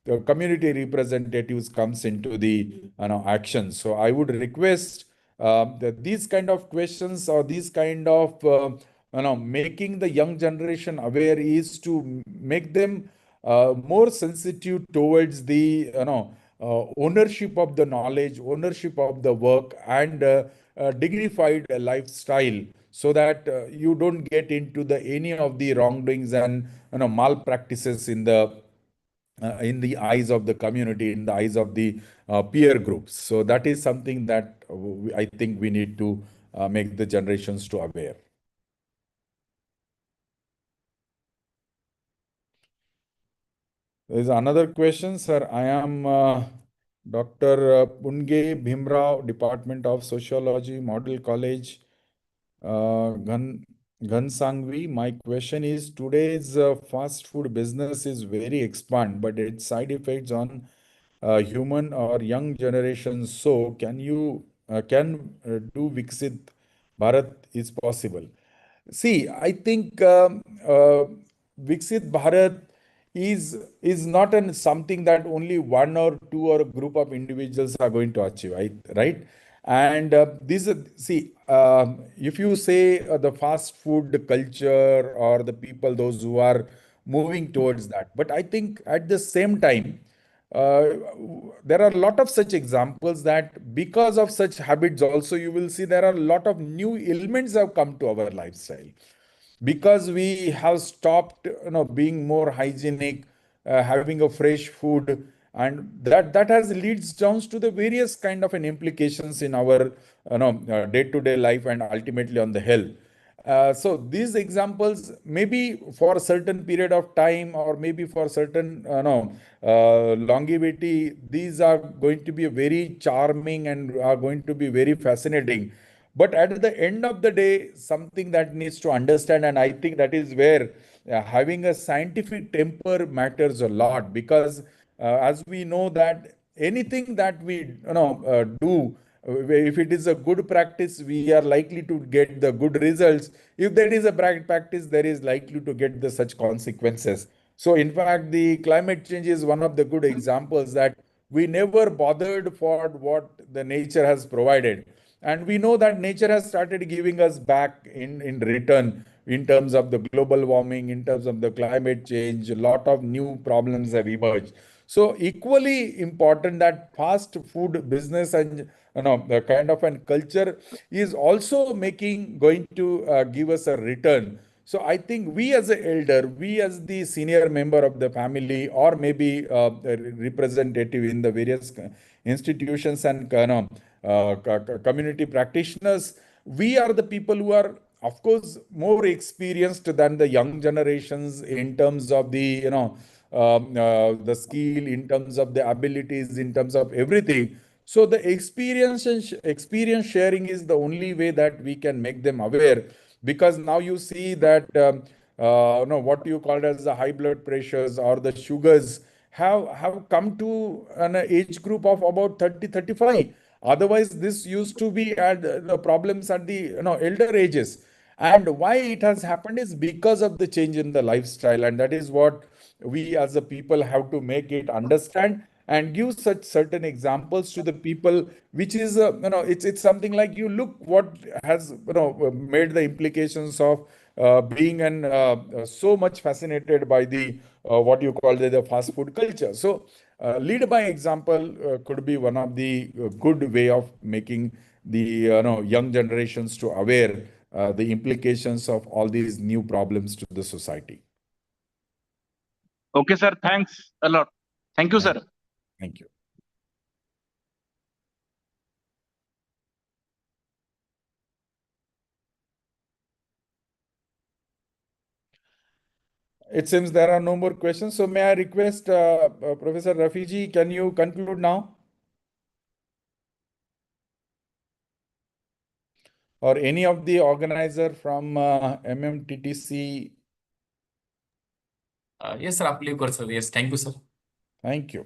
the community representatives comes into the action. So I would request that these kind of questions, or these kind of making the young generation aware, is to make them more sensitive towards the ownership of the knowledge, ownership of the work, and dignified lifestyle, so that you don't get into the any of the wrongdoings and malpractices in the eyes of the community, in the eyes of the peer groups. So that is something that I think we need to make the generations to aware. There is another question, sir. I am Dr. Punge Bhimrao, Department of Sociology, Model College, Ghansangvi. My question is, today's fast food business is very expand, but its side effects on human or young generations. So can do Viksit Bharat is possible? See, I think Viksit Bharat is not something that only one or two or a group of individuals are going to achieve, right? And if you say the fast food culture or the people, those who are moving towards that, but I think at the same time, uh, there are a lot of such examples that because of such habits also, you will see there are a lot of new elements have come to our lifestyle, because we have stopped being more hygienic, having a fresh food, and that has leads down to the various kind of an implications in our day-to-day life and ultimately on the health. So these examples, maybe for a certain period of time or maybe for certain longevity, these are going to be very charming and are going to be very fascinating. But at the end of the day, something that needs to understand, and I think that is where having a scientific temper matters a lot, because as we know that anything that we do, if it is a good practice, we are likely to get the good results. If there is a bad practice, there is likely to get the such consequences. So in fact, the climate change is one of the good examples that we never bothered for what the nature has provided. And we know that nature has started giving us back in return in terms of the global warming, in terms of the climate change. A lot of new problems have emerged. So equally important that fast food business and the kind of an culture is also going to give us a return. So I think we as an elder, we as the senior member of the family, or maybe a representative in the various institutions and community practitioners, we are the people who are, of course, more experienced than the young generations in terms of the skill, in terms of the abilities, in terms of everything. So the experience sharing is the only way that we can make them aware, because now you see that what you called as the high blood pressures or the sugars have come to an age group of about 30-35. Otherwise, this used to be at the problems at the elder ages. And why it has happened is because of the change in the lifestyle, and that is what we as a people have to make it understand and give such certain examples to the people, which is it's something like, you look what has made the implications of being and so much fascinated by the what you call the fast food culture. So lead by example could be one of the good way of making the young generations to aware the implications of all these new problems to the society. Okay, sir. Thanks a lot. Thank you, Thank sir. thank you. It seems there are no more questions. So may I request Professor Rafiji, can you conclude now? Or any of the organizer from MMTTC? Yes, sir. Apply कर sir. Yes, thank you, sir. Thank you.